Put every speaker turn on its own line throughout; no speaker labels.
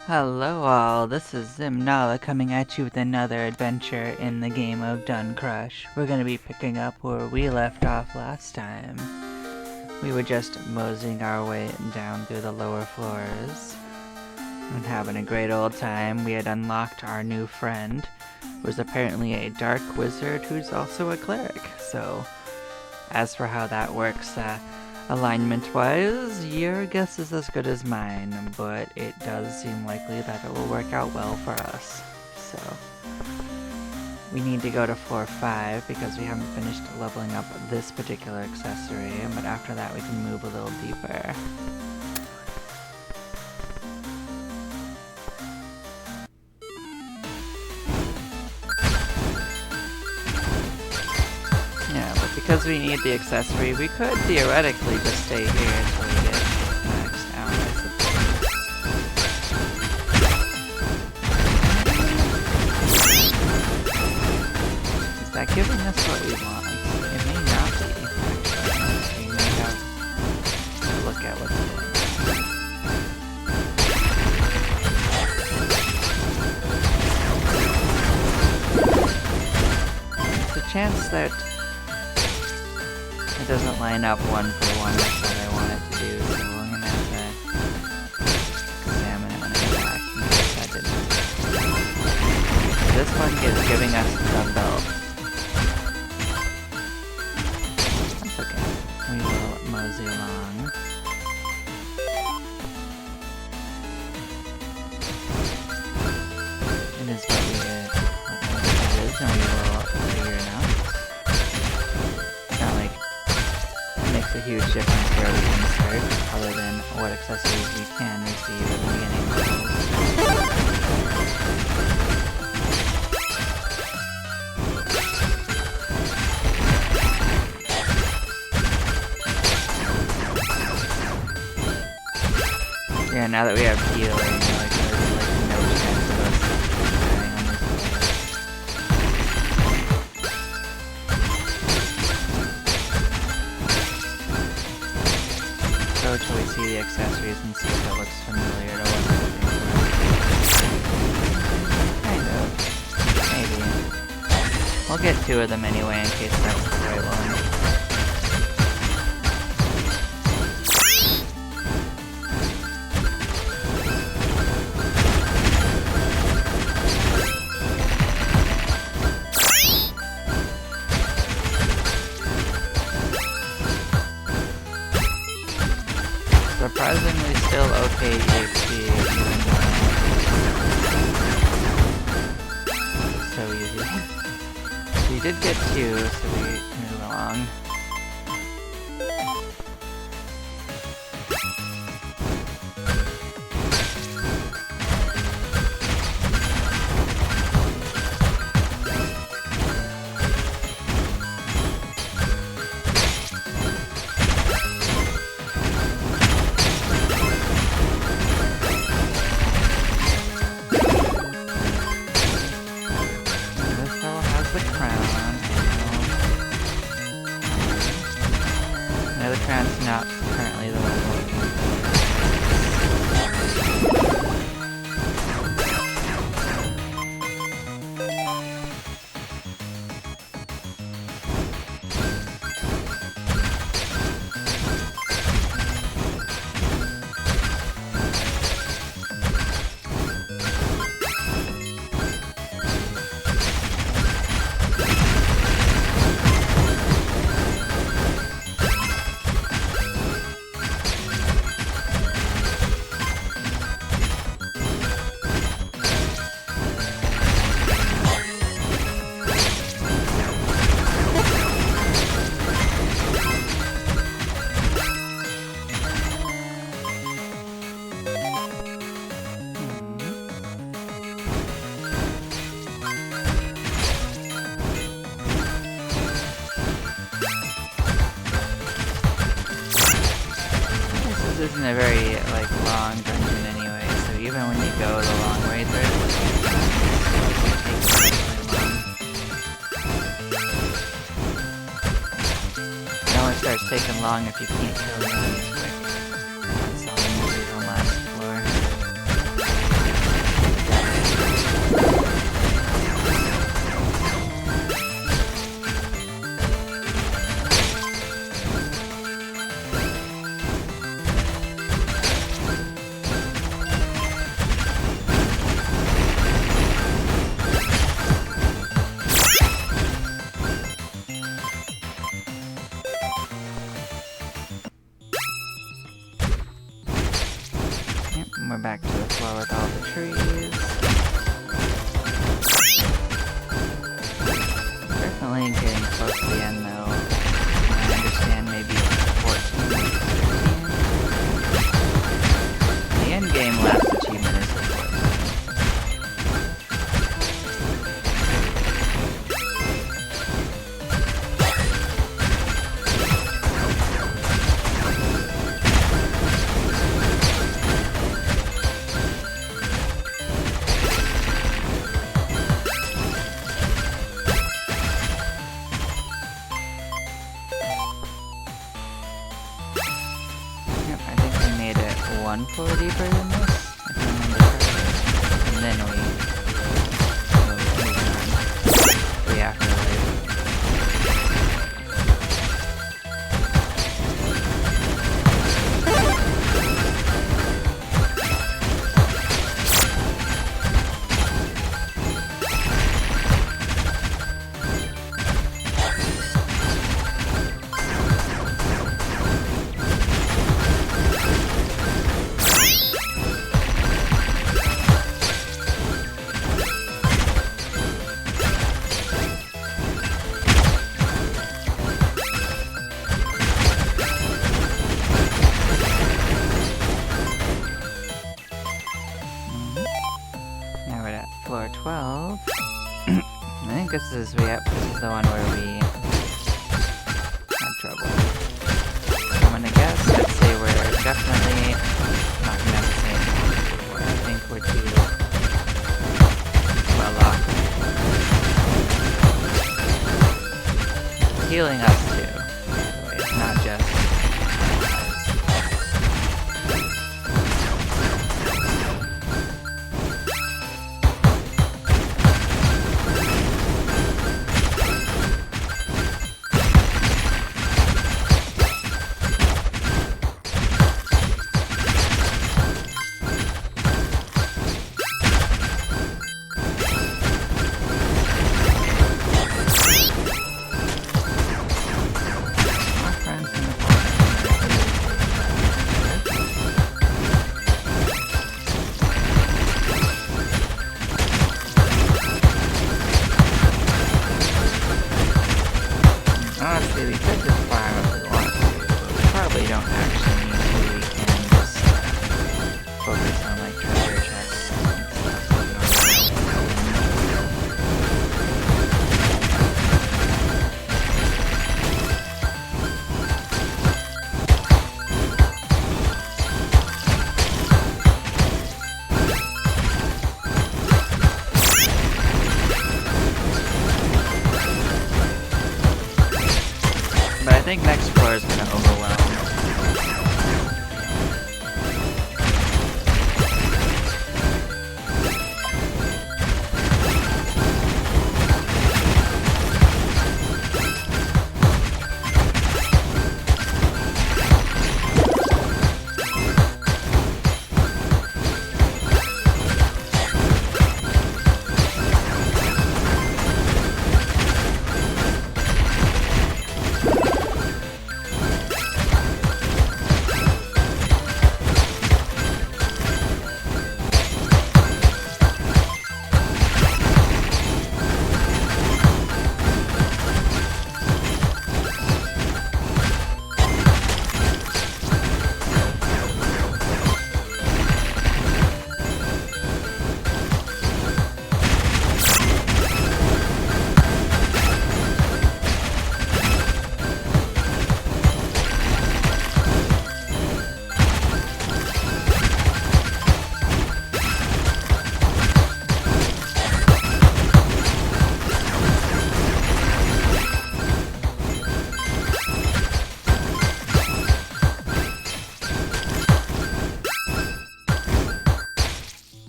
Hello all, this is Zimnala coming at you with another adventure in the game of Duncrush. We're going to be picking up where we left off last time. We were just moseying our way down through the lower floors and having a great old time. We had unlocked our new friend, who was apparently a dark wizard who's also a cleric. So, as for how that works, alignment-wise, your guess is as good as mine, but it does seem likely that it will work out well for us. So, we need to go to floor 5 because we haven't finished leveling up this particular accessory, but after that we can move a little deeper. Because we need the accessory, we could theoretically just stay here until we get maxed out, I suppose. Is that giving us what we want? It may not be, actually. We may have to look at what's going on. There's a chance that it doesn't line up one for one with what I want it to do, so I'm gonna have to examine it when I get back and see if that didn't. This one is giving us the belt. That's okay. We will mosey along. It is what it is, and we will figure it out. A huge difference where we can start, other than what accessories we can receive at the beginning levels. Yeah, now that we have healing, there's no chance of us dying on this floor. Until we see the accessories and see if it looks familiar to what we're looking for. Kind of. Maybe. We'll get 2 of them anyway in case that's the right one. Surprisingly still okay EXP, even though so easy. We did get 2, so we move along. Crown's not currently the one we're looking for. This isn't a very long dungeon anyway, so even when you go the long way through it takes really long. It only starts taking long if you can't kill the enemies quick. That's all the movies on last floor. We're back to the floor with all the trees. Definitely getting close to the end though. I understand maybe 14, maybe 15. The end game last achievement is 14. Yep, I think we made it one floor deeper than this, if I remember correctly. And then we moved on. The afterlife. Now we're at floor 12. I think this is the one where we had trouble. I'm gonna guess, let's say we're definitely not gonna have the same one. I think we're too well off. It's healing us too. It's not just honestly, we could just farm if we want to, but we probably don't actually need to. We can just focus on like treasure chests and stuff. But I think next floor is going to overwhelm.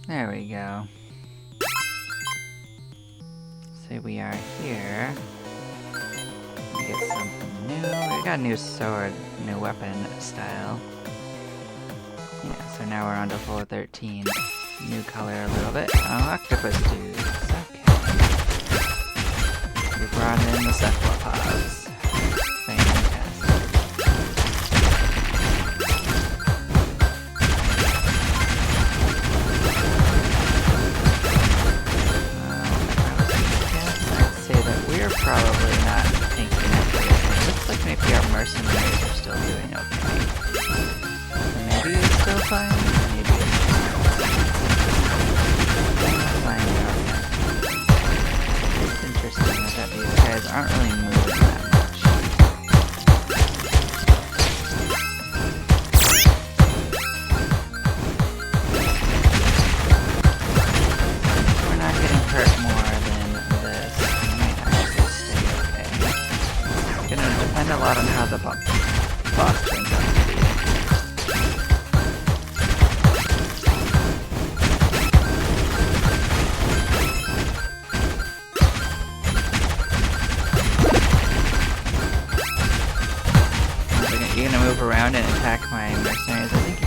There we go. So we are here. We get something new. We got a new sword, new weapon style. Yeah, so now we're on to floor 13. New color a little bit. Oh, octopus dudes. Okay. We brought in the cephalopods. Fantastic.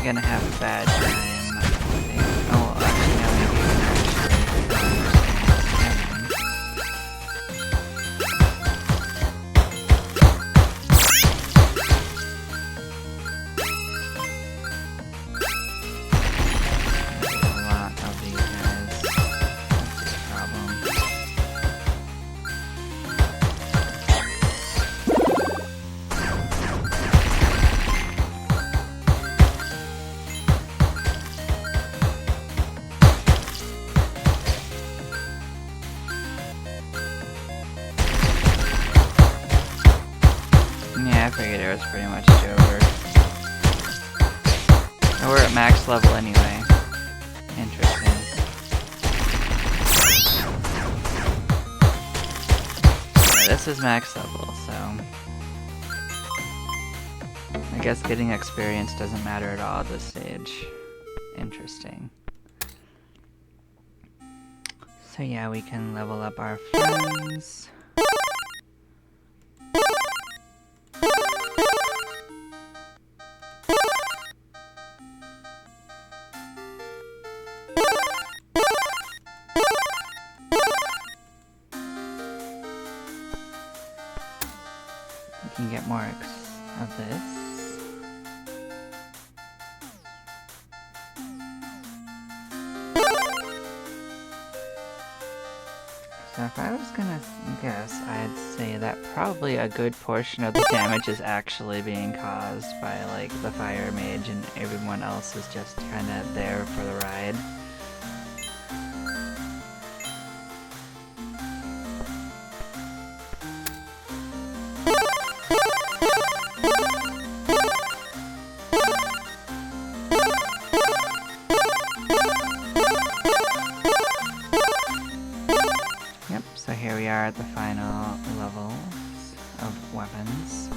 gonna have a bad time. I think. Oh, actually, no, maybe we can There's a lot of these guys. That's the problem. Yeah, I figured it was pretty much over. And we're at max level anyway. Interesting. Yeah, this is max level, so I guess getting experience doesn't matter at all at this stage. Interesting. So yeah, we can level up our friends. We can get more of this. So if I was gonna guess, I'd say that probably a good portion of the damage is actually being caused by like the fire mage and everyone else is just kinda there for the ride. Yep, so here we are at the final levels of weapons,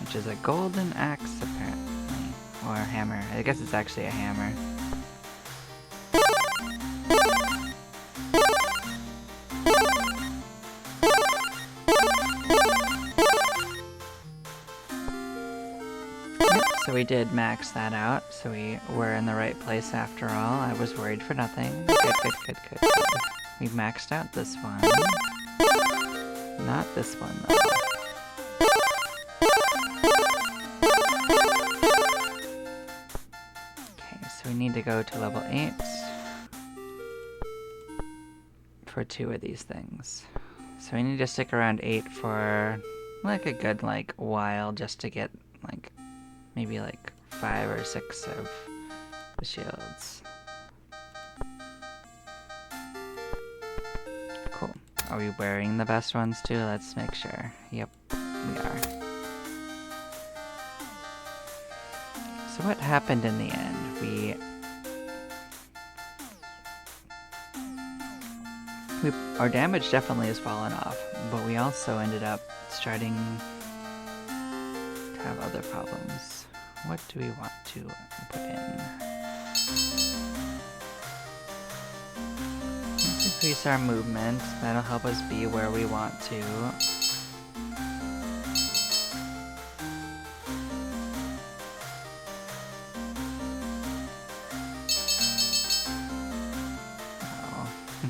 which is a golden axe apparently, or a hammer. I guess it's actually a hammer. Yep, so we did max that out, so we were in the right place after all. I was worried for nothing. Good. We've maxed out this one. Not this one, though. Okay, so we need to go to level 8 for 2 of these things. So we need to stick around 8 for like a good while just to get like maybe like 5 or 6 of the shields. Cool. Are we wearing the best ones too? Let's make sure. Yep, we are. So what happened in the end? Our damage definitely has fallen off, but we also ended up starting to have other problems. What do we want to put in? Let's increase our movement. That'll help us be where we want to.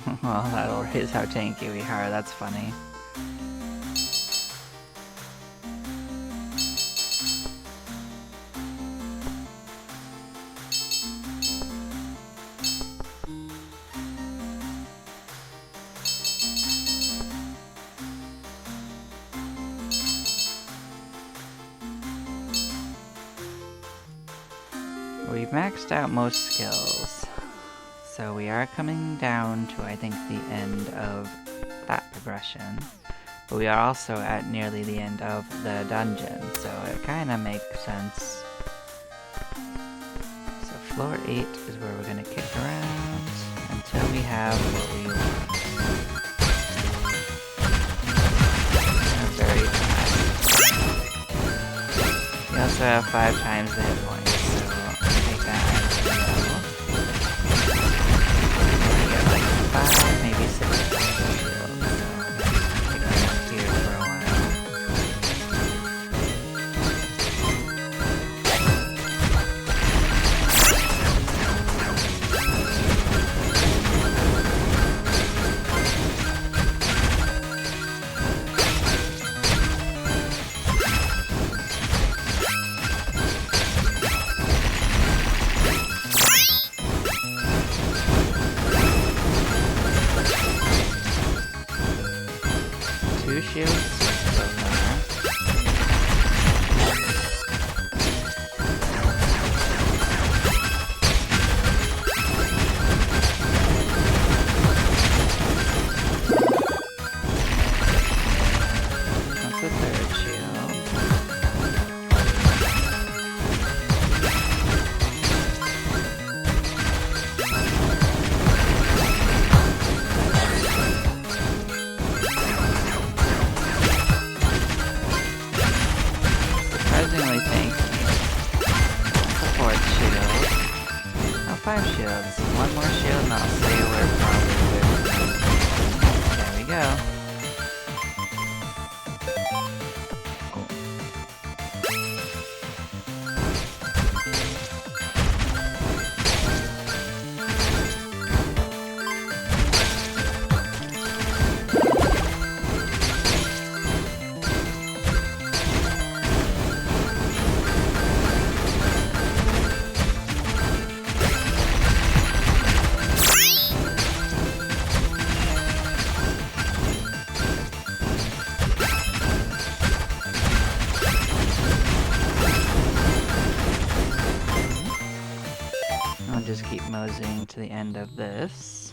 Oh, well, that'll raise how tanky we are. That's funny. We've maxed out most skills, so we are coming down to, I think, the end of that progression, but we are also at nearly the end of the dungeon, so it kind of makes sense. So floor 8 is where we're going to kick around until we have what we want. Very fast. We also have 5 times the hit points. Maybe 6 shields, so we can up here for a while. shields so far. That's the third shield. Surprisingly tanky. That's the fourth shield. Oh, 5 shields. One more shield and I'll say we're probably good. There we go. I'll just keep moseying to the end of this.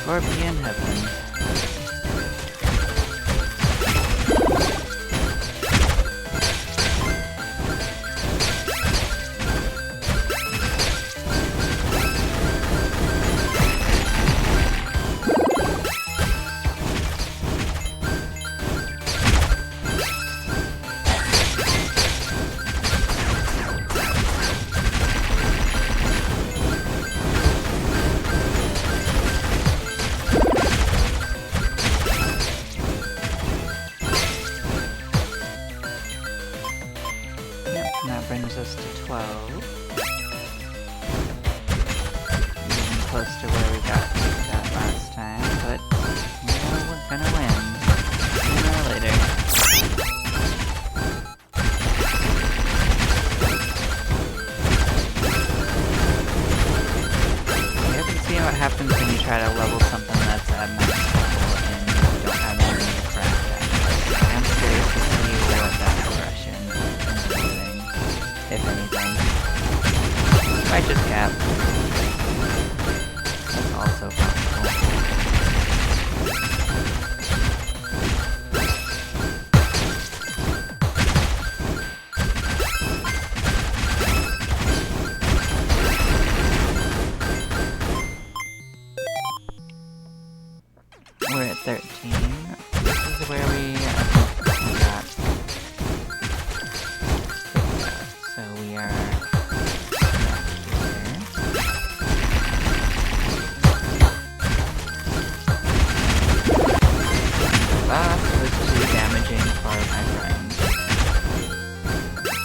Scorpion Heaven. And that brings us to 12. Close to where we got that last time, but you know, we're gonna win. Sooner or later. You haven't seen what happens when you try to level something that's at max level and you don't have anything to craft at. I'm curious to see what that progression is doing, if anything. Might just cap. That's also possible. We're at 13. This is where we got. So we are here. Boss was too damaging for my friend.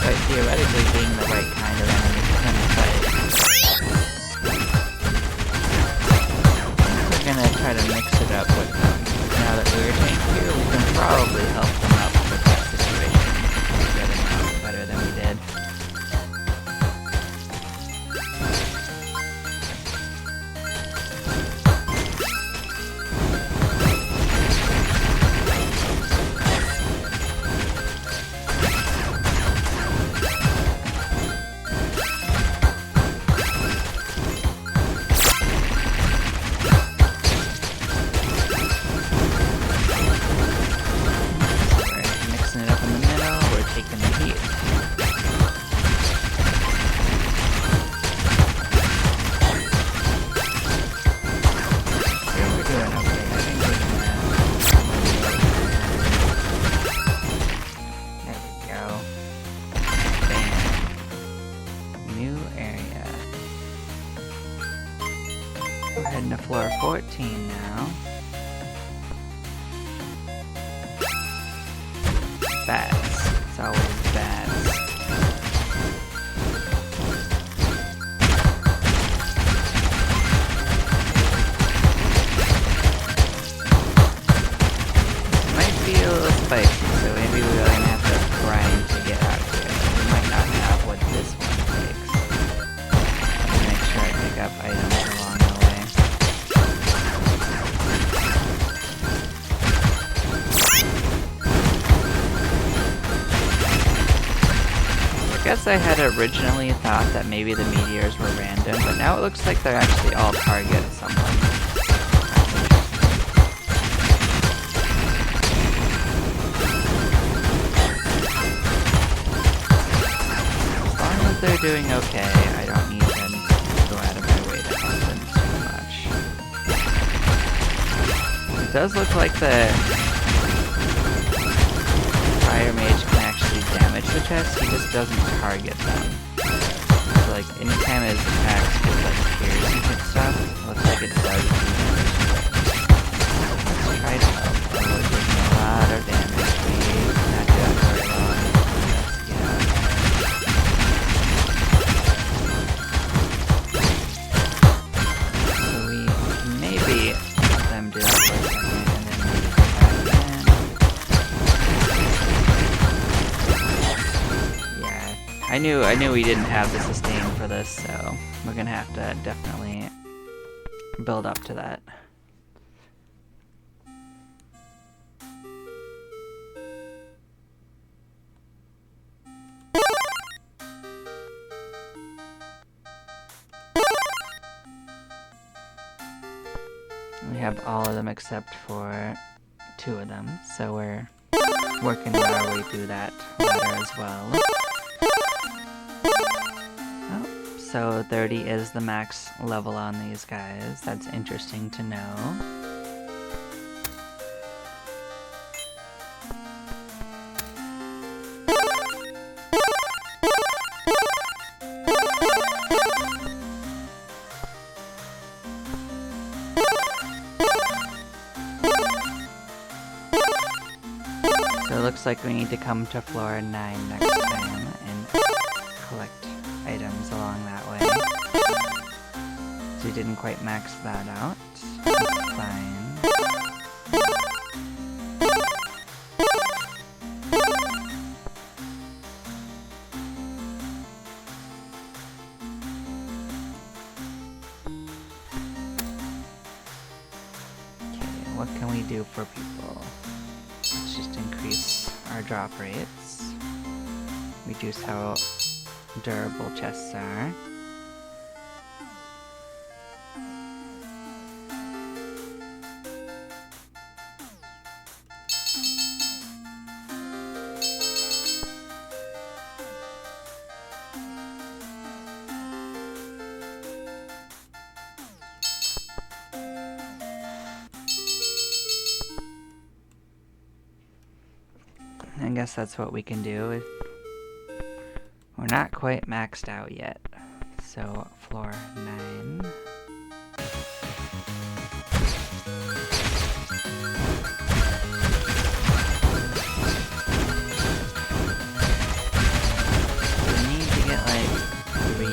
But theoretically being the right kind of enemy for him to fight. We're gonna try to mix it up with them. Now that we're tank here, we can probably help them up with that situation. Good enough, better than we did. new area. We're heading to floor 14 now. Bats. It's always bats. It might be a little spicy, so maybe we're gonna have to grind to get out here. We might not have what this one takes. I'll make sure I pick up items along the way. I guess I had originally thought that maybe the meteors were random, but now it looks like they're actually all target someone. As long as they're doing okay, I don't need them to go out of my way to help them too much. It does look like the fire mage can actually damage the chests, he just doesn't target them. So like anytime his attacks get like piercing and stuff, it looks like it does do damage. Let's try to help. Oh, we're taking a lot of damage. We not do that very long. Let's get out. So we maybe let them do that for a second and then maybe go back again. I knew we didn't have the sustain for this, so we're gonna have to definitely build up to that. We have all of them except for 2 of them, so we're working our way through that ladder as well. So 30 is the max level on these guys. That's interesting to know. So it looks like we need to come to floor 9 next time and collect items along that way. So we didn't quite max that out. That's fine. Okay, what can we do for people? Let's just increase our drop rates. Reduce how durable chests are. I guess that's what we can do. We're not quite maxed out yet. So, floor 9. We need to get like 3 or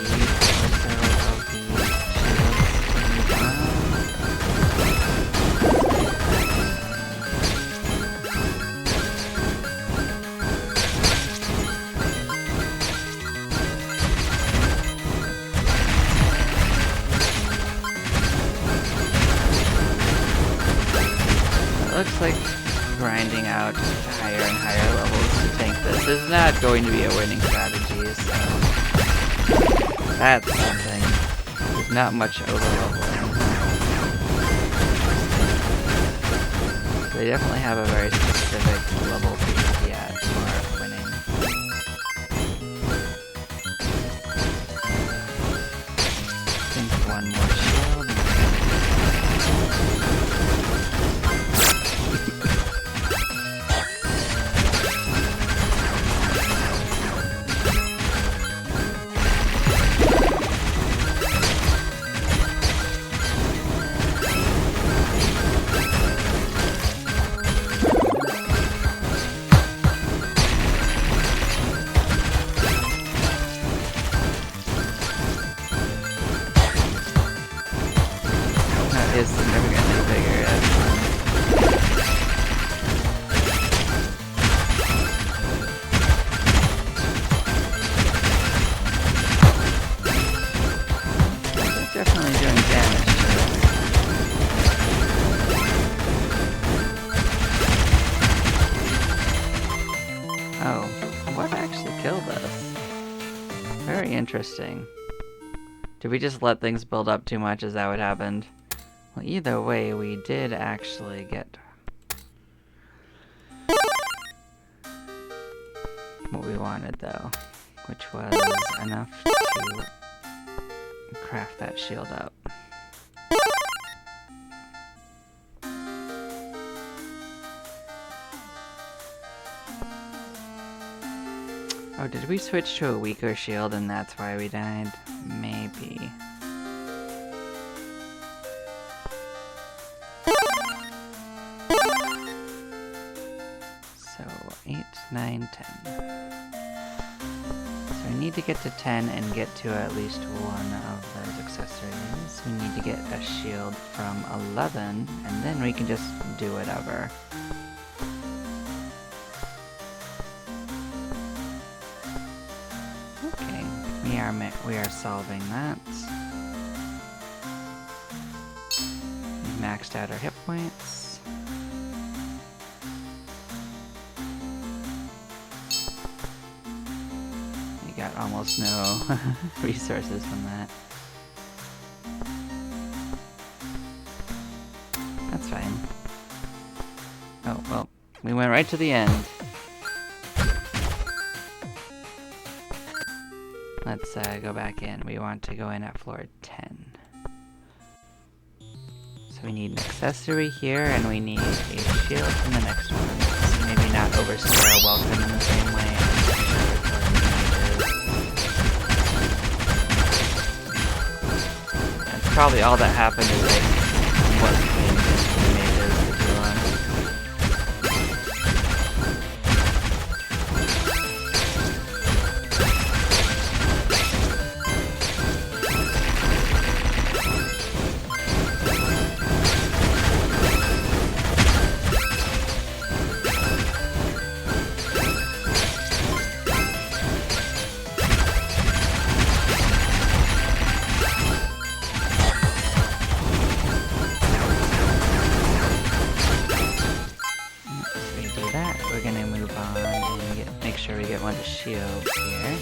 so of the shields to move on. Looks like grinding out higher and higher levels to tank this is not going to be a winning strategy, so that's something. There's not much over-leveling. They definitely have a very specific level to be at for winning. I think one more shield. is significantly bigger. That's fun. It's definitely doing damage to it. Oh, what actually killed us? Very interesting. Did we just let things build up too much? Is that what happened? Well, either way, we did actually get what we wanted, though, which was enough to craft that shield up. Oh, did we switch to a weaker shield and that's why we died? Maybe. So, 8, 9, 10. So we need to get to 10 and get to at least one of those accessories. We need to get a shield from 11, and then we can just do whatever. We are solving that. We've maxed out our hit points. We got almost no resources from that. That's fine. Oh, well, we went right to the end. Let's go back in. We want to go in at floor 10. So we need an accessory here, and we need a shield from the next one. So maybe not overstay our welcome in the same way. That's probably all that happened is like what became the mages for too long. Make sure we get one of the shields here.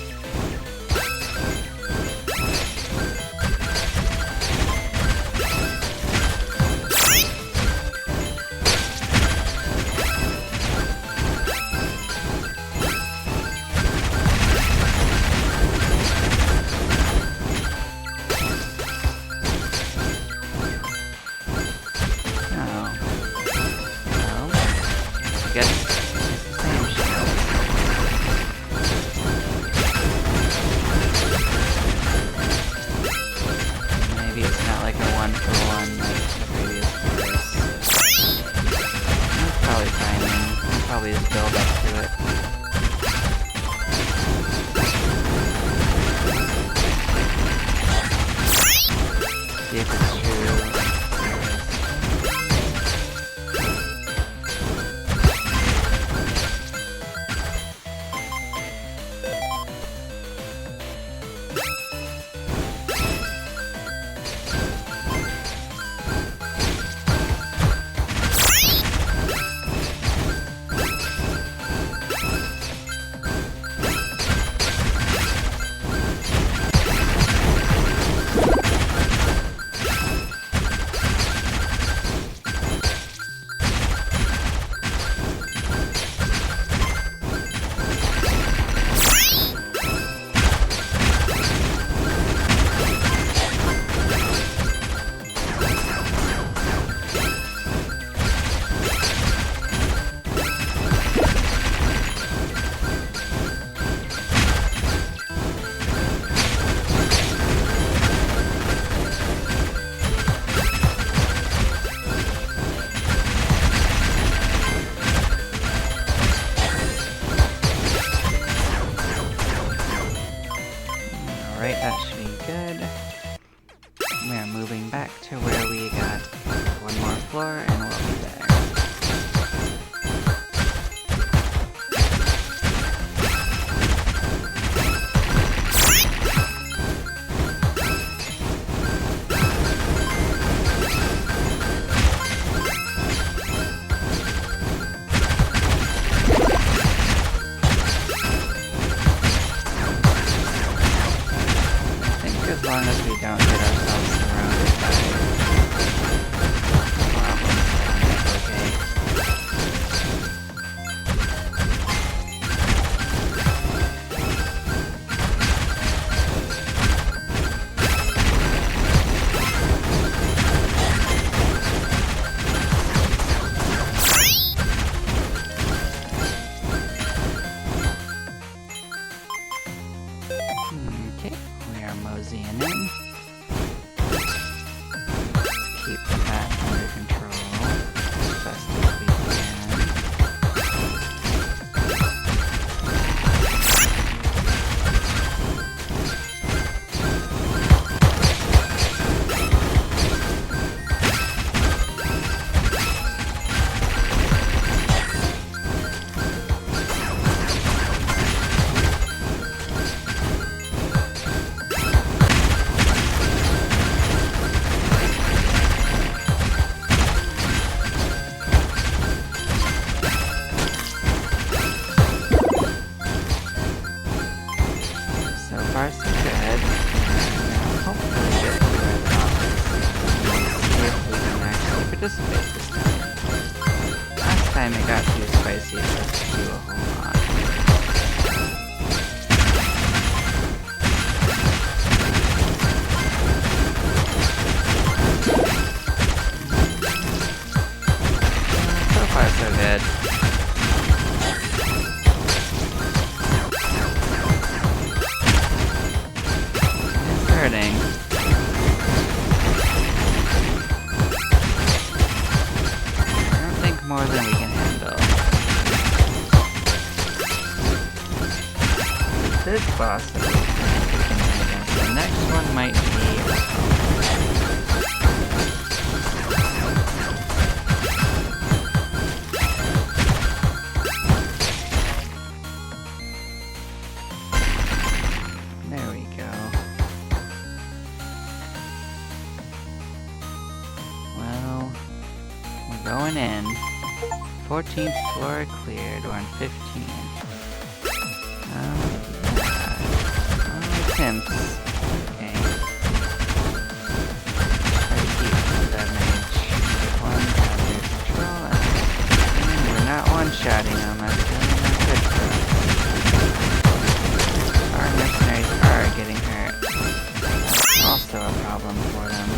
we're moving back to where we got one more floor and we'll be there. As long as we don't get ourselves surrounded by problems, that's okay. Okay, we are moseying in. Keep the path under control as best as we can. So far, so good. Hopefully get through it all. See if we can actually participate this time. Last time it got too spicy for us to do a whole lot. So far, so good. Hurting. I don't think more than we can handle. This boss that we can handle. The next one might be... There we go. Well, we're going in. 14th floor cleared. We're on 15. Pimps. Okay. Try to keep the damage. Get one under control. And we're not one-shotting them. That's really not good for us. Our mercenaries are getting hurt. That's also a problem for them.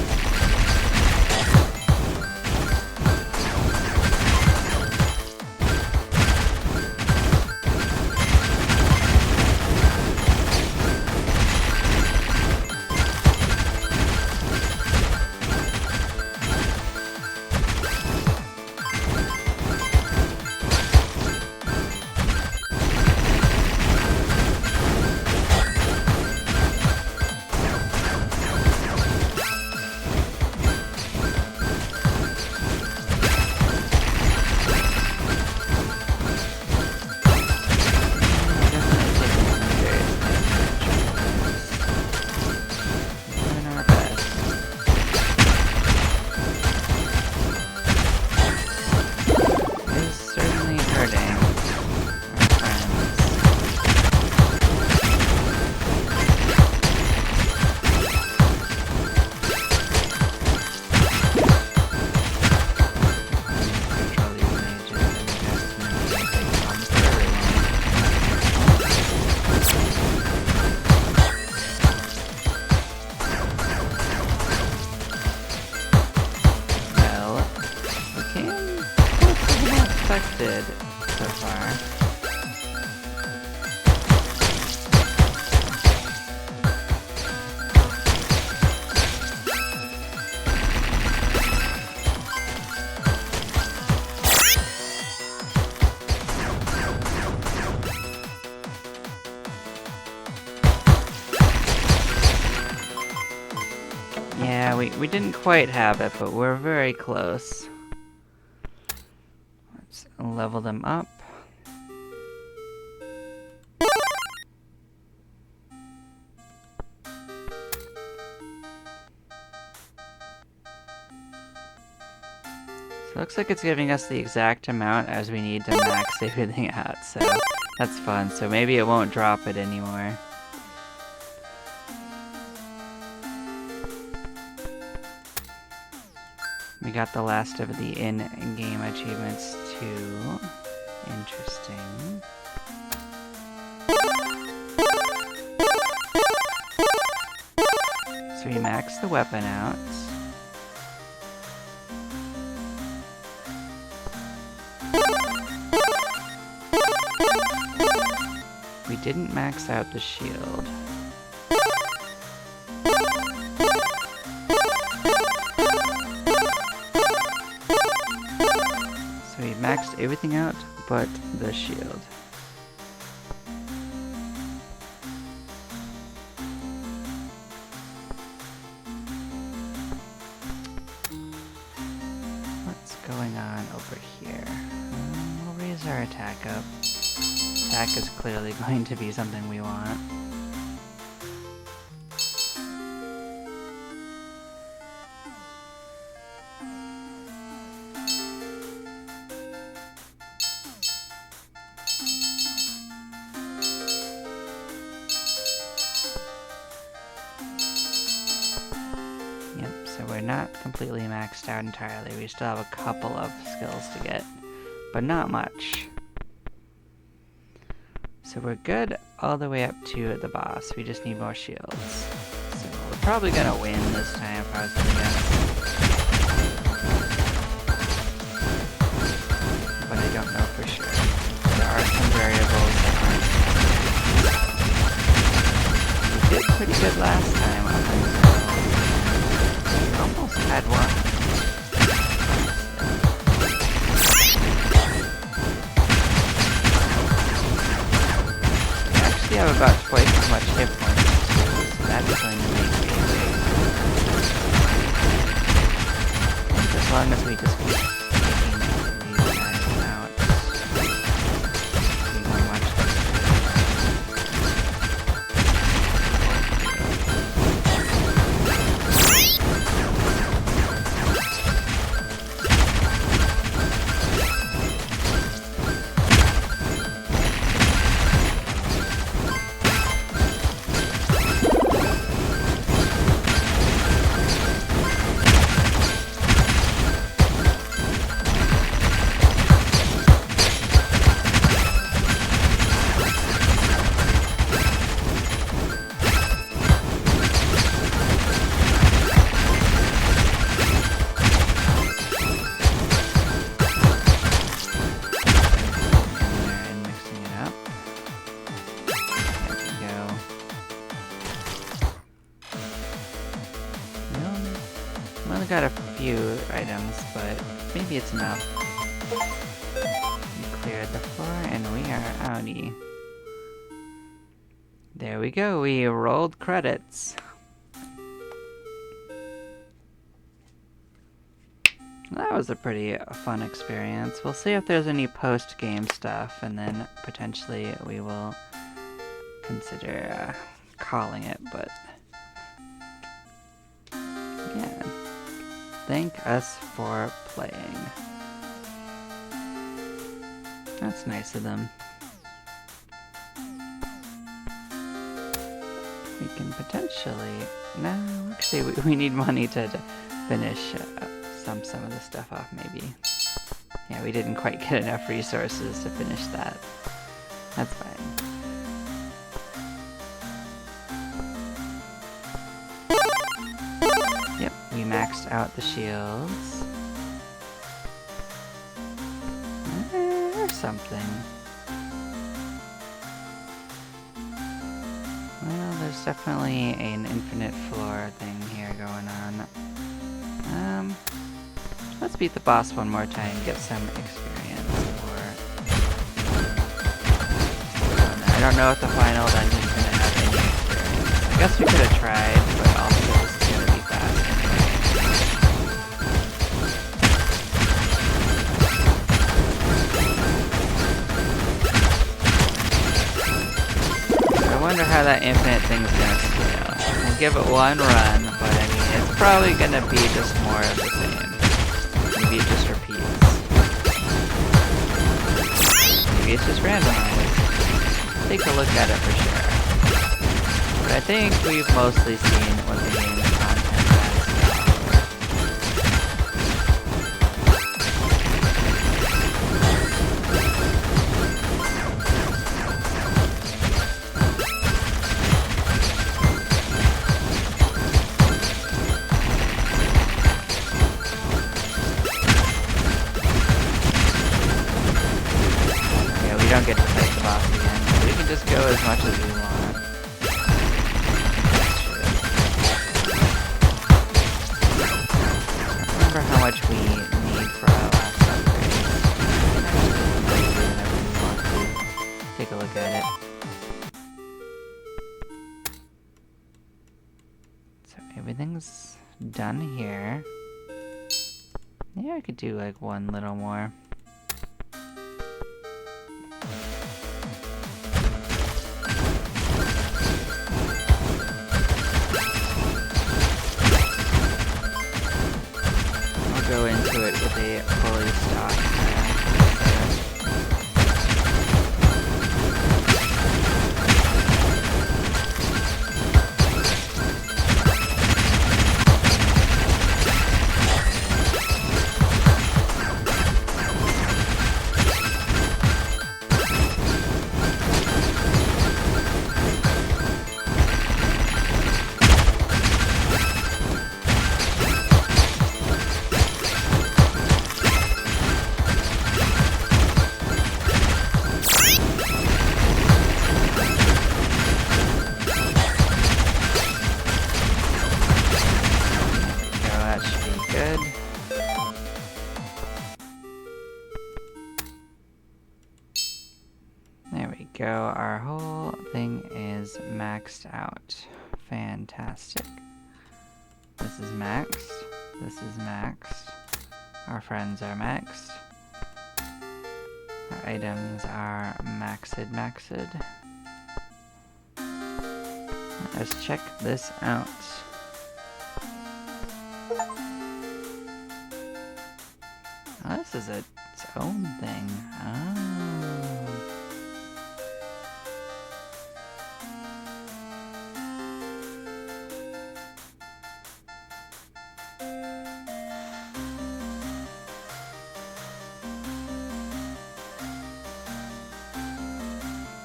Yeah, we didn't quite have it, but we're very close. Let's level them up. So it looks like it's giving us the exact amount as we need to max everything out, so that's fun. So maybe it won't drop it anymore. We got the last of the in-game achievements too. Interesting. So we maxed the weapon out. We didn't max out the shield. So we maxed everything out but the shield. What's going on over here? We'll raise our attack up. Attack is clearly going to be something we want. Yep, so we're not completely maxed out entirely. We still have a couple of skills to get, but not much. So we're good all the way up to the boss. We just need more shields. So we're probably gonna win this time, if I was gonna guess. But I don't know for sure. There are some variables that aren't. We did pretty good last time, I think. We almost had one. We have about twice as much hit points, so that's going to make it big. As long as we just keep taking these guys out, we won't watch this. Got a few items, but maybe it's enough. We cleared the floor and we are outie. There we go, we rolled credits. That was a pretty fun experience. We'll see if there's any post-game stuff, and then potentially we will consider calling it, but yeah. Thank us for playing. That's nice of them. We can potentially... No, actually we need money to finish some of the stuff off, maybe. Yeah, we didn't quite get enough resources to finish that. That's fine. Yep, we maxed out the shields. Or something. Well, there's definitely an infinite floor thing here going on. Let's beat the boss one more time and get some experience. I don't know if the final dungeon's gonna have any experience. I guess we could have tried, but also this is gonna be fast. wonder how that infinite thing's gonna scale. We'll give it one run, but I mean, it's probably gonna be just more of the same. Maybe it just repeats. Maybe it's just randomized. Take a look at it for sure. But I think we've mostly seen what the game's content has. We don't get to fight the boss again. We can just go as much as we want. I don't remember how much we need for our last upgrade. Whenever we want to take a look at it. So everything's done here. Yeah, I could do like one little more. Go into it with a fully stocked go, our whole thing is maxed out. Fantastic. This is maxed. This is maxed. Our friends are maxed. Our items are maxed. Let's check this out. Oh, this is its own thing. Oh.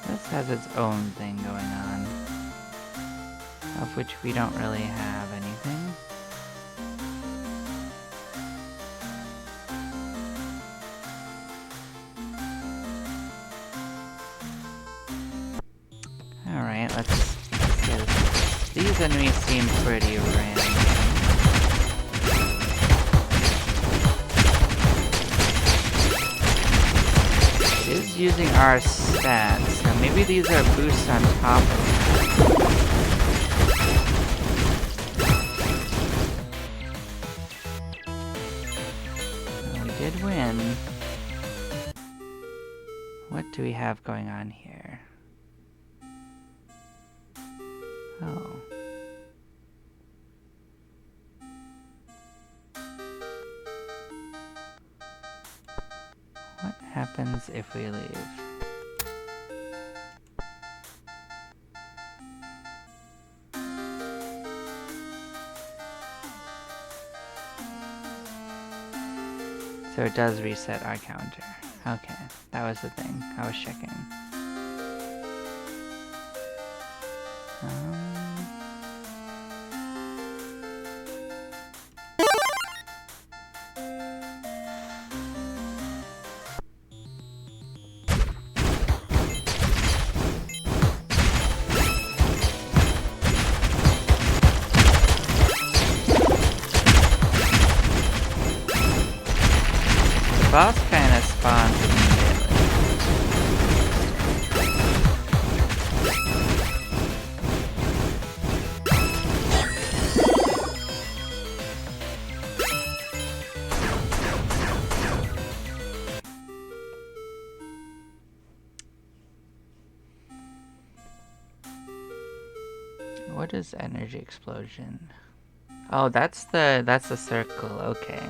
This has its own thing going on, of which we don't really have anything. Alright, let's see. These enemies seem pretty random. It is using our stats, so maybe these are boosts on top of it. Well, we did win. What do we have going on here? Oh. What happens if we leave? So it does reset our counter. Okay, that was the thing. I was checking. The boss kind of spawns immediately. What is energy explosion? Oh, that's the circle. Okay.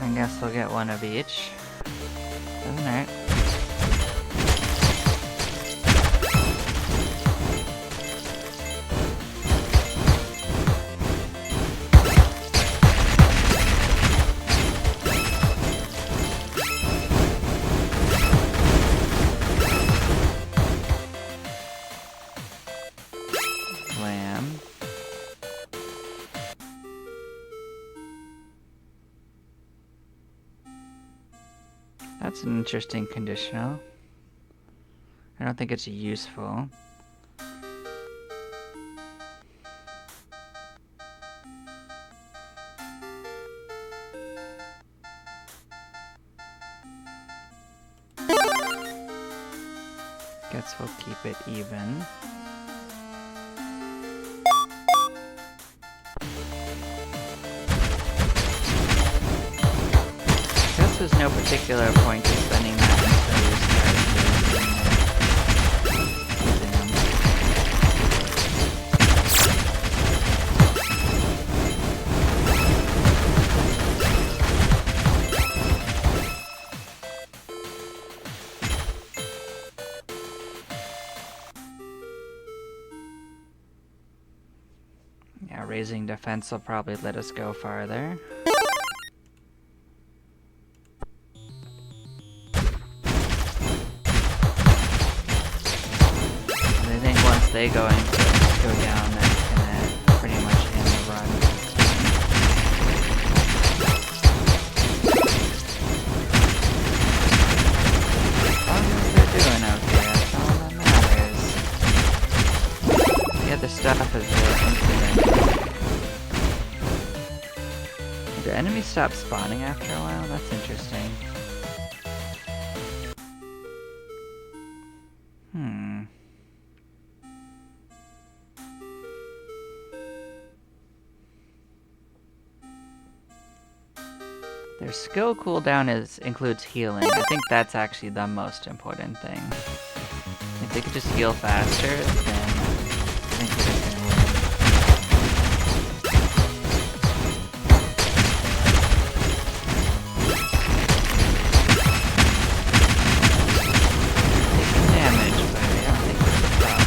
I guess we'll get one of each. Doesn't hurt. Lamb. That's an interesting conditional. I don't think it's useful. Guess we'll keep it even. Guess there's no particular point to spending that until you start using them. Yeah, raising defense will probably let us go farther. I think once they go down, that's gonna pretty much end the run. As long as they're doing okay, that's all that matters. The other stuff is really infinite. Do enemies stop spawning after a while? That's interesting. Their skill cooldown includes healing. I think that's actually the most important thing. If they could just heal faster, then I think we're just gonna win. Taking damage, but I don't think that's a problem.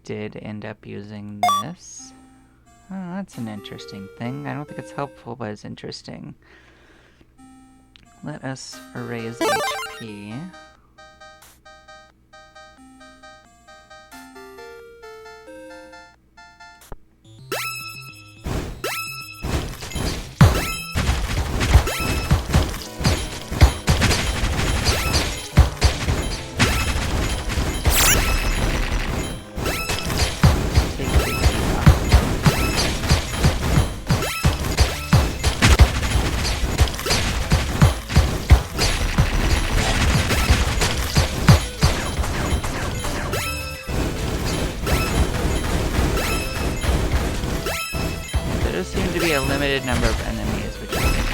Did end up using this. Oh, that's an interesting thing. I don't think it's helpful, but it's interesting. Let us raise HP. A limited number of enemies, which is interesting.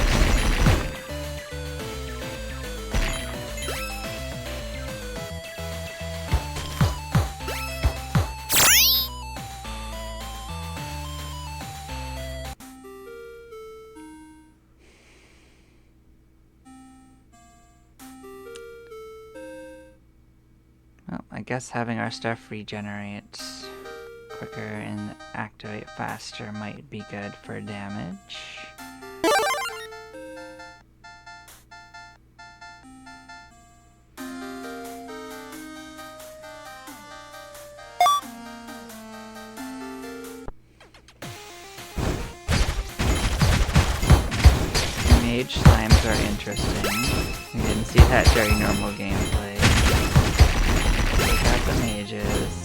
Well, I guess having our stuff regenerate quicker and activate faster might be good for damage. mage slimes are interesting. We didn't see that during normal gameplay. Look at the mages.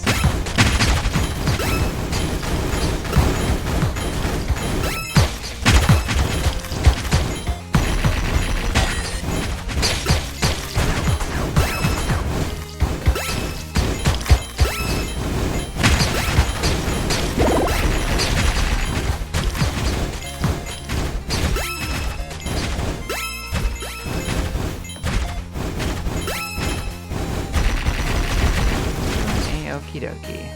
Okie dokie.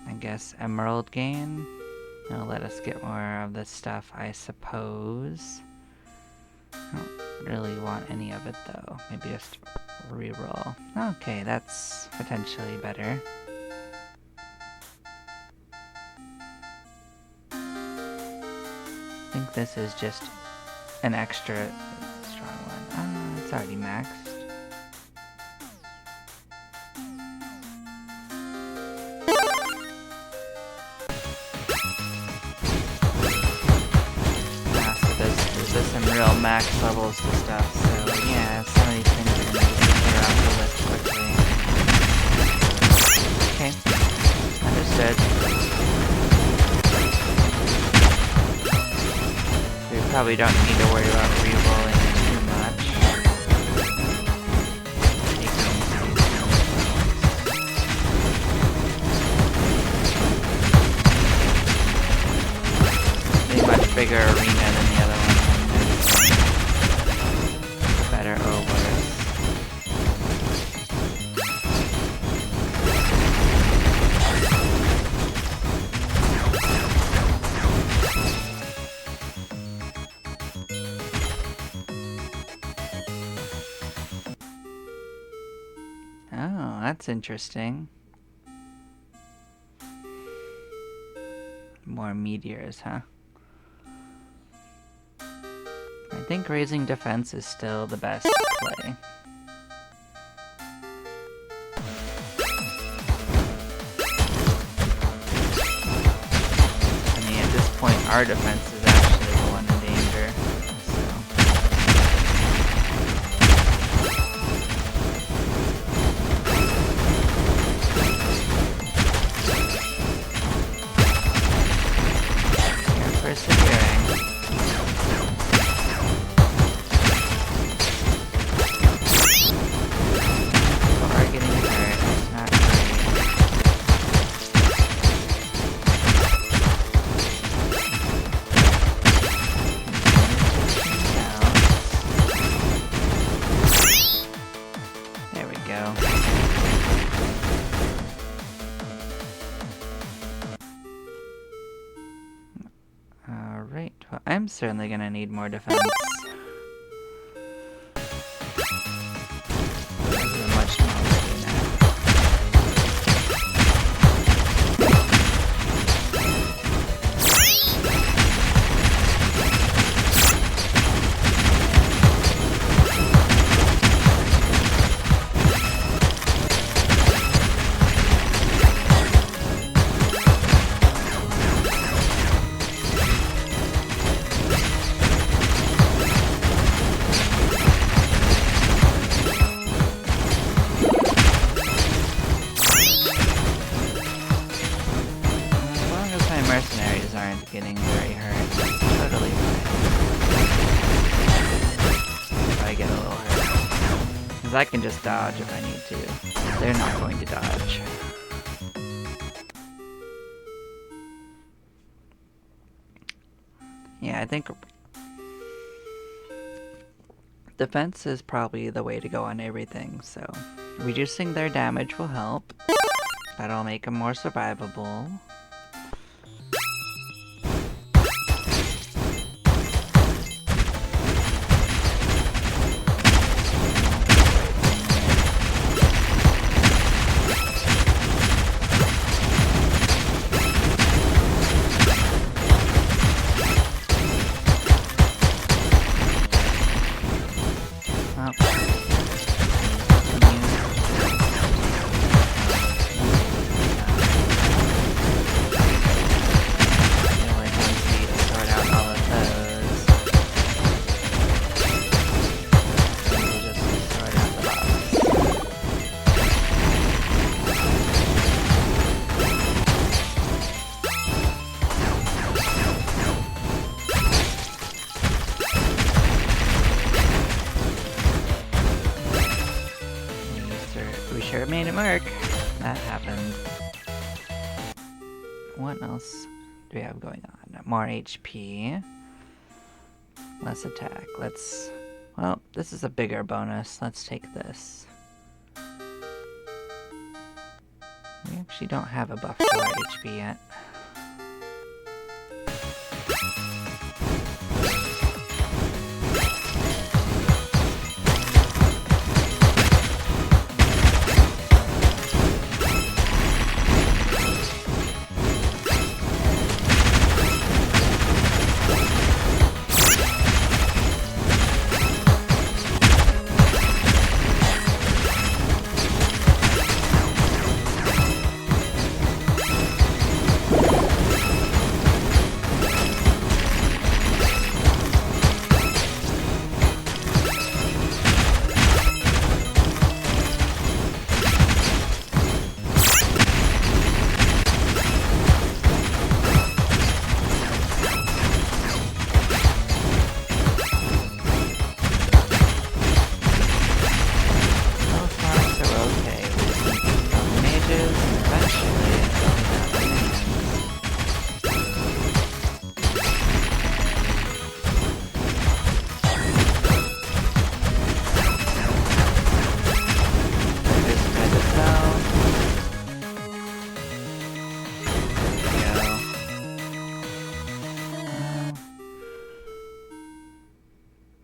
I guess emerald gain. It'll let us get more of this stuff, I suppose. I don't really want any of it though. Maybe just reroll. Okay, that's potentially better. I think this is just an extra strong one. It's already maxed. There's some real max levels to stuff, so yeah, some of these things are gonna just clear off the list quickly. Okay, understood. We probably don't need to worry about re-rolling too much. A much bigger arena than the other one. Better or worse. Oh, that's interesting. More meteors, huh? I think raising defense is still the best play. I mean, at this point, our defense is actually the one in danger, so... You're persevering. Alright, well, I'm certainly gonna need more defense. This is a much smaller arena. Mercenaries aren't getting very hurt. Totally fine. If I get a little hurt. Because I can just dodge if I need to. They're not going to dodge. Yeah, I think defense is probably the way to go on everything, so reducing their damage will help. That'll make them more survivable. Should've made it work. That happened. What else do we have going on? More HP. Less attack. Well, this is a bigger bonus. Let's take this. We actually don't have a buff to our HP yet.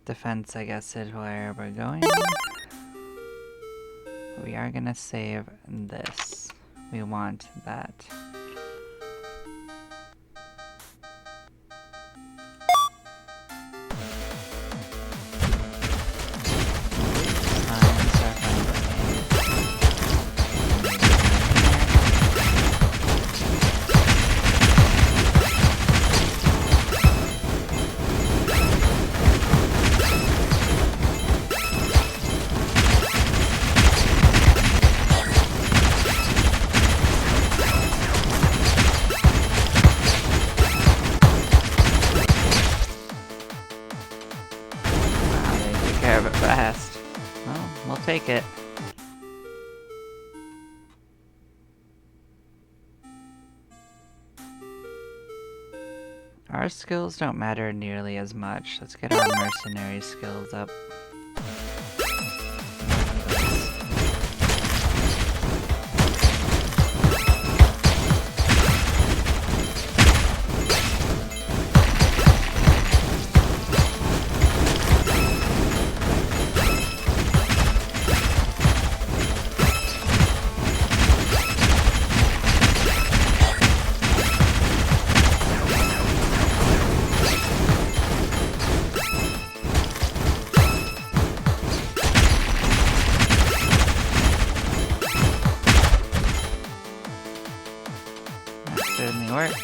Defense, I guess, is where we're going. We are gonna save this. We want that. Fast. Well, we'll take it. Our skills don't matter nearly as much. Let's get our mercenary skills up. Certainly worked.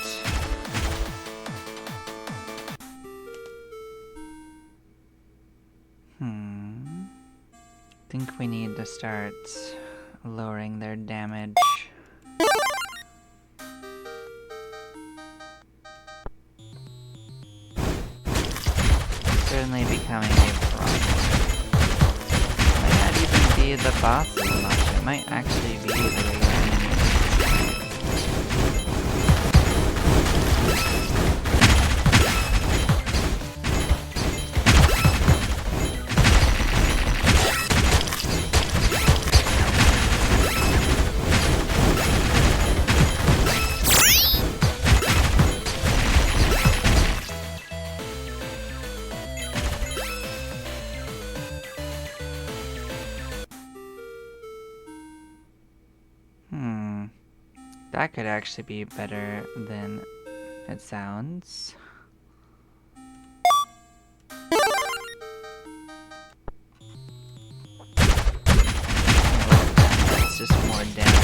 Think we need to start lowering their damage. Certainly becoming a problem. Might not even be the boss as much. It might actually be the regular enemies. That could actually be better than it sounds. It's just more damage.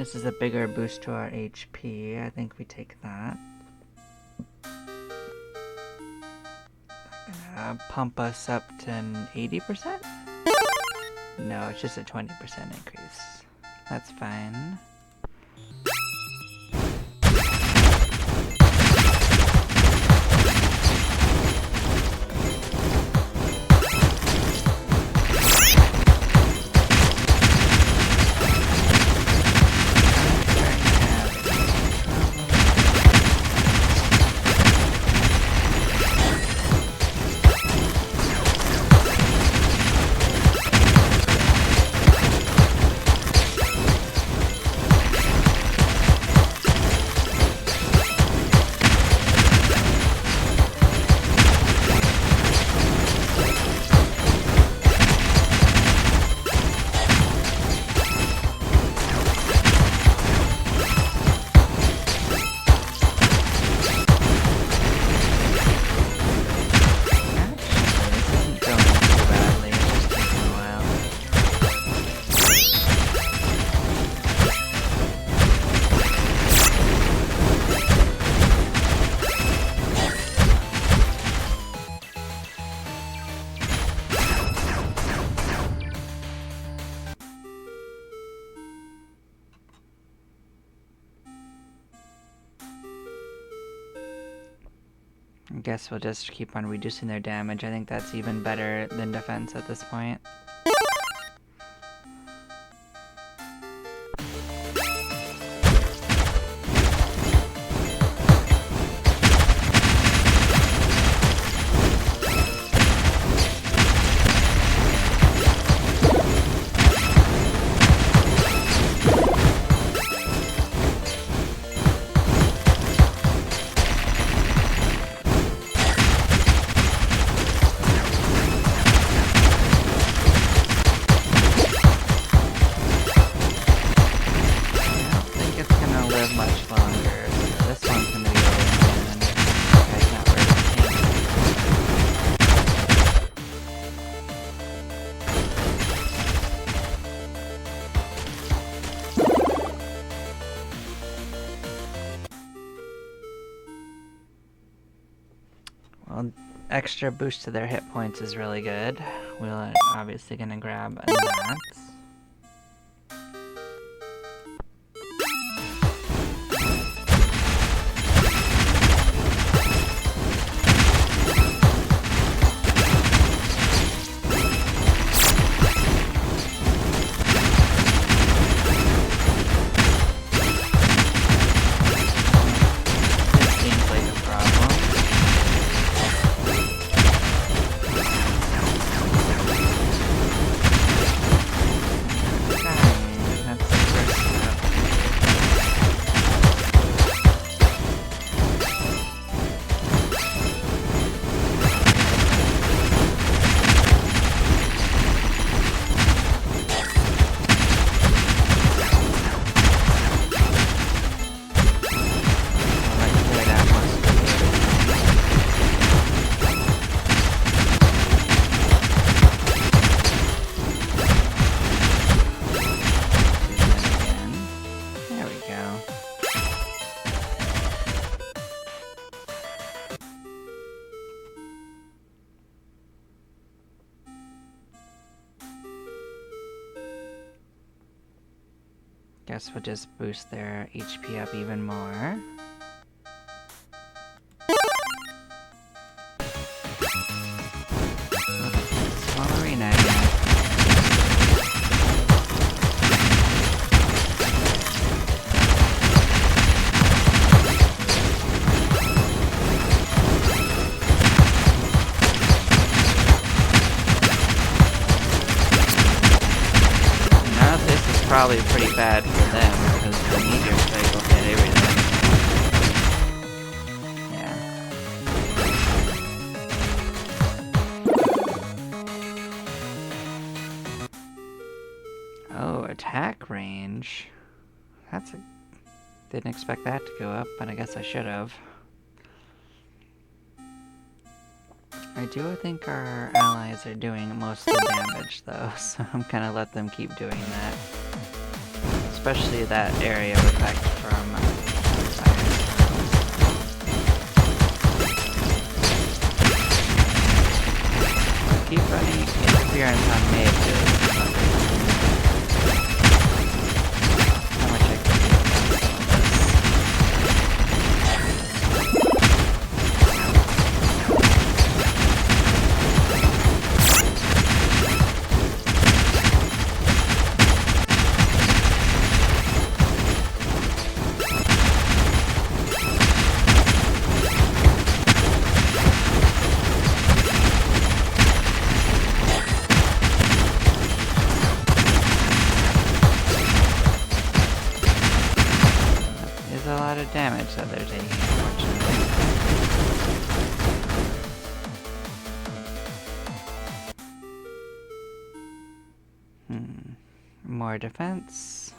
This is a bigger boost to our HP. I think we take that. Pump us up to an 80%? No, it's just a 20% increase. That's fine. I guess we'll just keep on reducing their damage. I think that's even better than defense at this point. Well, extra boost to their hit points is really good. We're obviously gonna grab that. Guess we'll just boost their HP up even more. Small arena again. Probably pretty bad for them because the meteor strike will hit everything. Yeah. Oh, attack range. Didn't expect that to go up, but I guess I should have. I do think our allies are doing most of the damage though, so I'm gonna let them keep doing that. especially that area of effect from keep running interference on me too. How much I can do about some of this. A lot of damage that they're taking, unfortunately. More defense.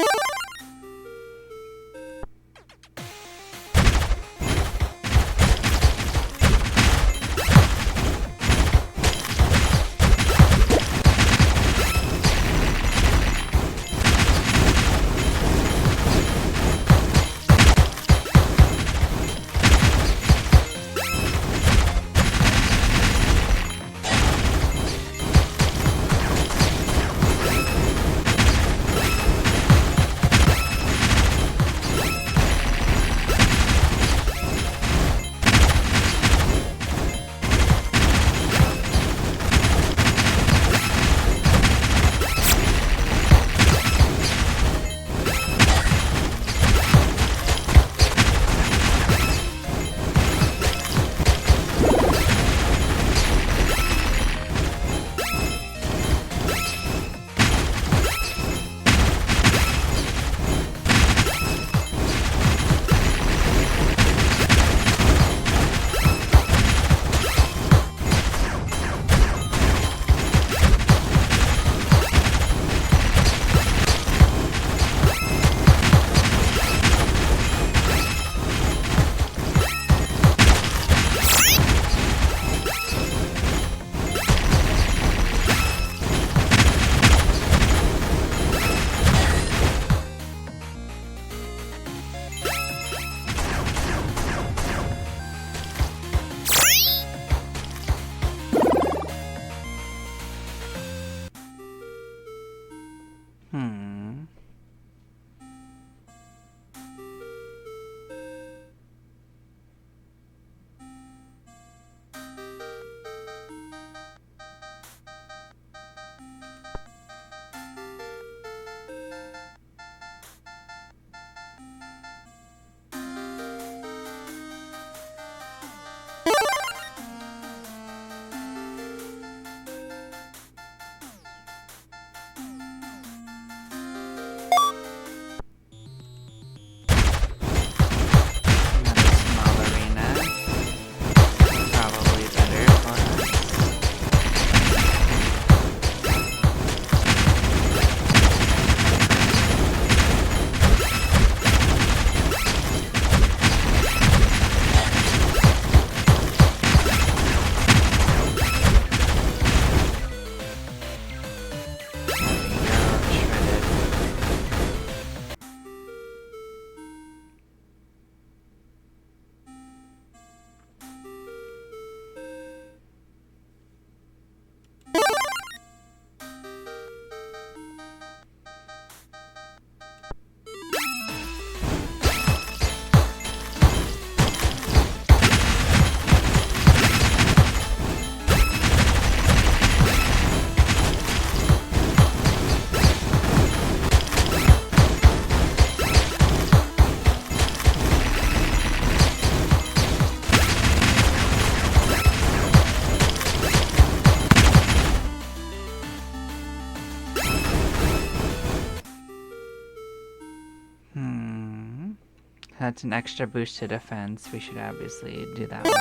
That's an extra boost to defense. We should obviously do that one.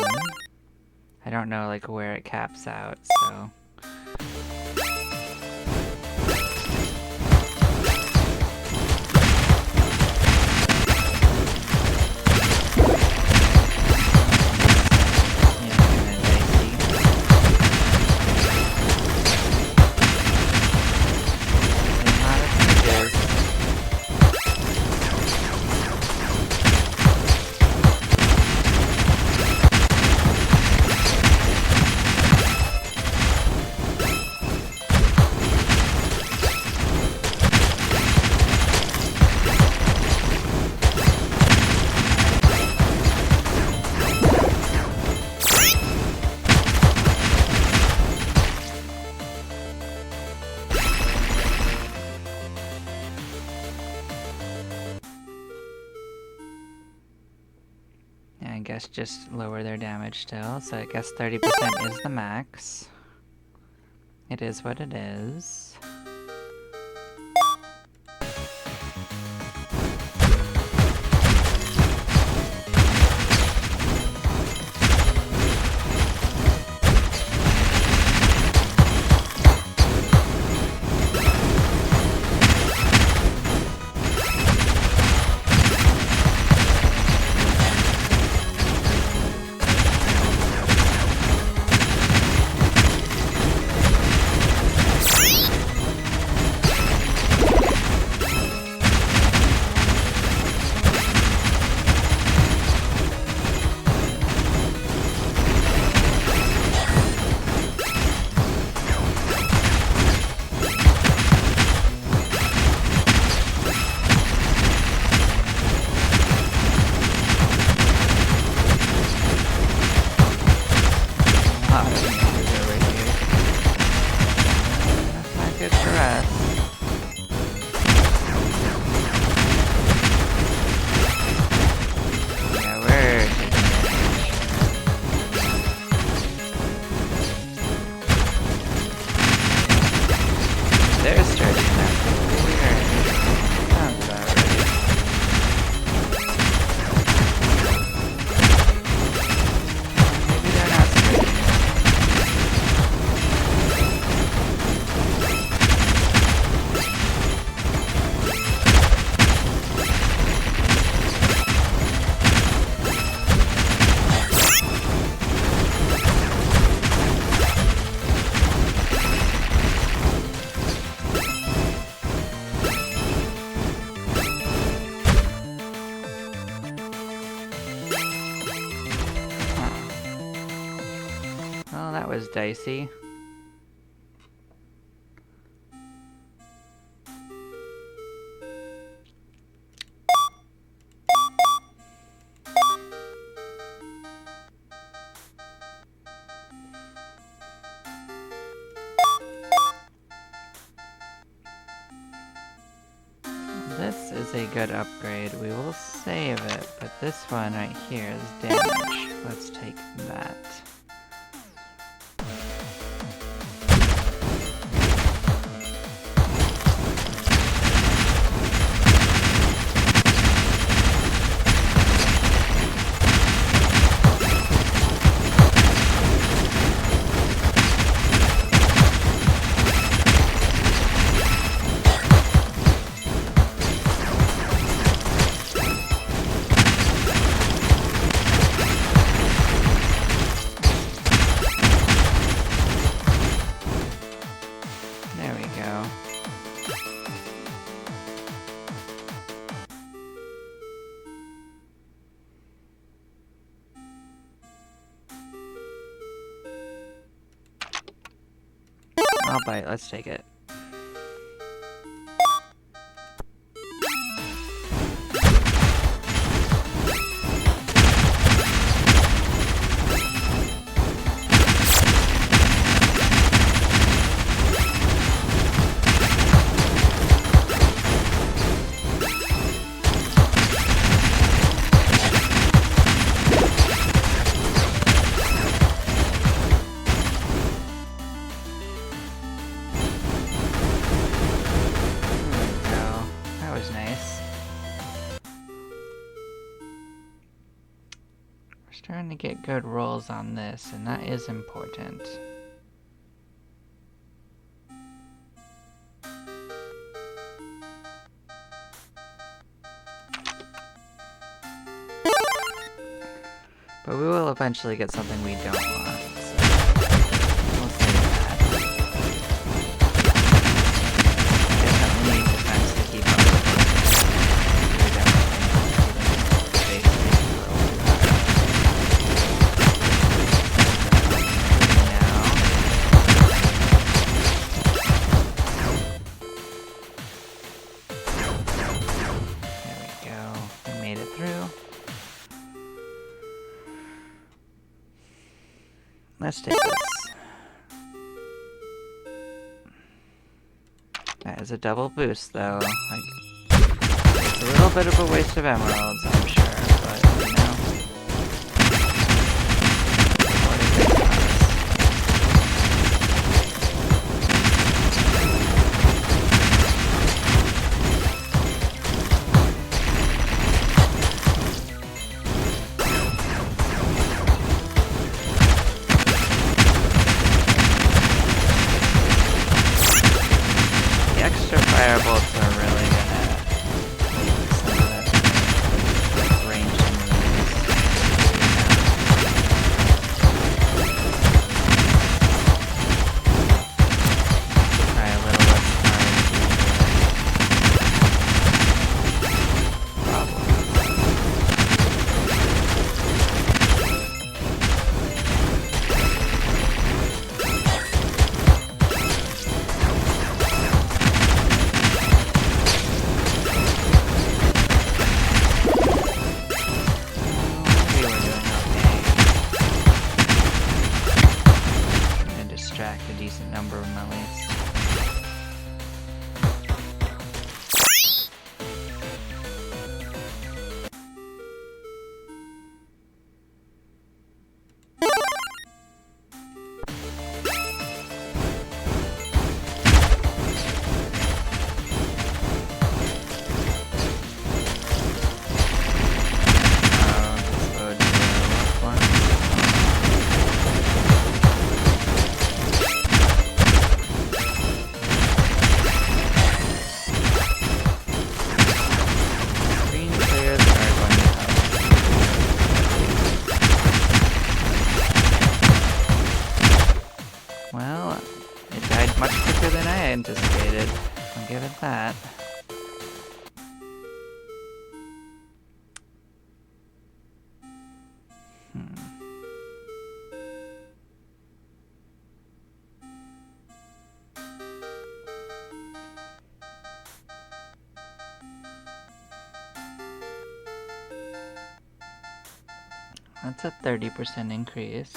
I don't know like where it caps out, so... I guess just lower their damage still, so I guess 30% is the max. It is what it is. Well, that was dicey. This is a good upgrade. We will save it, but this one right here is damage. Let's take that. I'll bite, let's take it. Starting to get good rolls on this, and that is important. But we will eventually get something we don't want, so we'll see that. Definitely need defense to keep up with it. We definitely need for a while. There we go. We made it through. Let's take this. That is a double boost, though. Like, it's a little bit of a waste of emeralds, I'm sure, but, you know. with that. That's a 30% increase.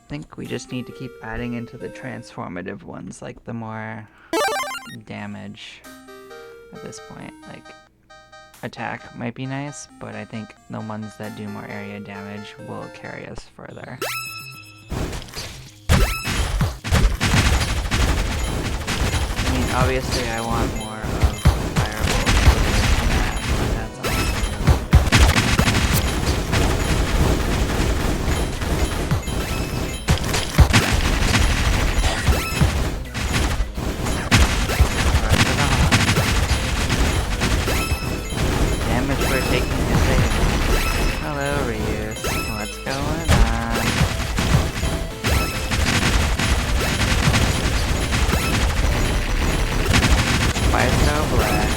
I think we just need to keep adding into the transformative ones, like the more damage at this point. Like, attack might be nice, but I think the ones that do more area damage will carry us further. I mean, obviously I want more of Firebolt than that, but that's all. Damage we're taking is big. Hello, Ryus. What's going on? Why so black?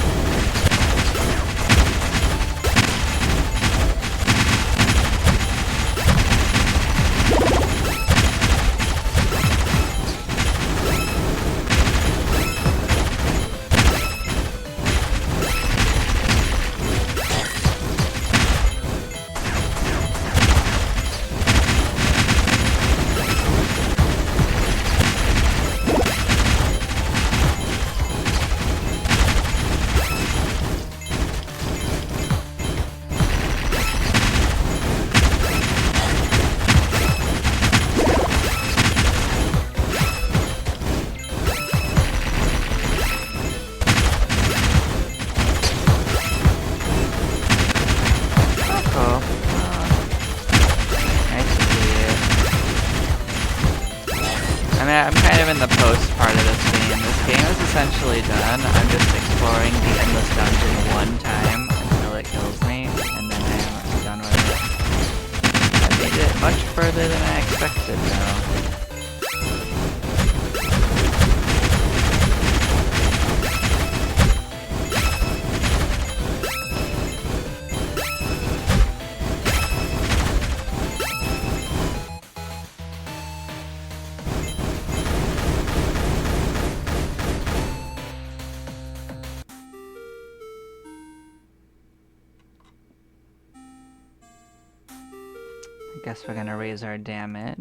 I'm kind of in the post part of this game. This game is essentially done. I'm just exploring the endless dungeon one time until it kills me, and then I'm done with it. I made it much further than I expected, though. I guess we're gonna raise our damage.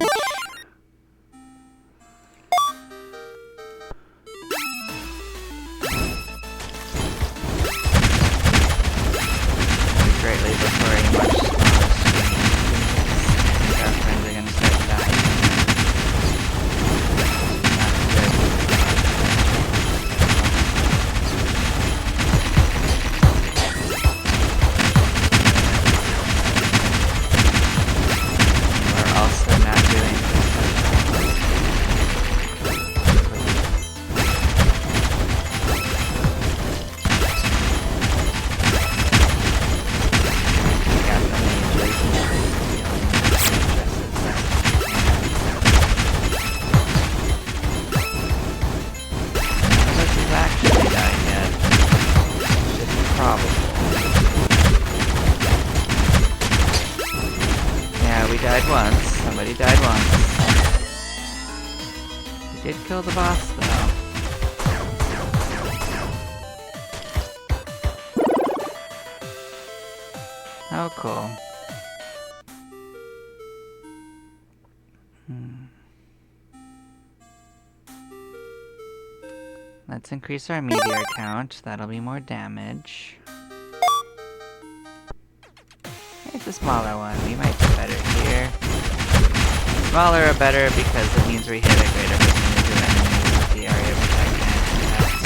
once. We did kill the boss, though. Oh, cool. Let's increase our meteor count. That'll be more damage. It's a smaller one. We might do better here. Smaller or better because it means we hit a greater percentage of enemies in the area which I can't contest.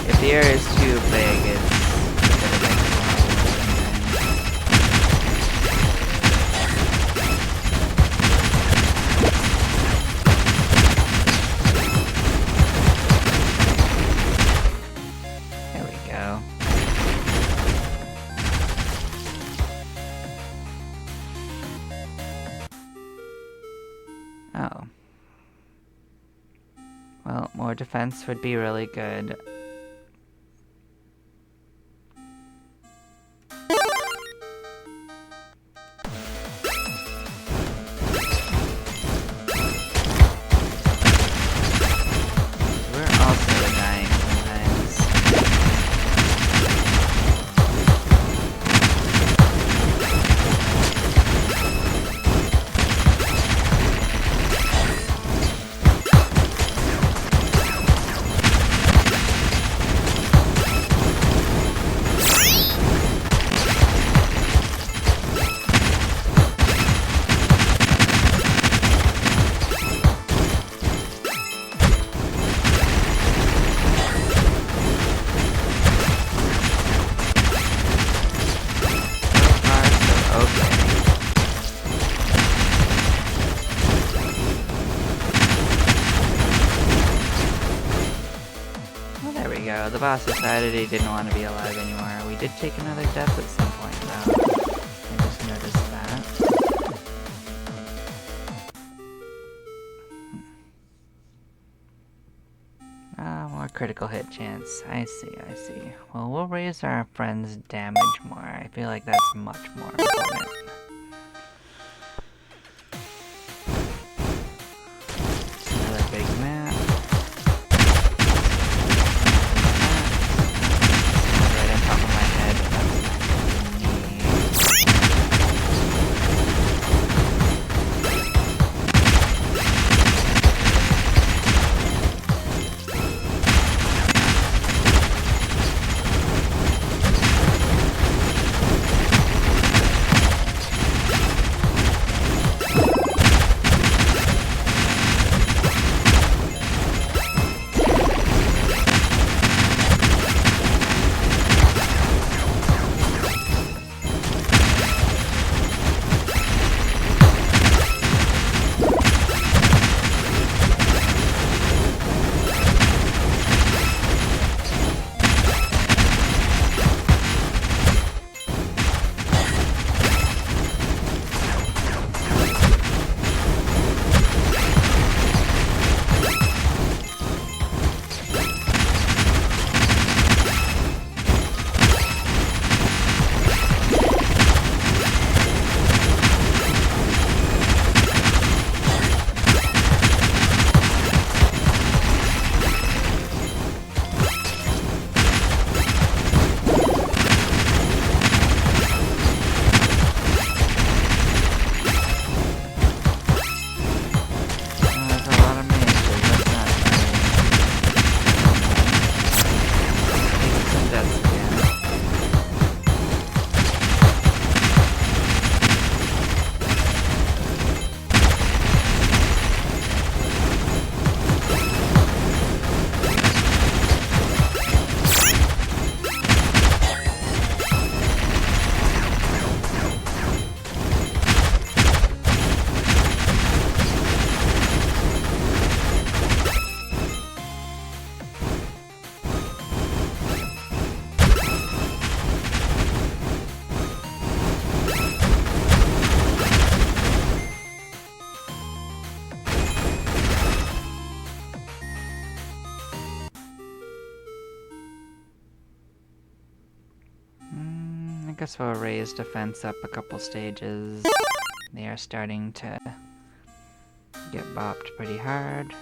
If the area is too big, it's gonna make it There we go. Oh. Well, more defense would be really good. We're also dying sometimes. The boss decided he didn't want to be alive anymore. We did take another death at some point, though. I just noticed that. Ah, more critical hit chance. I see, I see. Well, we'll raise our friend's damage more. I feel like that's much more important. Another big map. I guess we'll raise defense up a couple stages. They are starting to get bopped pretty hard.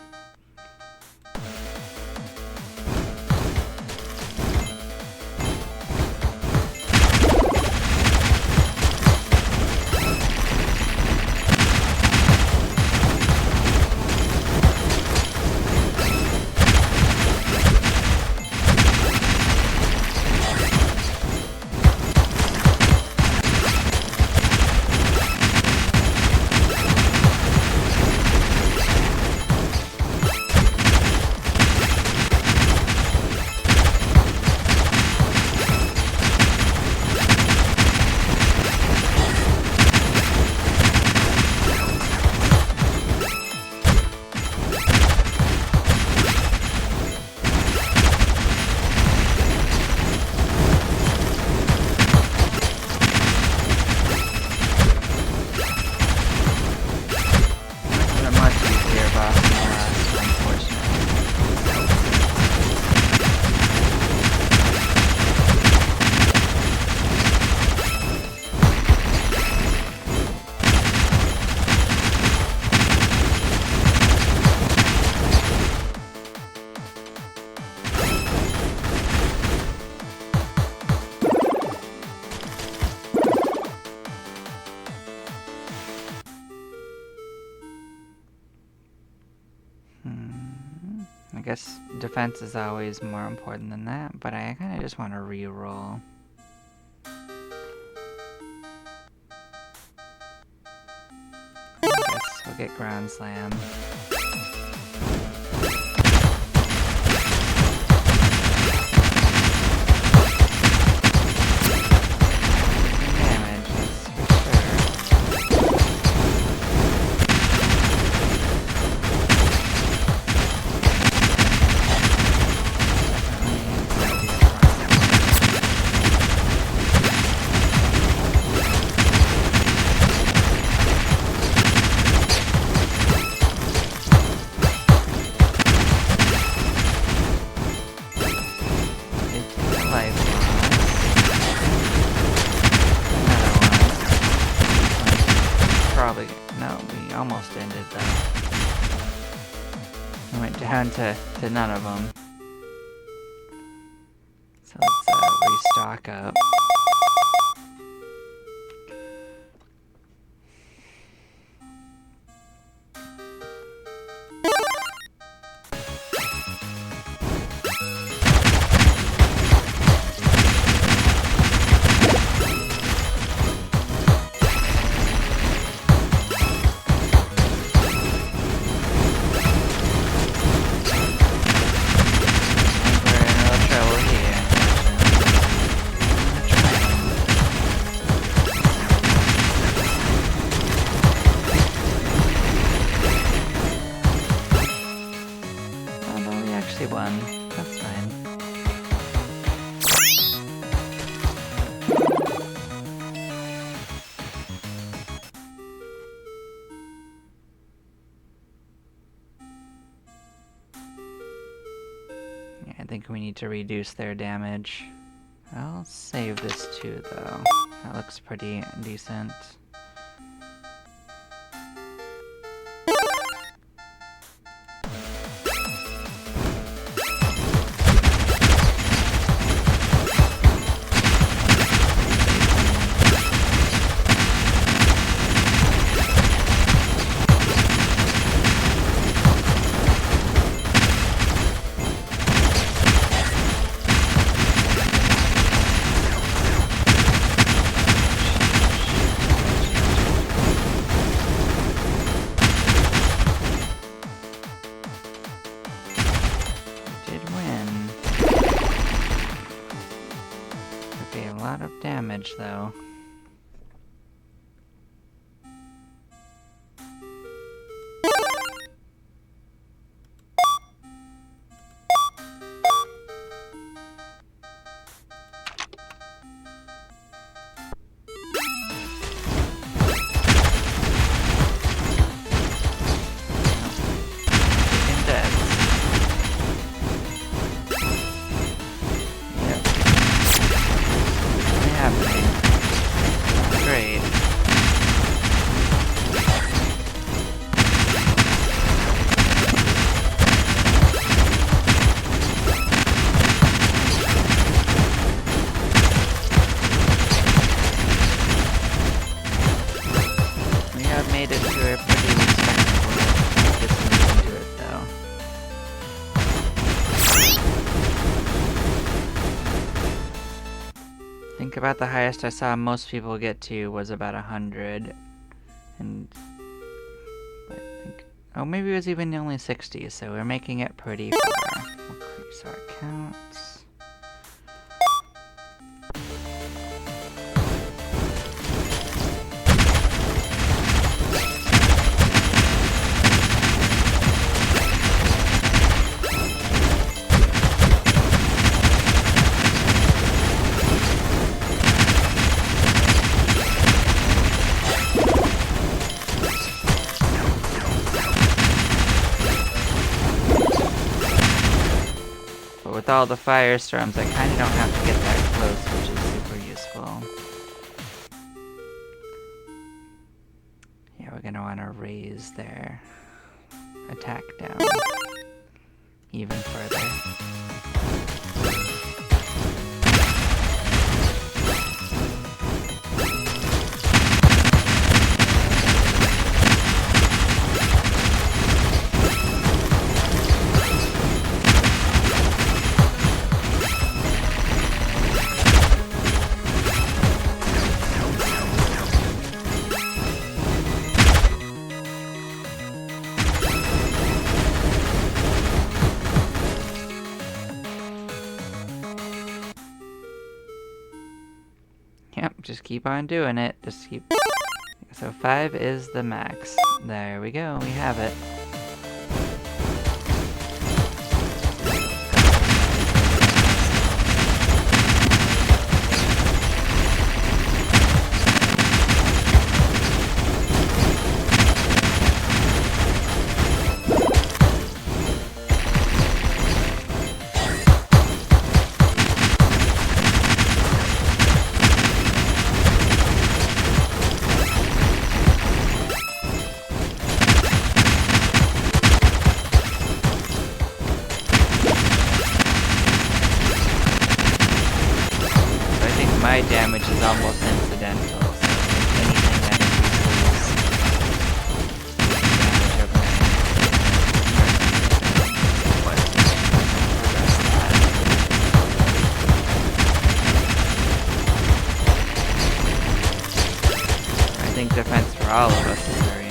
I guess defense is always more important than that, but I kind of just want to re-roll. I guess we'll get ground slam. Almost ended that. I went down to none of them. So let's restock up. One. That's fine. Yeah, I think we need to reduce their damage. I'll save this too, though. That looks pretty decent. A lot of damage, though. Happening. made it to a pretty respectable distance into it, though. Think about the highest I saw most people get to was about 100. And I think, oh, maybe it was even only 60, so we're making it pretty far. We'll increase our counts. With all the firestorms, I kind of don't have to get that close, which is super useful. Yeah, we're gonna want to raise their attack down even further. Yep, just keep on doing it. Just keep. So 5 is the max. There we go, we have it. My damage is almost incidental, so anything that increases I think defense for all of us is very important.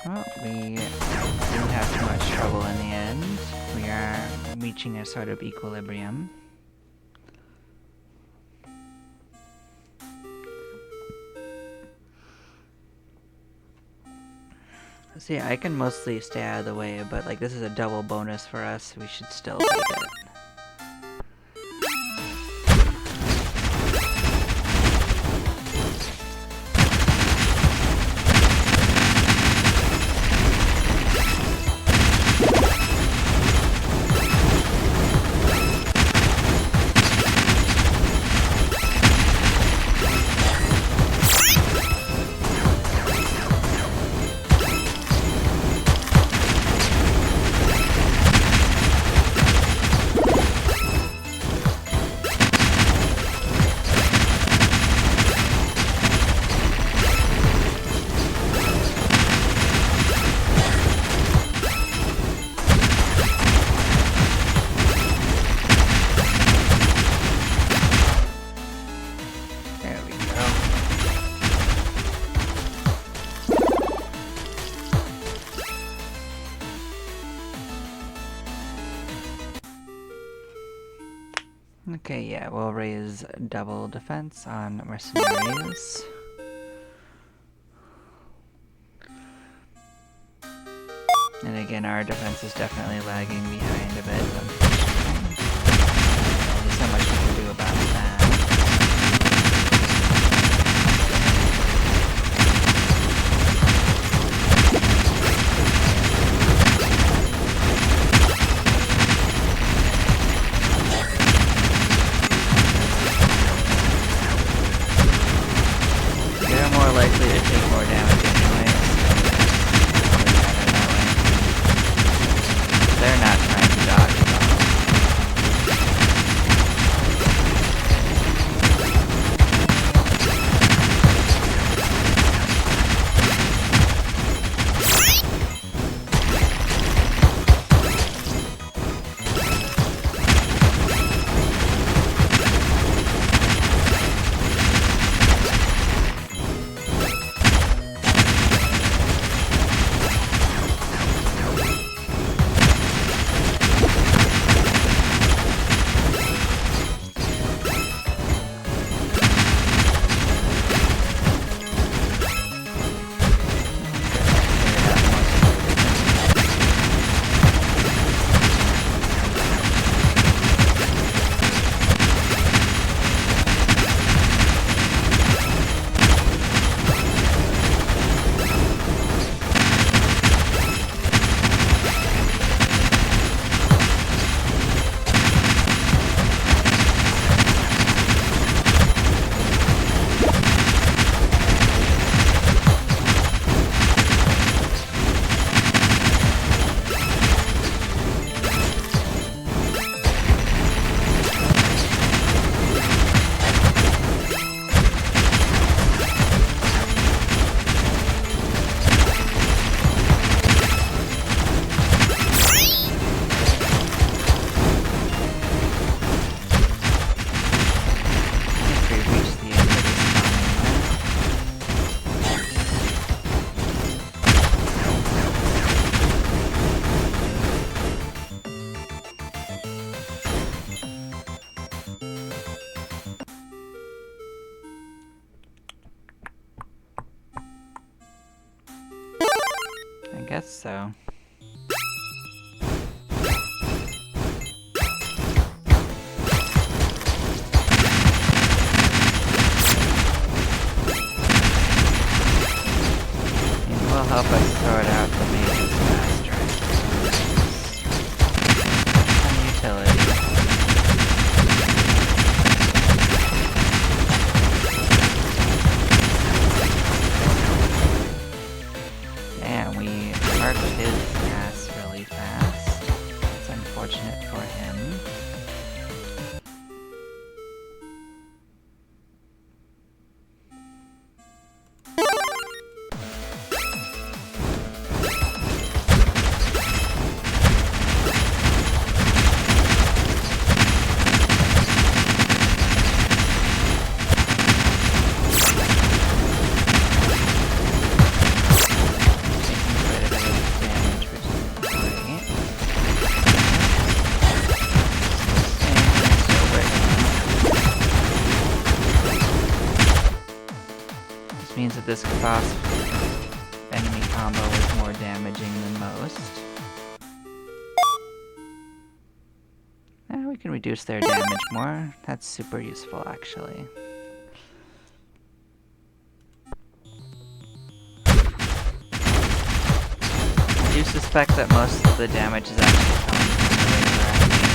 Well, we didn't have too much trouble in the end. We are reaching a sort of equilibrium. So yeah, I can mostly stay out of the way, but like this is a double bonus for us. We should still take it. Okay, yeah, we'll raise double defense on mercenaries. And again, our defense is definitely lagging behind a bit. There's so much we can do about that. They're more likely to take more damage anyways. They're not trying to dodge at all. I guess so. It will help us sort out the mage's faster. Some utility. Damn, we marked his ass really fast. It's unfortunate for him. Means that this boss enemy combo is more damaging than most. We can reduce their damage more. That's super useful, actually. I do suspect that most of the damage is actually coming from the regular enemies.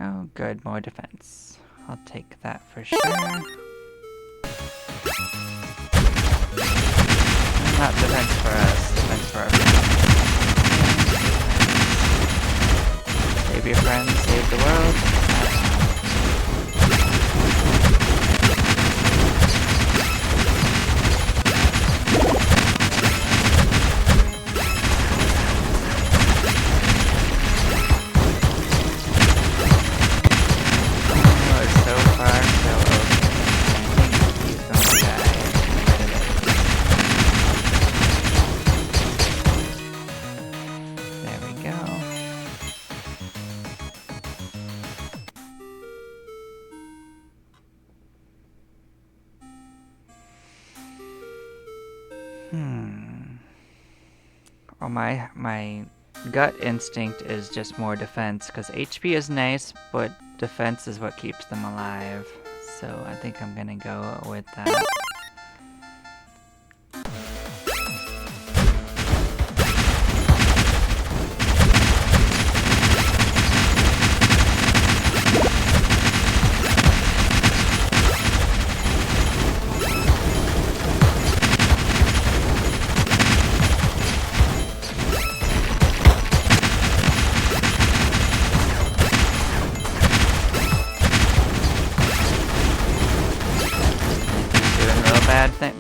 Oh, good, more defense. I'll take that for sure. Not defense for us, defense for our friends. Save your friends, save the world. Well, my gut instinct is just more defense, because HP is nice, but defense is what keeps them alive. So I think I'm gonna go with that.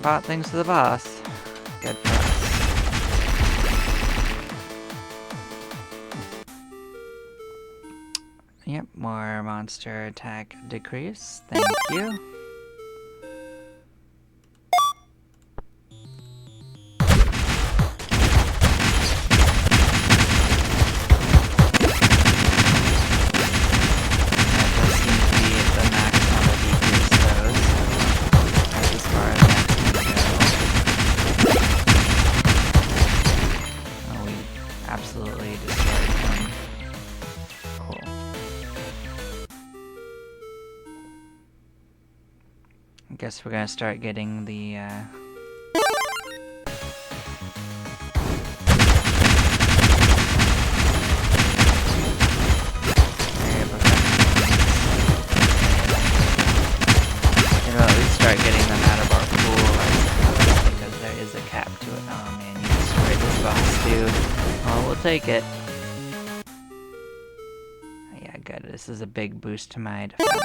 Bought things to the boss. Good for us. Yep, more monster attack decrease. Thank you. Guess we're gonna start getting the at least start getting them out of our pool, I suppose, because there is a cap to it. Oh man, you destroyed this boss, dude. Oh, we'll take it. Yeah, good. This is a big boost to my defense.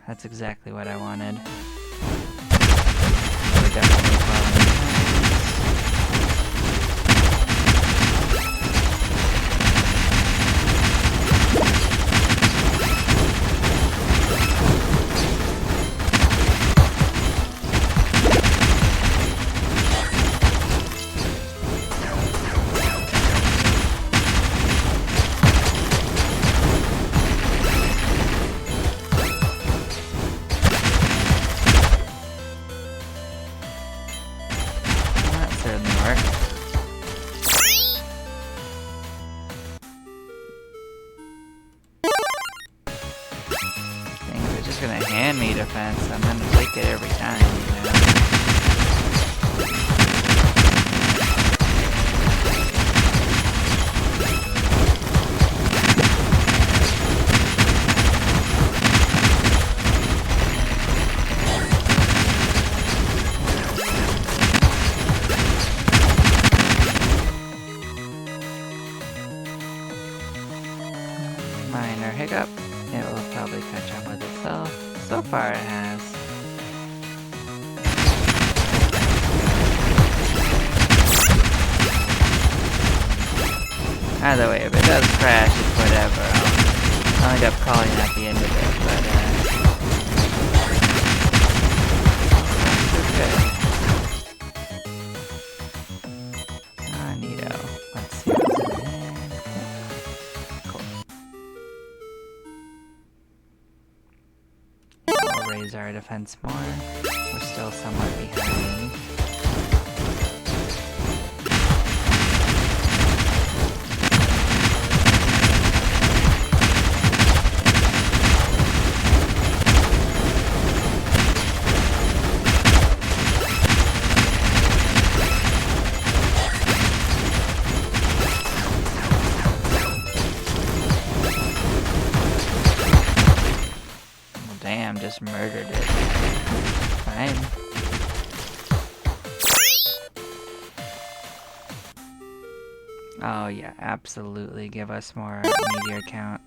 That's exactly what I wanted. We're definitely following. Gonna hand me defense, I'm gonna take it every time, you know? Minor hiccup. It will probably catch up with itself. So far it has. Either way, if it does crash, it's whatever. I'll end up calling at the end of it, but it's okay. Ah, neato. Let's see what's in there. Cool. We'll raise our defense more. We're still somewhat behind. Damn, just murdered it. Fine. Oh yeah, absolutely. Give us more meteor count.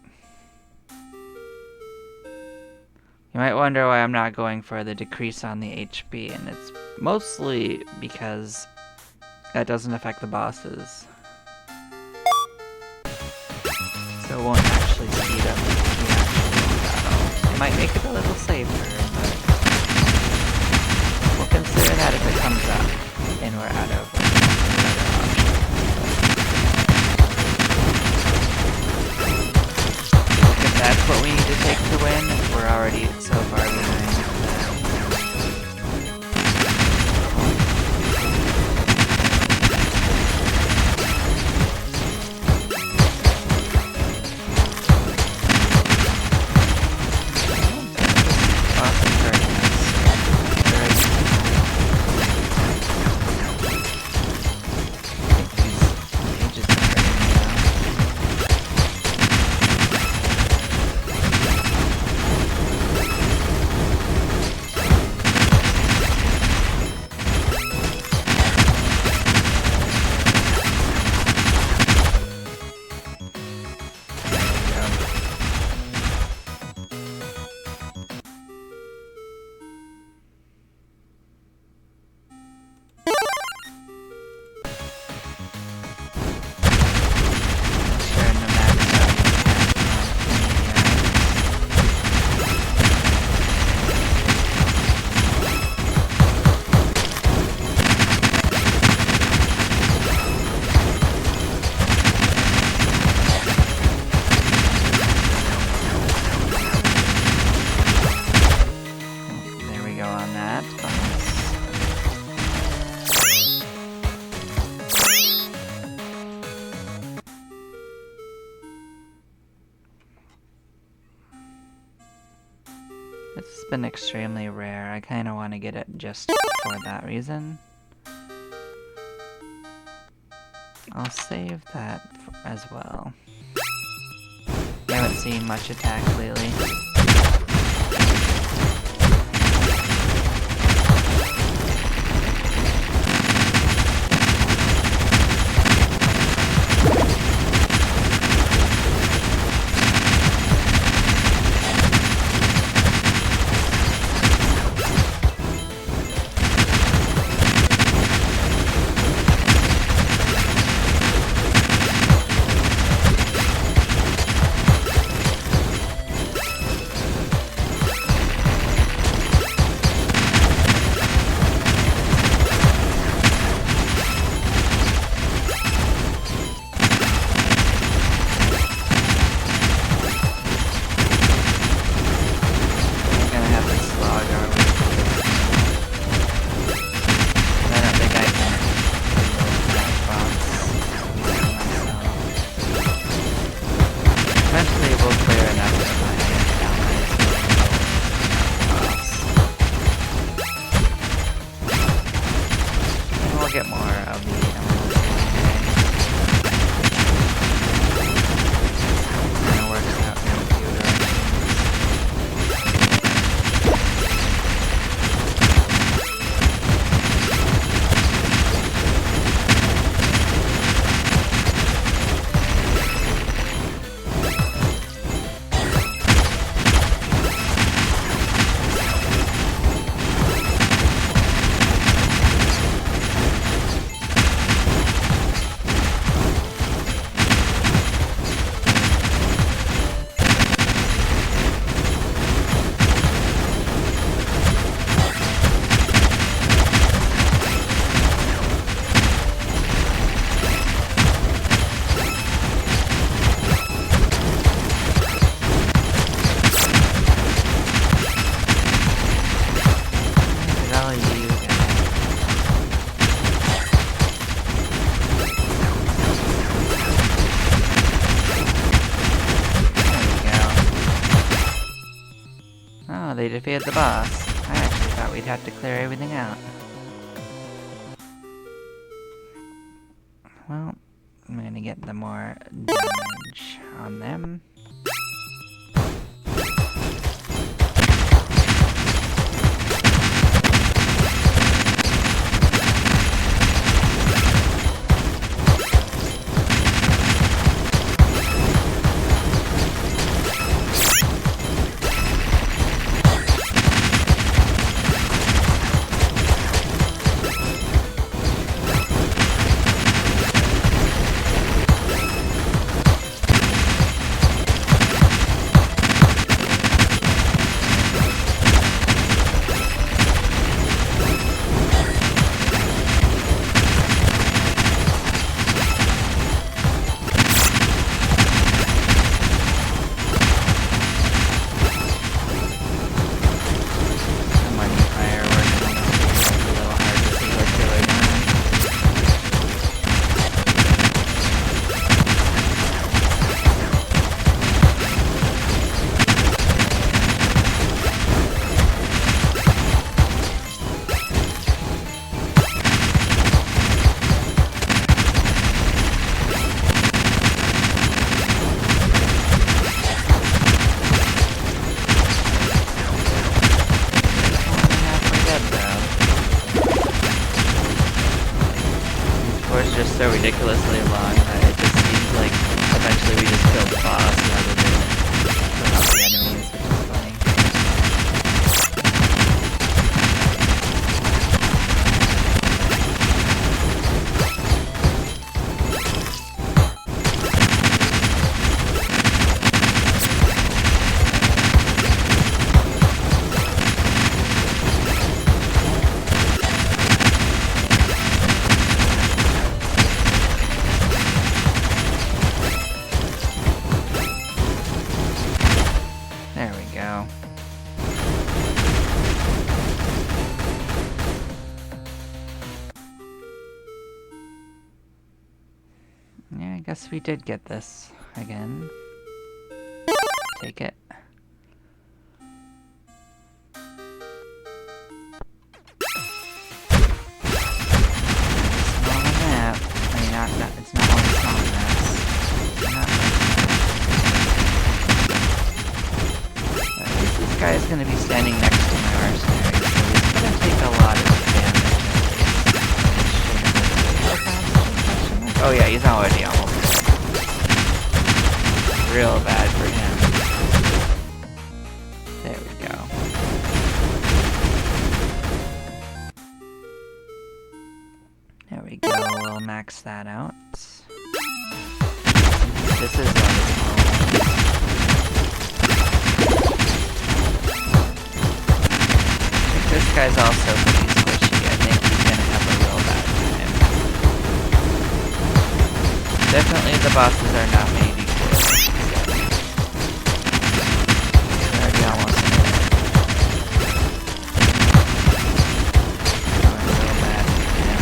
You might wonder why I'm not going for the decrease on the HP, and it's mostly because that doesn't affect the bosses. So it won't actually speed up the actual battle. It might make it a little safer, but we'll consider that if it comes up and we're out of other options. If that's what we need to take to win, we're already so far behind. This has been extremely rare. I kind of want to get it just for that reason. I'll save that as well. I haven't seen much attack lately. Get more of the emeralds. Kind of works out in a few directions. They defeated the boss. I actually thought we'd have to clear everything out. Well, I'm gonna get the more damage on them. so ridiculously long that it just seems like eventually we just killed the boss rather than kill off the enemies, which is funny. Yeah, I guess we did get this again. Take it. Small map. I mean, it's not one small map. At least this guy is going to be standing next to my mercenary, so he's going to take a lot of damage. Oh yeah, he's already almost dead. Real bad for him. There we go. There we go, we'll max that out. This is small. I think this guy's also pretty squishy. I think he's gonna have a real bad time. Definitely the bosses are not made equally. We're already almost there. Going real bad for him.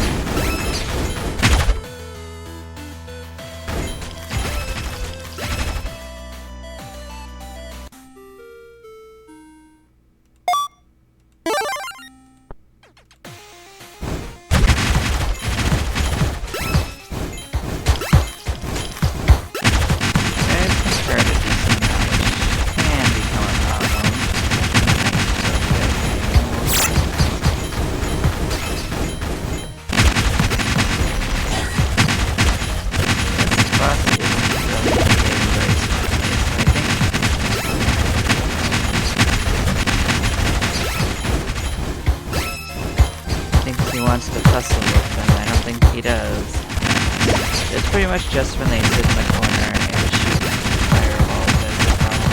Wants to tussle with them. I don't think he does. It's pretty much just when they sit in the corner and shoot fireballs that's the problem.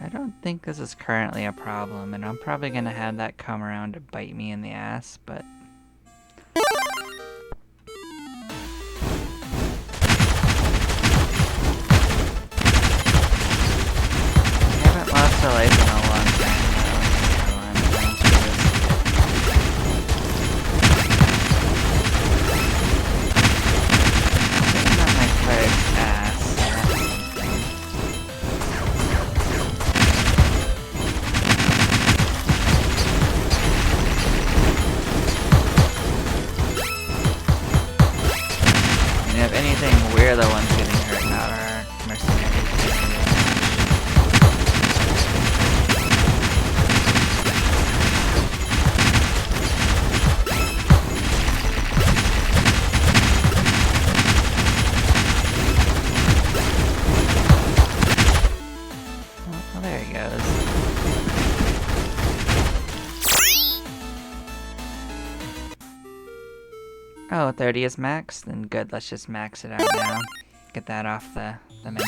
I don't think this is currently a problem, and I'm probably going to have that come around to bite me in the ass, but... I haven't lost a life in a long time, though, so I'm going to risk it. Getting on my cleric's ass, so that's something. If anything, we're the ones getting hurt, not our mercenaries. Oh, there he goes. Oh, 30 is max? Then good, let's just max it out now. Get that off the menu. I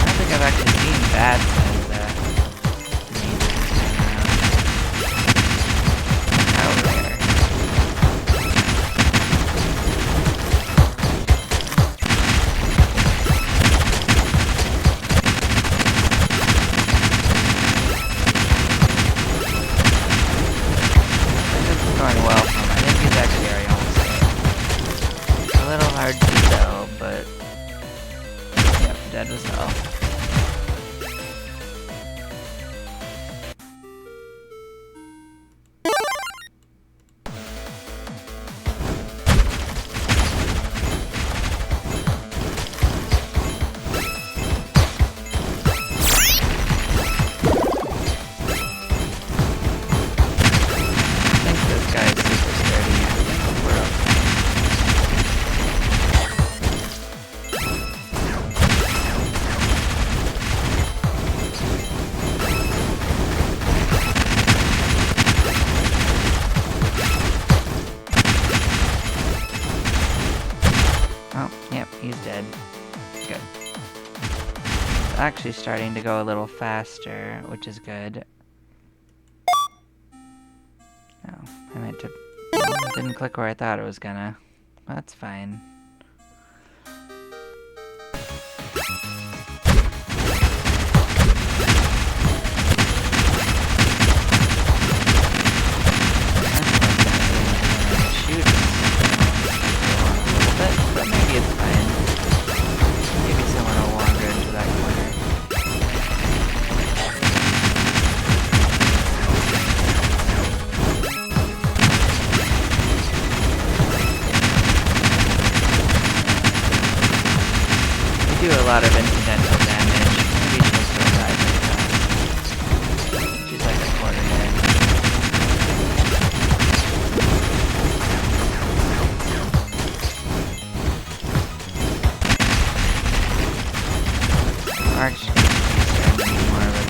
don't think I've actually seen bad since how rare. Going well for him. I think he's actually already almost dead. It's a little hard to tell, but yep, dead as well. Yep, he's dead. Good. It's actually starting to go a little faster, which is good. Oh, I meant to... It didn't click where I thought it was gonna. That's fine. But maybe it's fine. Maybe someone will wander into that corner. We do a lot of incidental damage. Maybe she'll still die like that. She's like a quarter dead. Arch more of a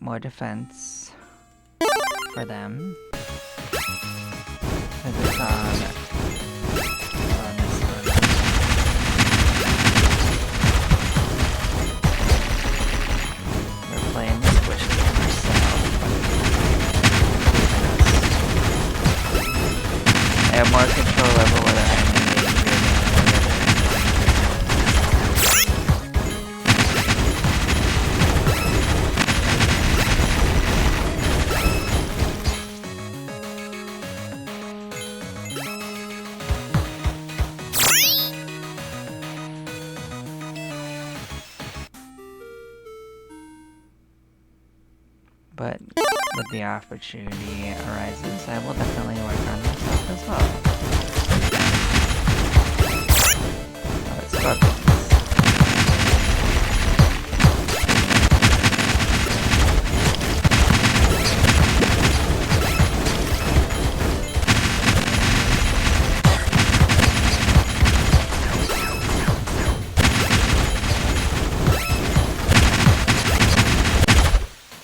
more defense for them. Because it's on this one. We're playing the squish game ourselves. I have more control over whether I'm engaged or not. But with the opportunity arises, I will definitely work on myself as well. Oh, it's scorpions.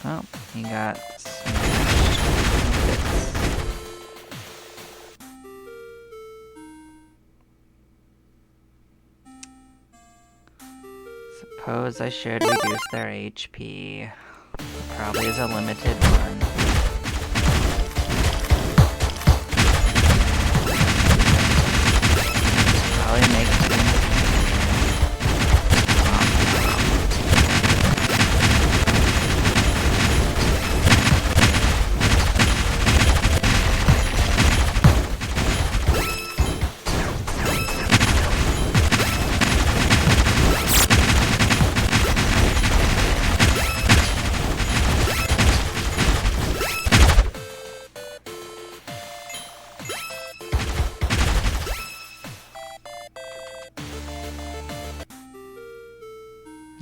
Oh, he got smashed. Suppose I should reduce their HP. Probably is a limited one. Probably make things.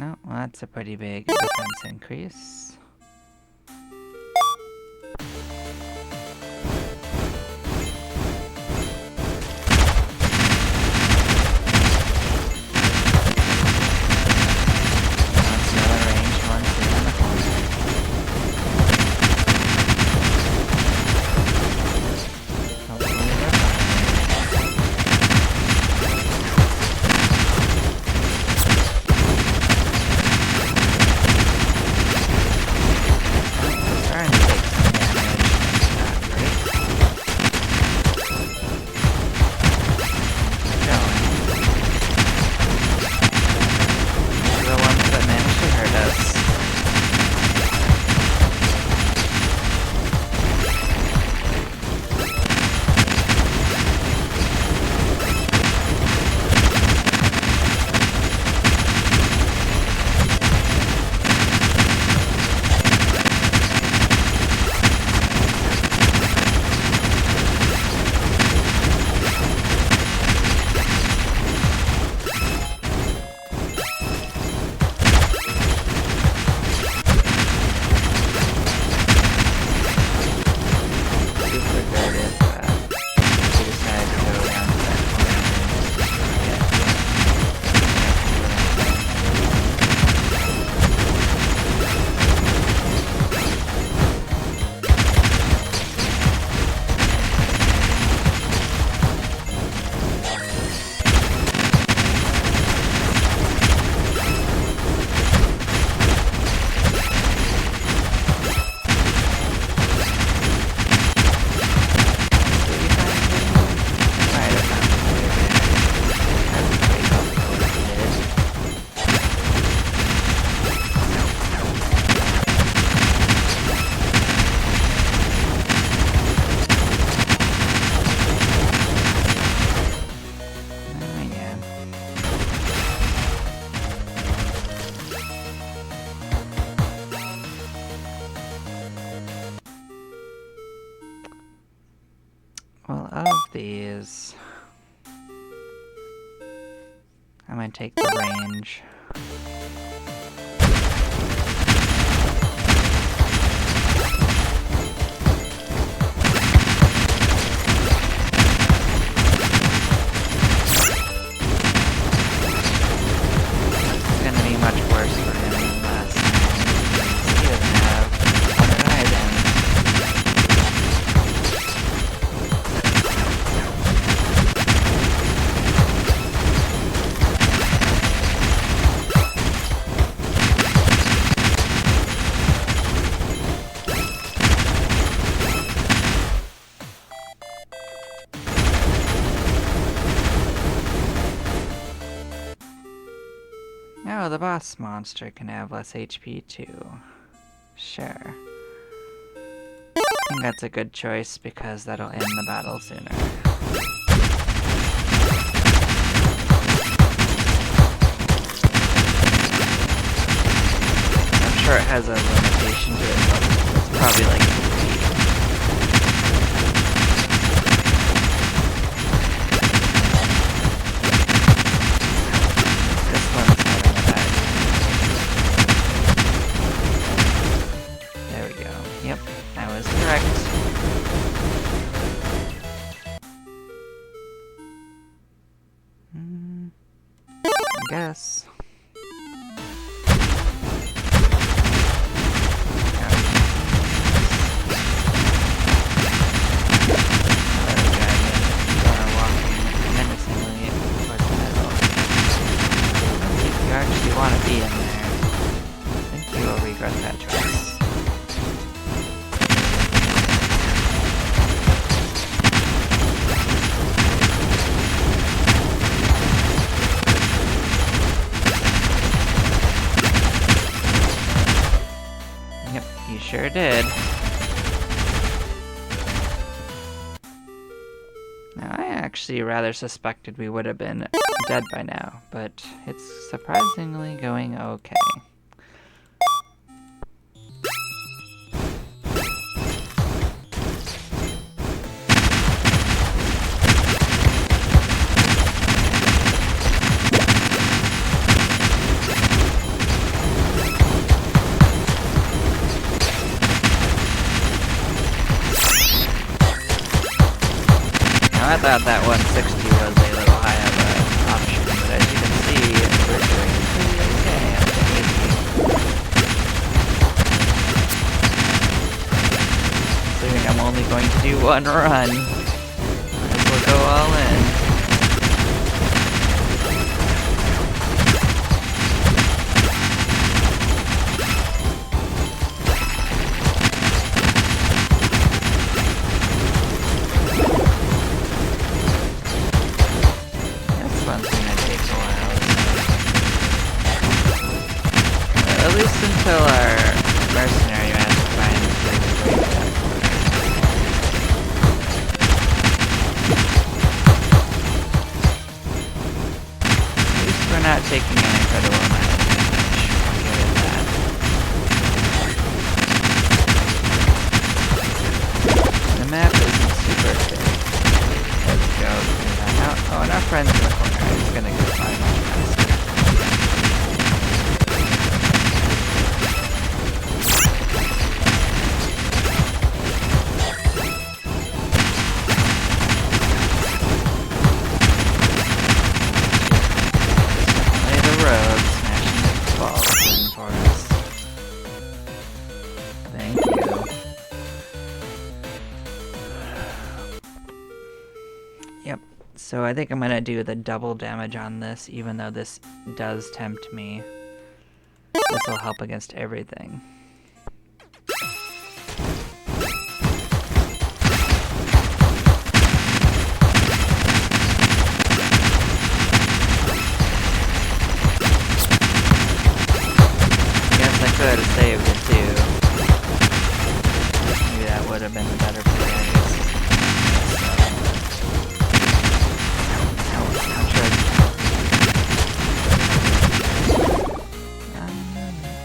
Oh, well, that's a pretty big defense increase. Well, of these, I'm gonna take the range. It's gonna be much worse for him than last time. He doesn't have what did I then? Oh, the boss monster can have less HP too. Sure. I think that's a good choice because that'll end the battle sooner. I'm sure it has a limitation to it, but it's probably like 50. This one's having a bad. There we go. Yep, I was correct. I guess. Want to be in there. I think you will regret that choice. Yep, you sure did. Now, I actually rather suspected we would have been dead by now, but it's surprisingly going okay. Now, I thought that 160 was a little high of an option, but as you can see, we're doing pretty okay at the 80. Assuming I'm only going to do one run, might as well go all in. At least until our mercenary has to find a way to break that. At least we're not taking an incredible amount of damage. I'll give it that. The map isn't super big. Let's go through that out. Oh, and our friend's in the corner. He's gonna go by much faster. Yep, so I think I'm gonna do the double damage on this, even though this does tempt me. This will help against everything. Guess I could have saved it too. Maybe that would have been the better play, I guess.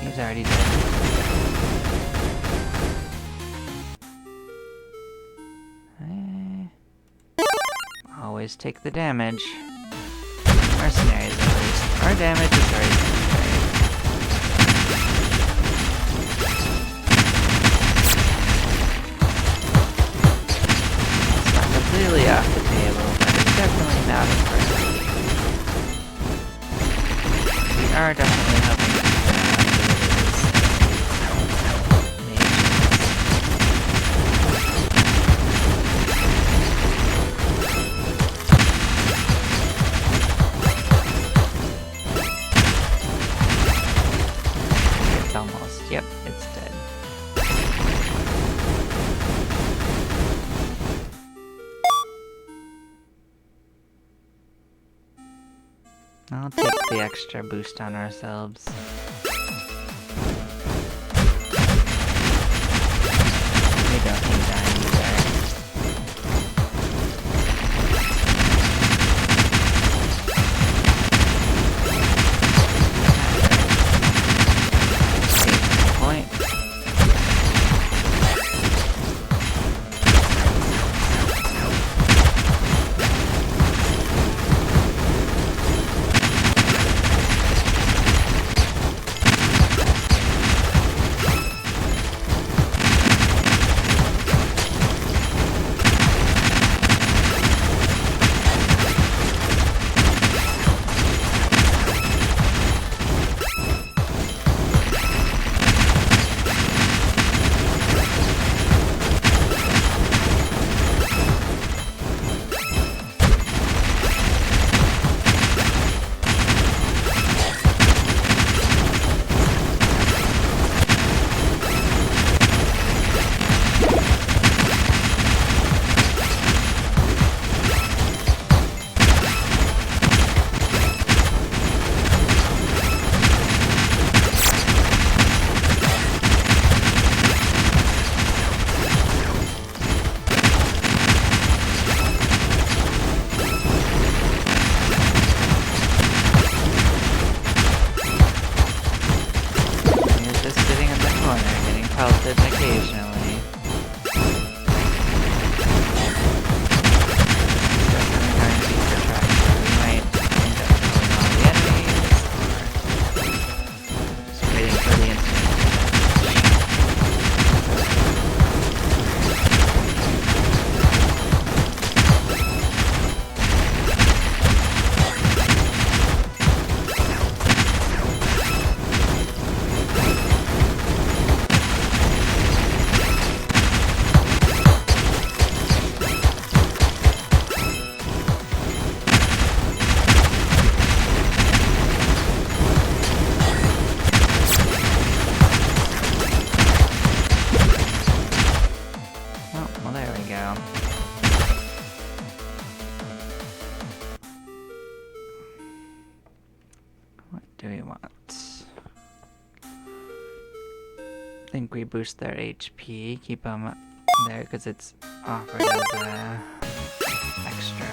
He's already dead. always take the damage. Mercenaries, at least. Our damage is very secondary. It's not completely off the table, but it's definitely not a priority. We are definitely helping to almost. Yep, it's dead. I'll take the extra boost on ourselves. We don't need that either. Pelted occasionally. Definitely going to be protracted. We might end up killing all the enemies, or just waiting for the instant. What do we want? I think we boost their HP, keep them there because it's offered as a extra.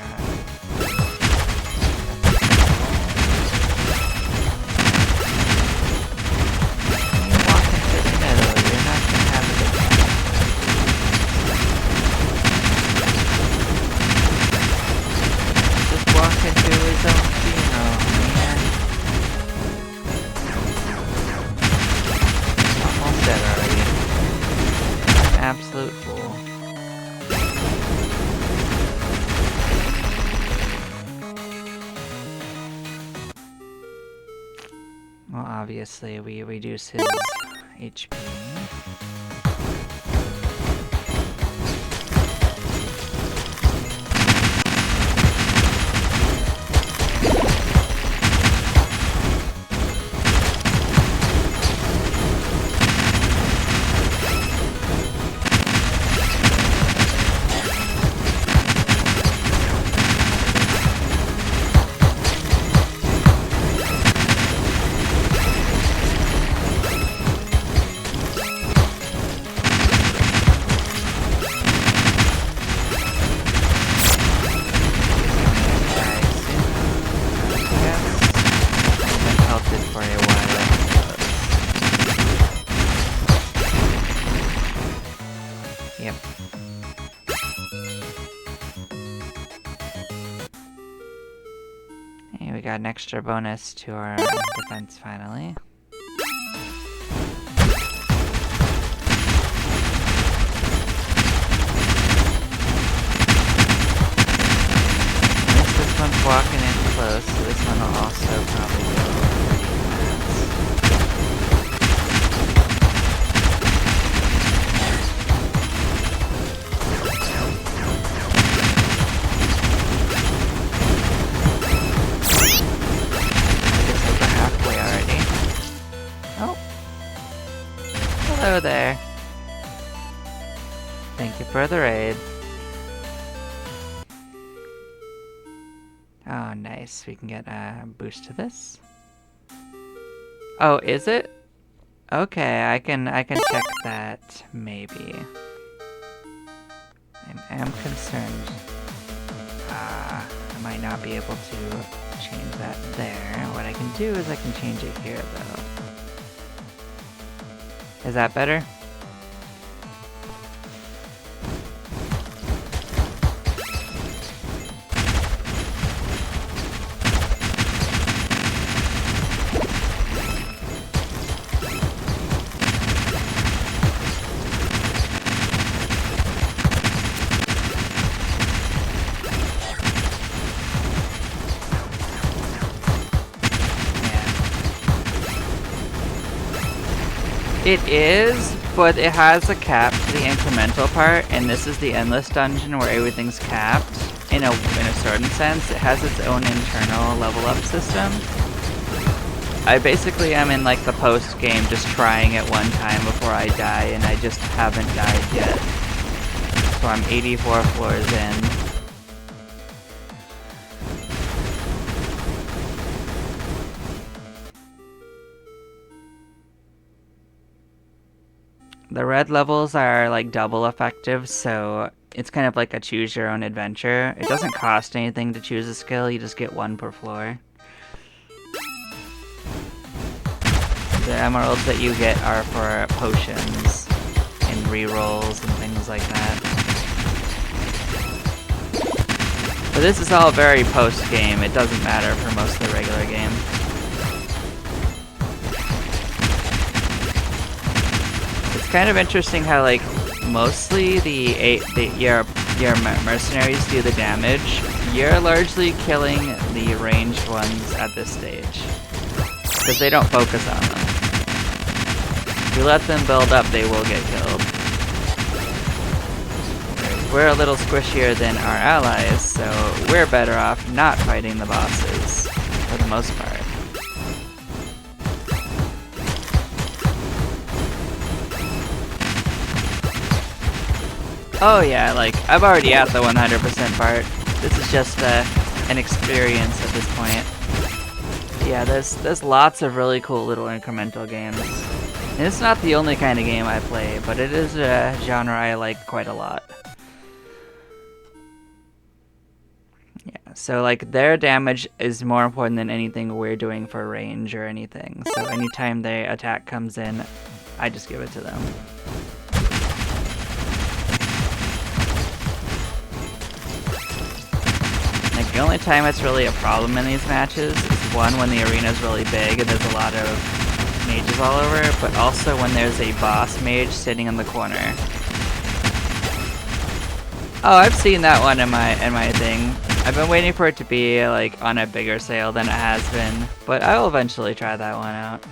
When you walk into the middle, you're not going to have a good time. Just walk into his own funeral, man. Almost dead already. An absolute fool. Well, obviously we reduce his HP. we got an extra bonus to our defense finally. This one's walking in close, so this one will also probably go over Hello there. Thank you for the raid. Oh, nice. We can get a boost to this. Oh, is it? Okay, I can check that maybe. I am concerned. I might not be able to change that there. What I can do is I can change it here though. Is that better? It is, but it has a cap to the incremental part, and this is the endless dungeon where everything's capped. In a certain sense, it has its own internal level up system. I basically am in like the post game, just trying it one time before I die, and I just haven't died yet. So I'm 84 floors in. The red levels are like double effective, so it's kind of like a choose your own adventure. It doesn't cost anything to choose a skill, you just get one per floor. The emeralds that you get are for potions and rerolls and things like that. But this is all very post-game, it doesn't matter for most of the regular game. Kind of interesting how like mostly your mercenaries do the damage. You're largely killing the ranged ones at this stage because they don't focus on them. If you let them build up, they will get killed. We're a little squishier than our allies, so we're better off not fighting the bosses for the most part. Oh yeah, like, I'm already at the 100% part. This is just an experience at this point. Yeah, there's lots of really cool little incremental games. And it's not the only kind of game I play, but it is a genre I like quite a lot. Yeah, so like, their damage is more important than anything we're doing for range or anything. So anytime their attack comes in, I just give it to them. The only time it's really a problem in these matches is one, when the arena's really big and there's a lot of mages all over, but also when there's a boss mage sitting in the corner. Oh, I've seen that one in my thing. I've been waiting for it to be like on a bigger sale than it has been, but I will eventually try that one out.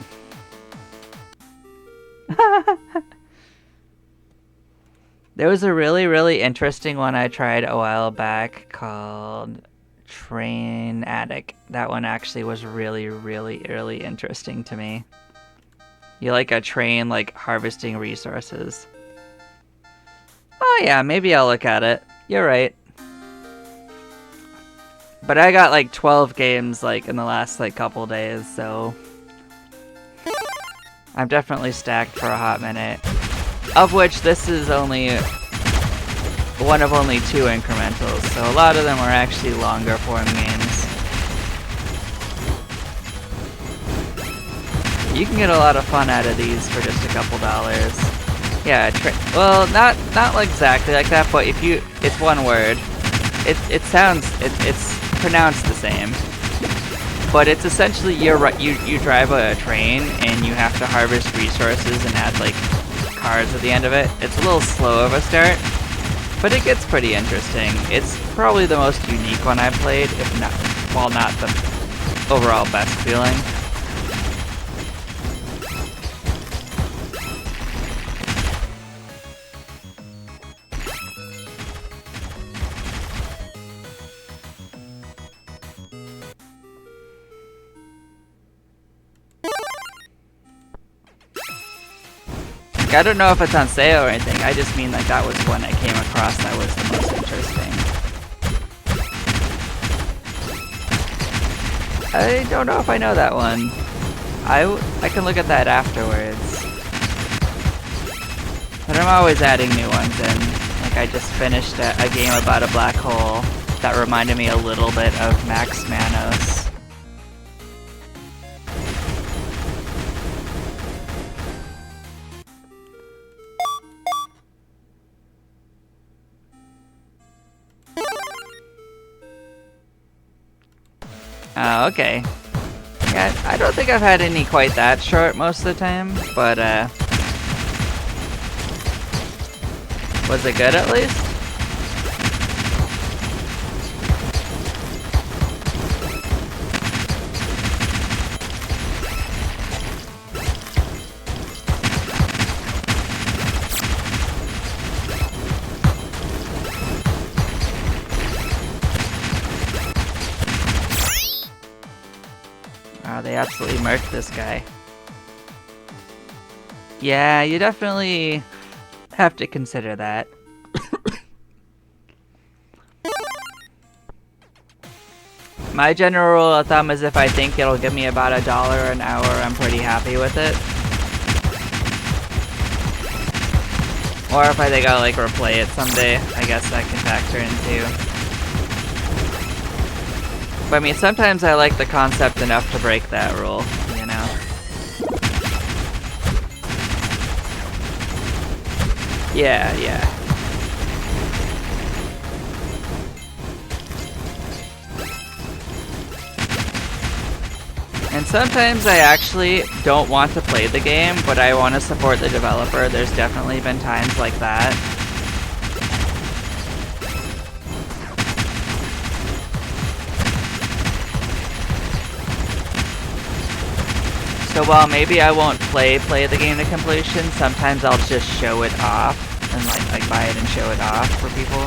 There was a really interesting one I tried a while back called Train Attic. That one actually was really interesting to me. You like a train like harvesting resources. Oh yeah, maybe I'll look at it. You're right. But I got like 12 games like in the last like couple days, so I'm definitely stacked for a hot minute. Of which this is only one of only 2 incrementals, so a lot of them are actually longer form games. You can get a lot of fun out of these for just a couple dollars. Yeah, well, not exactly like that, but if you, it's one word. It's pronounced the same. But it's essentially you drive a train and you have to harvest resources and add like cars at the end of it. It's a little slow of a start, but it gets pretty interesting. It's probably the most unique one I've played, if not, while not the overall best feeling. I don't know if it's on sale or anything, I just mean like that was one I came across that was the most interesting. I don't know if I know that one. I can look at that afterwards. But I'm always adding new ones in. Like I just finished a game about a black hole that reminded me a little bit of Max Manos. Oh, okay. Yeah, I don't think I've had any quite that short most of the time, but was it good at least? Oh, they absolutely murked this guy. Yeah, you definitely have to consider that. My general rule of thumb is if I think it'll give me about $1 an hour, I'm pretty happy with it. Or if I think I'll like replay it someday, I guess that can factor in too. But I mean, sometimes I like the concept enough to break that rule, you know? Yeah, yeah. And sometimes I actually don't want to play the game, but I want to support the developer. There's definitely been times like that. So while maybe I won't play the game to completion, sometimes I'll just show it off and like buy it and show it off for people.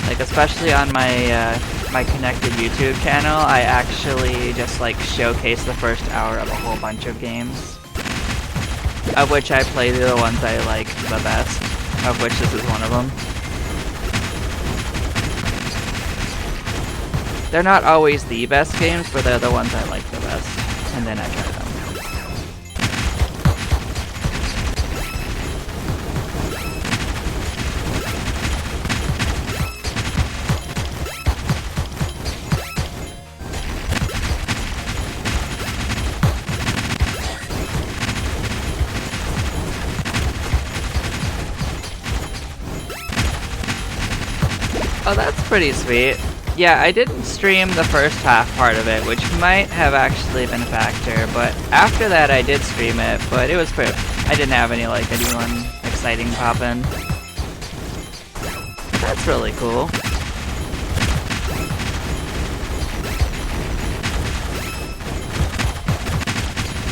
Like especially on my my connected YouTube channel, I actually just like showcase the first hour of a whole bunch of games, of which I play the ones I like the best, of which this is one of them. They're not always the best games, but they're the ones I like the best. And then I try them. Oh, that's pretty sweet. Yeah, I didn't stream the first half part of it, which might have actually been a factor, but after that I did stream it, but it was pretty... I didn't have anyone exciting pop in. That's really cool.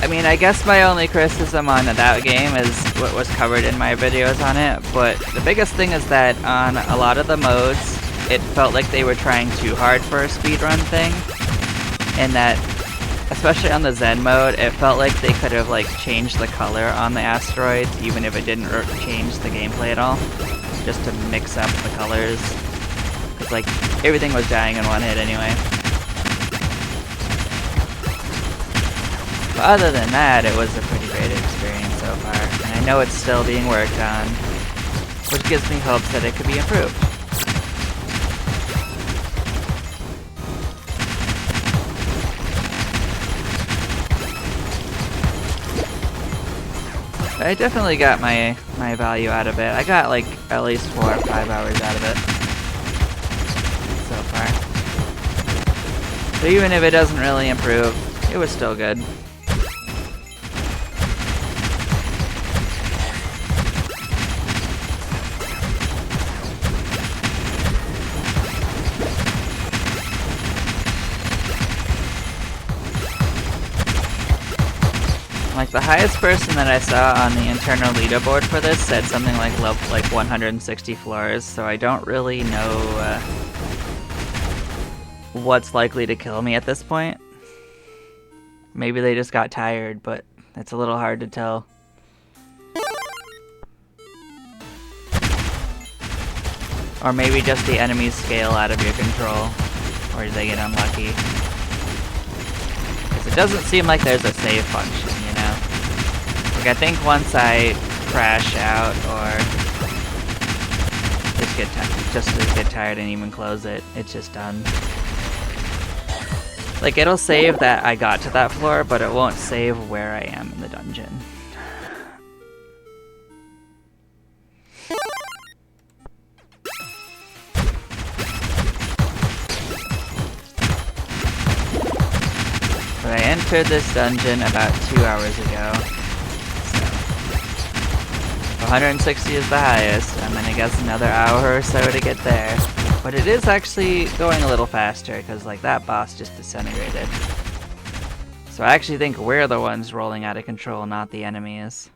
I mean, I guess my only criticism on that game is what was covered in my videos on it, but the biggest thing is that on a lot of the modes, it felt like they were trying too hard for a speedrun thing, and that, especially on the Zen mode, it felt like they could have like changed the color on the asteroids, even if it didn't change the gameplay at all, just to mix up the colors, because like everything was dying in one hit anyway. But other than that, it was a pretty great experience so far, and I know it's still being worked on, which gives me hopes that it could be improved. I definitely got my value out of it. I got like at least 4 or 5 hours out of it so far. So even if it doesn't really improve, it was still good. Like the highest person that I saw on the internal leaderboard for this said something like level 160 floors, so I don't really know what's likely to kill me at this point. Maybe they just got tired, but it's a little hard to tell. Or maybe just the enemies scale out of your control, or they get unlucky. Because it doesn't seem like there's a save function, you know? Like I think once I crash out or just get tired and even close it, it's just done. Like it'll save that I got to that floor, but it won't save where I am in the dungeon. But I entered this dungeon about 2 hours ago. So, if 160 is the highest, I'm gonna guess another hour or so to get there. But it is actually going a little faster, because like that boss just disintegrated. So I actually think we're the ones rolling out of control, not the enemies.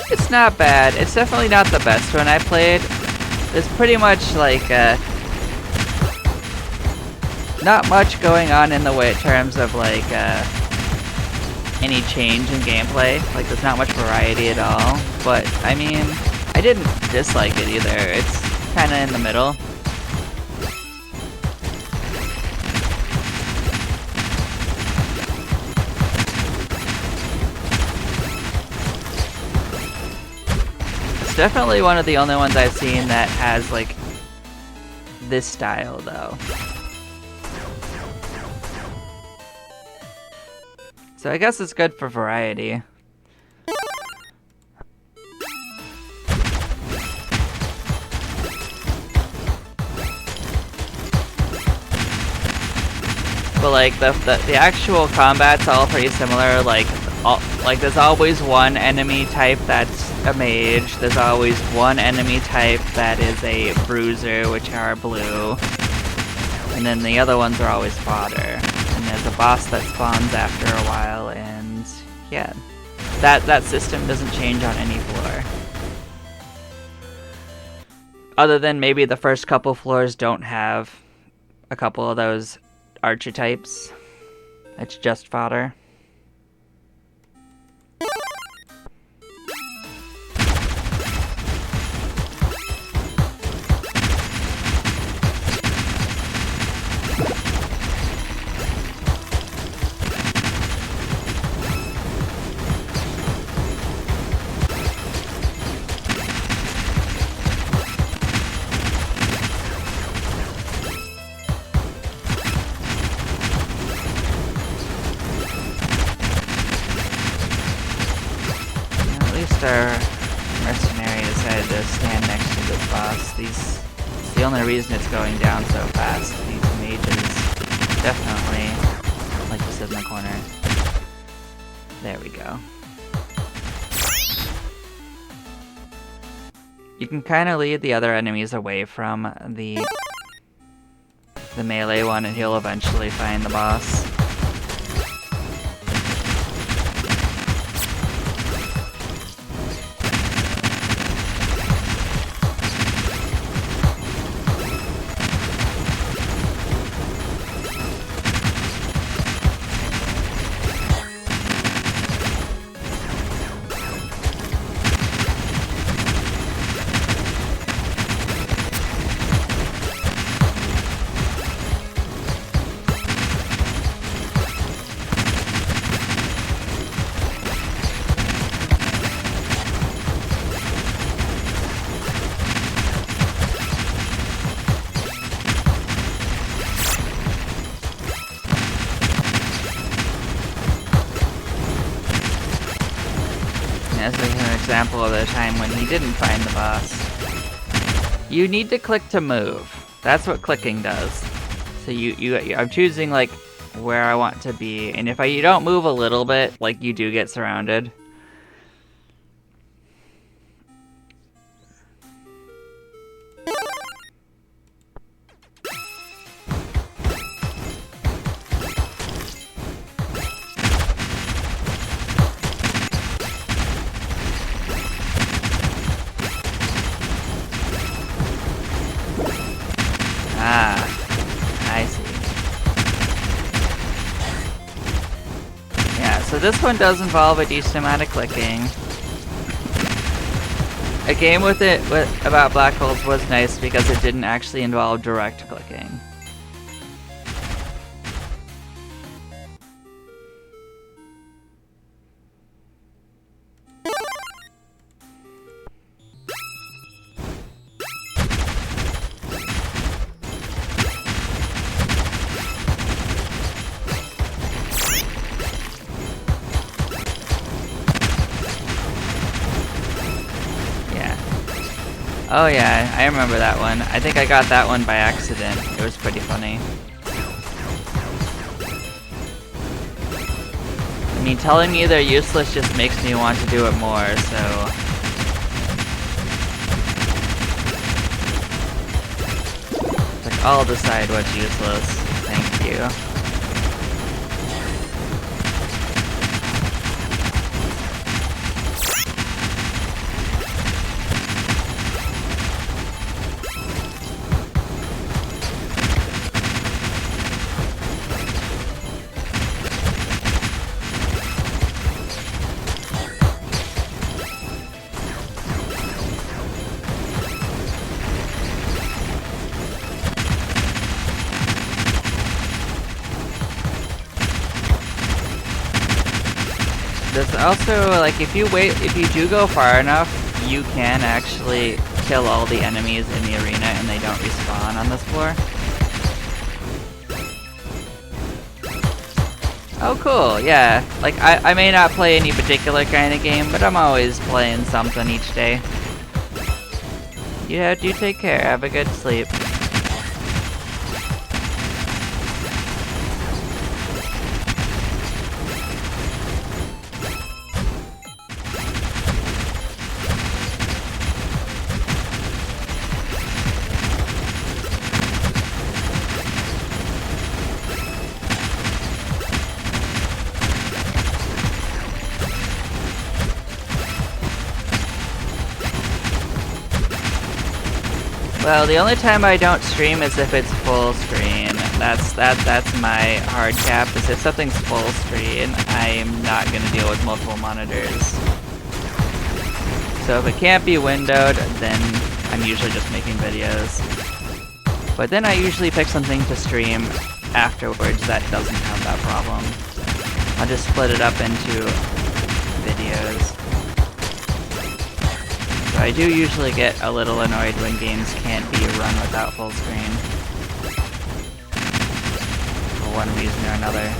It's not bad. It's definitely not the best one I played. There's pretty much like not much going on in the way in terms of like any change in gameplay. Like there's not much variety at all. But I mean, I didn't dislike it either. It's kind of in the middle. Definitely one of the only ones I've seen that has like this style though. So I guess it's good for variety. But like the actual combat's all pretty similar. Like there's always one enemy type that's a mage. There's always one enemy type that is a bruiser, which are blue. And then the other ones are always fodder. And there's a boss that spawns after a while, and yeah. That system doesn't change on any floor. Other than maybe the first couple floors don't have a couple of those archetypes. It's just fodder. Our mercenary decided to stand next to this boss. It's the only reason it's going down so fast. These mages definitely, like this is in the corner. There we go. You can kind of lead the other enemies away from the melee one, and he'll eventually find the boss. example of the time when he didn't find the boss. You need to click to move. That's what clicking does. So I'm choosing like where I want to be, and if you don't move a little bit, like you do get surrounded. Ah, I see. Yeah, so this one does involve a decent amount of clicking. A game about black holes was nice because it didn't actually involve direct clicking. Oh yeah, I remember that one. I think I got that one by accident. It was pretty funny. I mean, telling me they're useless just makes me want to do it more, so... It's like, I'll decide what's useless. Thank you. There's also, like, if you do go far enough, you can actually kill all the enemies in the arena and they don't respawn on this floor. Oh cool, yeah. Like, I may not play any particular kind of game, but I'm always playing something each day. Yeah, do take care, have a good sleep. Well, the only time I don't stream is if it's full screen. That's my hard cap, is if something's full screen, I'm not gonna deal with multiple monitors. So if it can't be windowed, then I'm usually just making videos. But then I usually pick something to stream afterwards that doesn't have that problem. I'll just split it up into videos. So I do usually get a little annoyed when games can't be run without full screen. For one reason or another.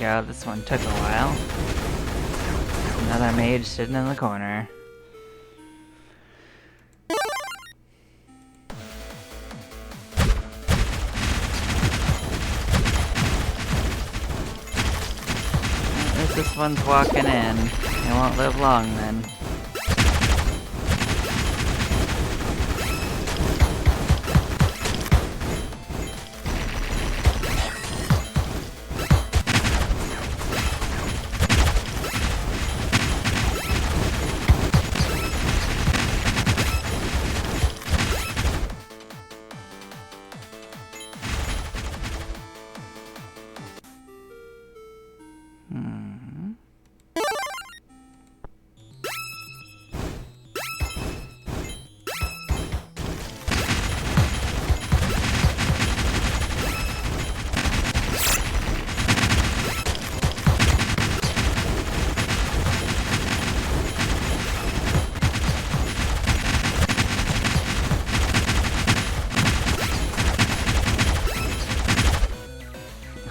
go. This one took a while. Another mage sitting in the corner. At least this one's walking in. It won't live long then.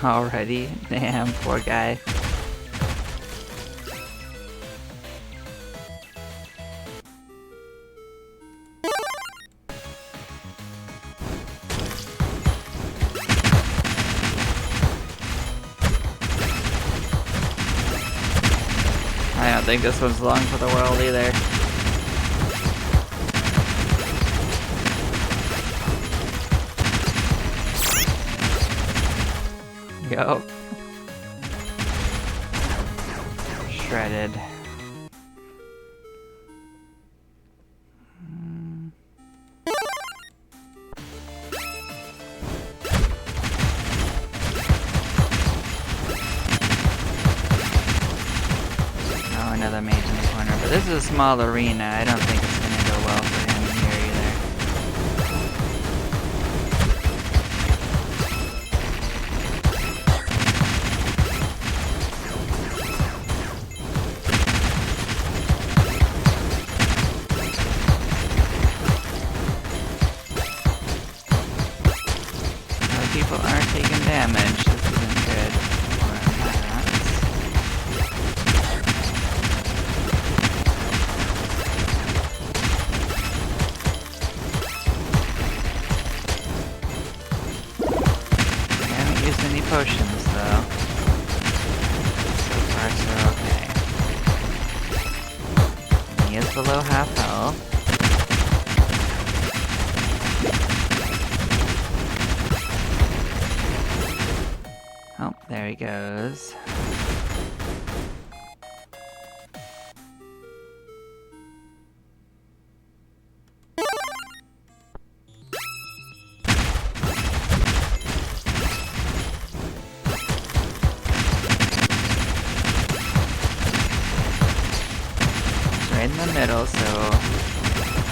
Already? Damn, poor guy. I don't think this one's long for the world either. Go. Shredded. Oh, another mage in the corner. But this is a small arena. I don't think it's gonna go well for him here either. People aren't taking damage. This isn't good. Or not. I haven't used any potions though. So far so okay. He is below half health. Oh, there he goes. It's right in the middle, so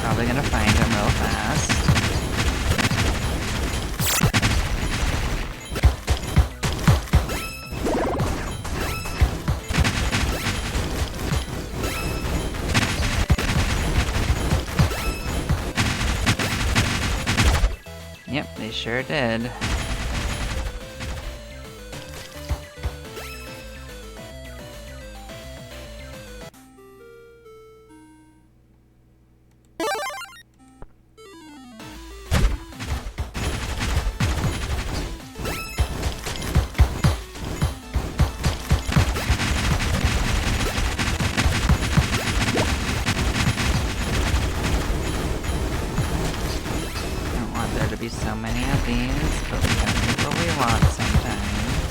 probably gonna find him real fast. Yep, they sure did. To be so many of these, but we don't get what we want sometimes.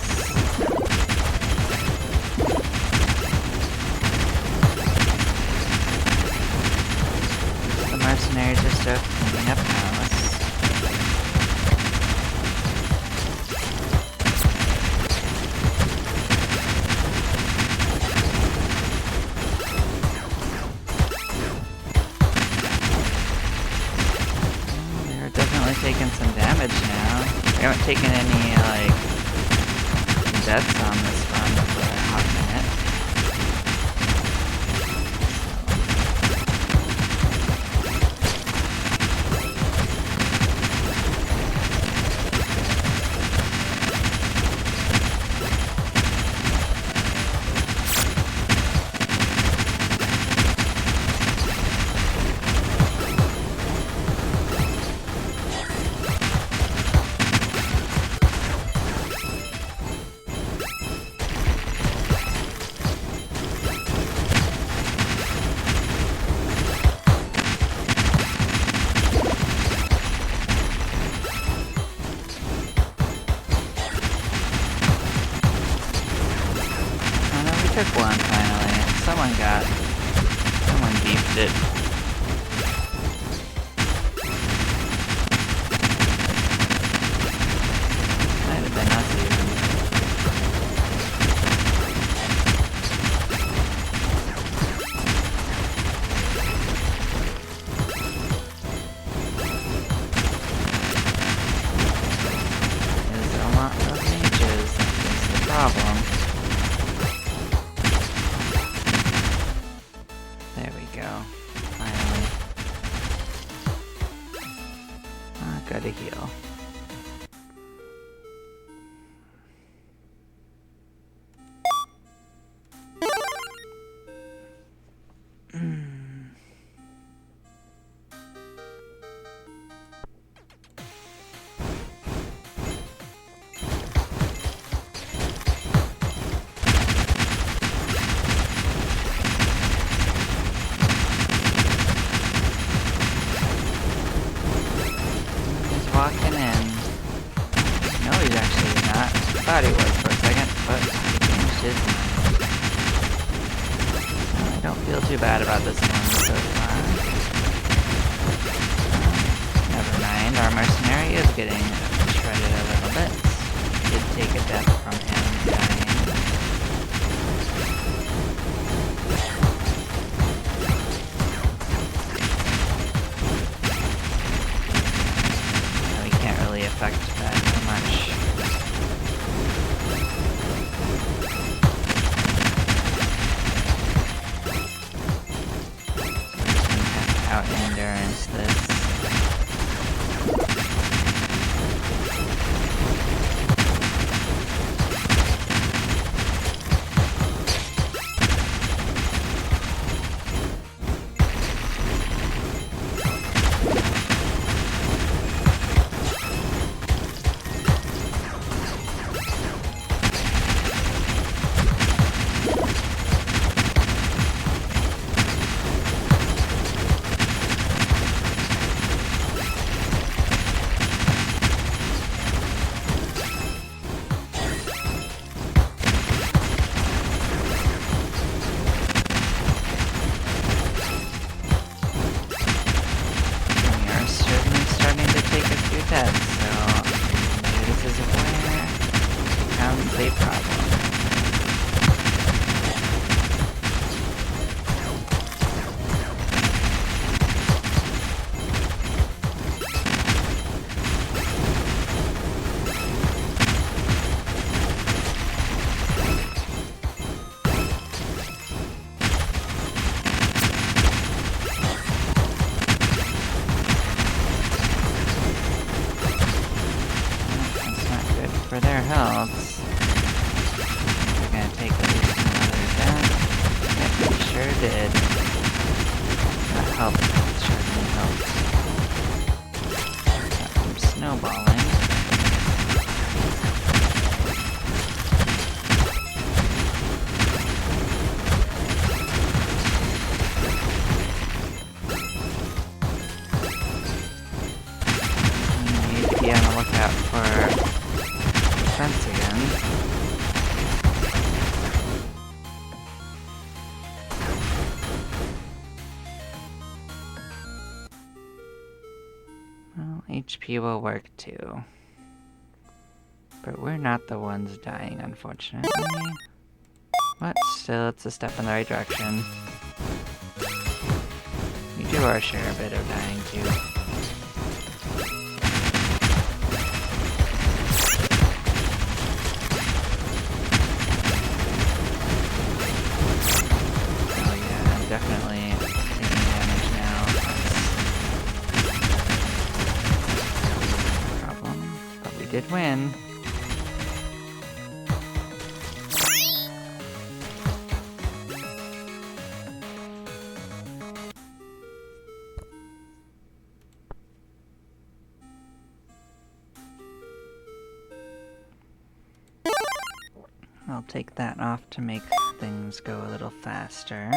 The mercenaries are still cleaning up house. Taking some damage now. We haven't taken any, like, deaths on this run for a hot minute. missed it. Might have been us even. There's a lot of mages. That's the problem. There we go. Finally. Gotta heal. Walking in. No, he's actually not. I thought he was for a second, but he changed his mind. No, I don't feel too bad about this one so far. Never mind, our mercenary is getting shredded a little bit. Did take a death from him dying. Affect that too much. So out endurance this. A problem. That's not good for their health. Take at least another death. Yep, we sure did. That helped. Certainly helped. Got some snowballing. We need to be on the lookout for defense again. HP will work too. But we're not the ones dying, unfortunately. But still, it's a step in the right direction. We do our share a bit of dying too. Oh yeah, I'm definitely taking damage now. But we did win. I'll take that off to make things go a little faster.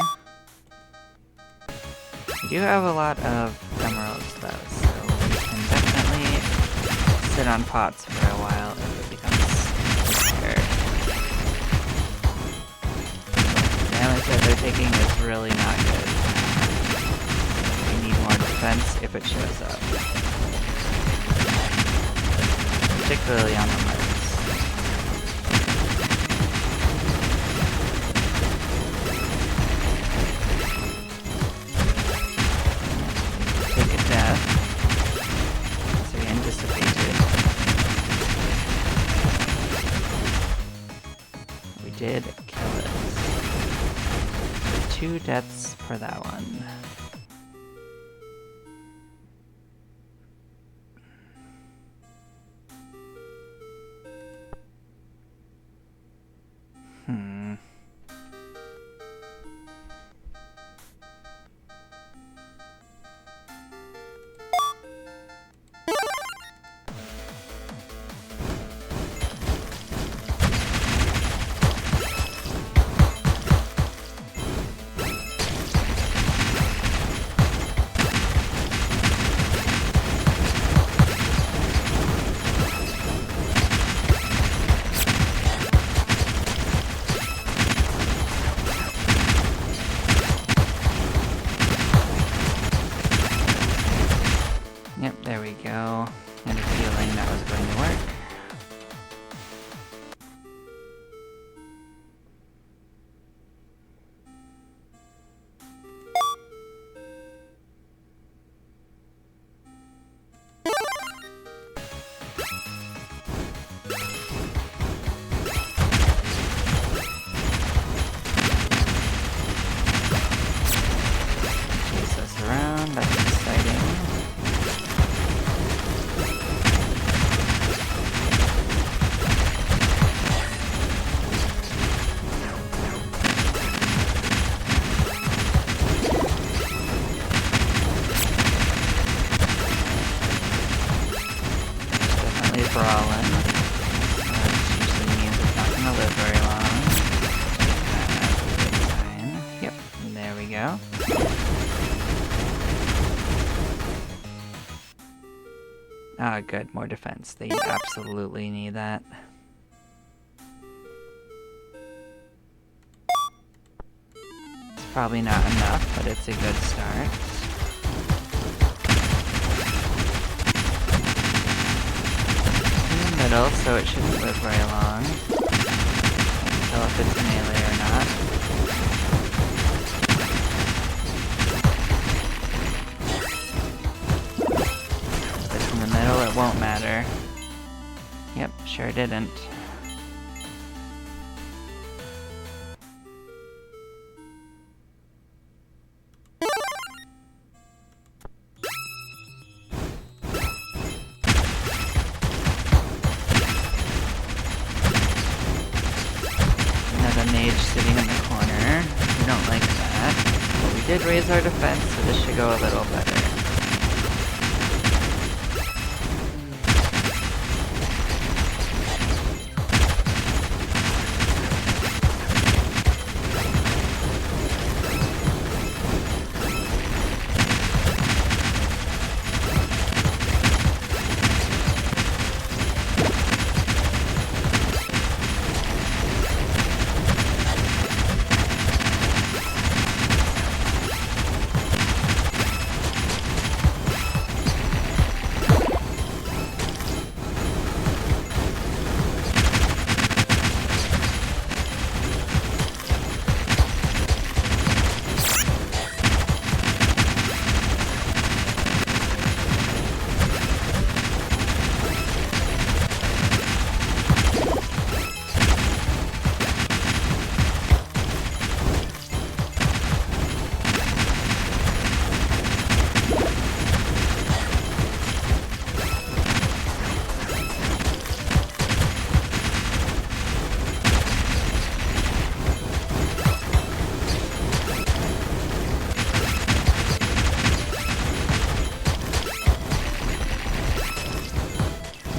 We do have a lot of emeralds though, so we can definitely sit on pots for a while if it becomes scared. The damage that they're taking is really not good. defense if it shows up. Particularly on the marks. Take a death. So we anticipated. We did kill it. 2 deaths for that one. Yep, there we go. I had a feeling that was going to work. Chase us around, that's exciting. Brawling. Which usually means it's not going to live very long. That's a good sign. Yep, there we go. Ah, good, more defense. They absolutely need that. It's probably not enough, but it's a good start. Middle, so it shouldn't live very long. Can't tell if it's melee or not. If it's in the middle, it won't matter. Yep, sure didn't. Mage sitting in the corner. We don't like that. But we did raise our defense, so this should go a little better.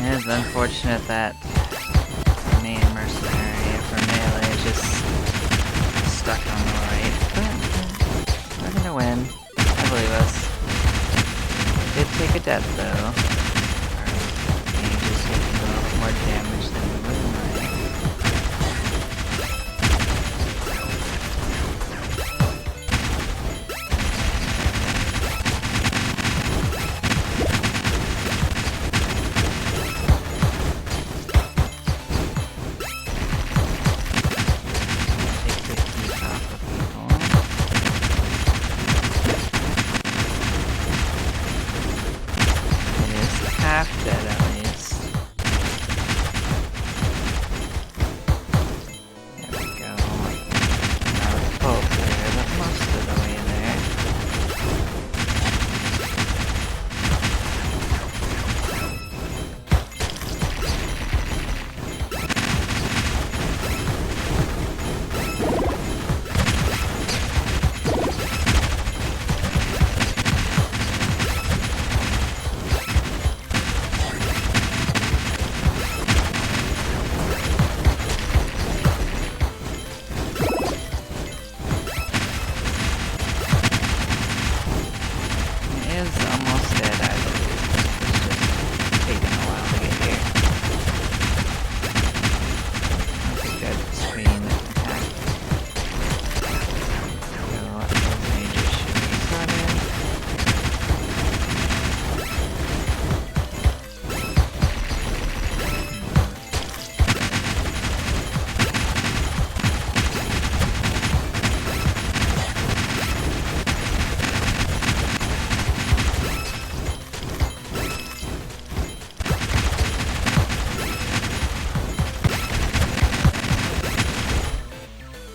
It's unfortunate that the main mercenary for melee is just stuck on the right, but we're gonna win. I believe us. Did take a death though. Our mage is taking a little bit more damage than we would like. half dead at least. There we go. Not both there, but most of the way there.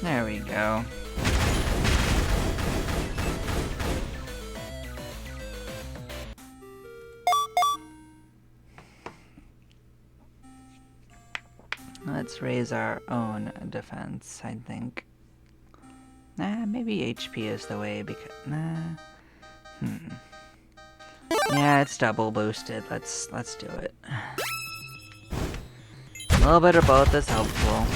There we go. Let's raise our own defense, I think. Nah, maybe HP is the way because yeah, it's double boosted. Let's do it. A little bit of both is helpful.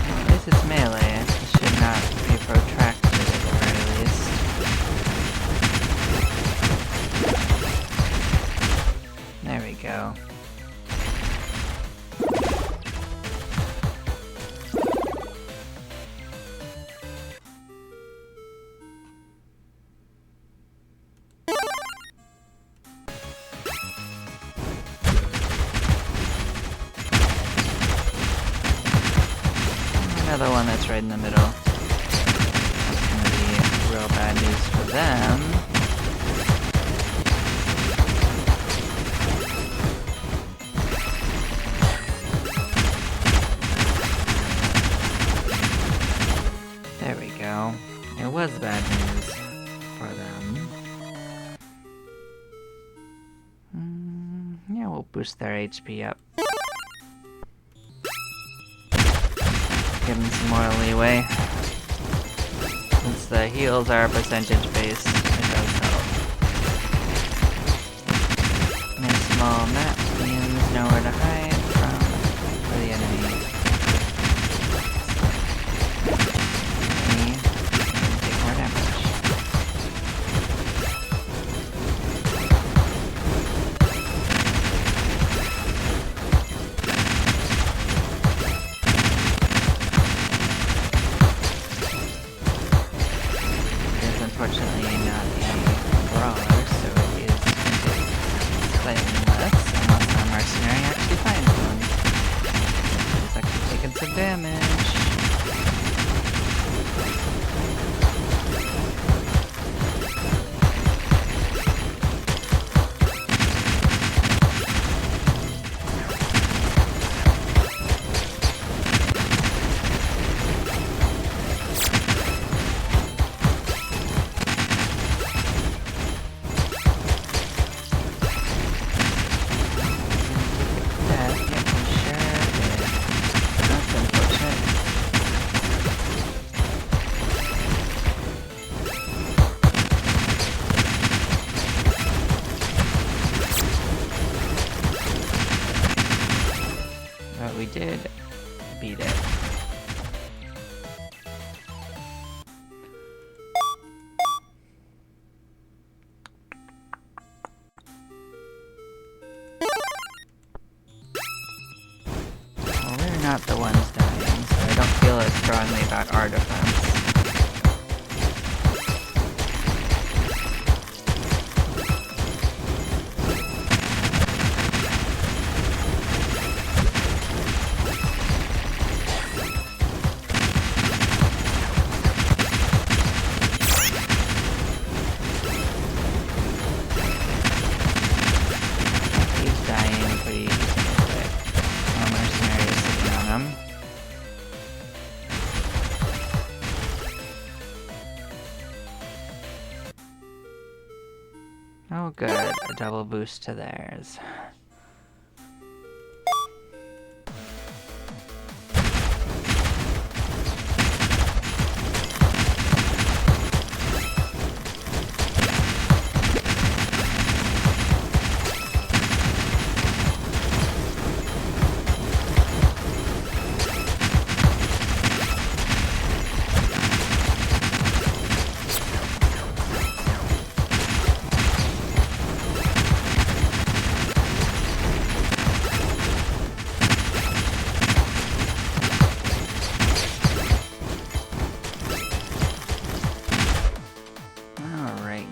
Well, at least it's melee. It should not be protracted at the very least. There we go. Another one that's right in the middle. That's gonna be real bad news for them. There we go. It was bad news for them. Yeah, we'll boost their HP up. Give them some more leeway. Since the heals are percentage based, it does help. And a small map means nowhere to hide from for the enemy. Take more damage. Unfortunately not a brawler, so it is slightly less, unless our mercenary actually finds one. He's actually taking some damage. But we did beat it. Well, we're not the ones dying, so I don't feel as strongly about our defense. Oh good, a double boost to theirs.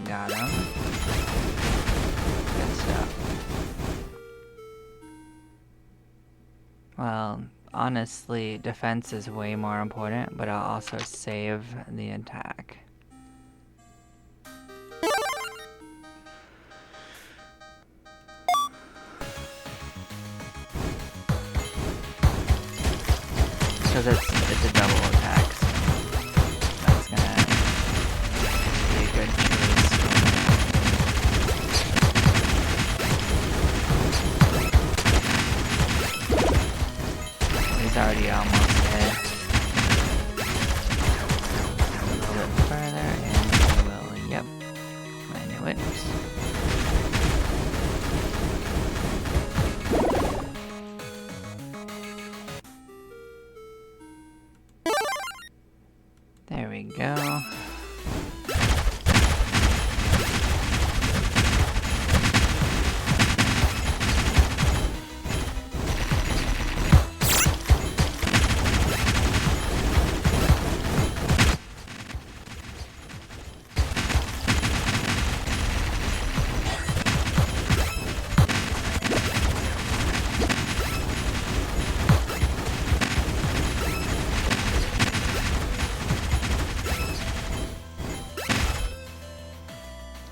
Got him. Good stuff. Well, honestly, defense is way more important, but I'll also save the attack. Because it's a double attack, so that's gonna be a good choice. He's already almost dead. A little bit further, and he will. Yep, I knew it. There we go.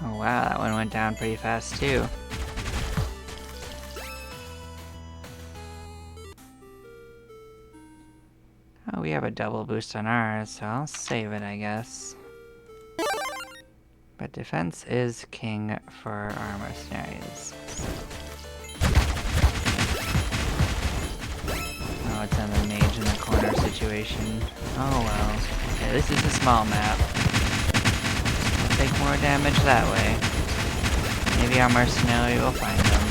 Oh wow, that one went down pretty fast too. Oh, we have a double boost on ours, so I'll save it, I guess. But defense is king for our mercenaries. Oh, it's on the mage in the corner situation. Oh well. Yeah, this is a small map. We'll take more damage that way. Maybe our mercenary will find them.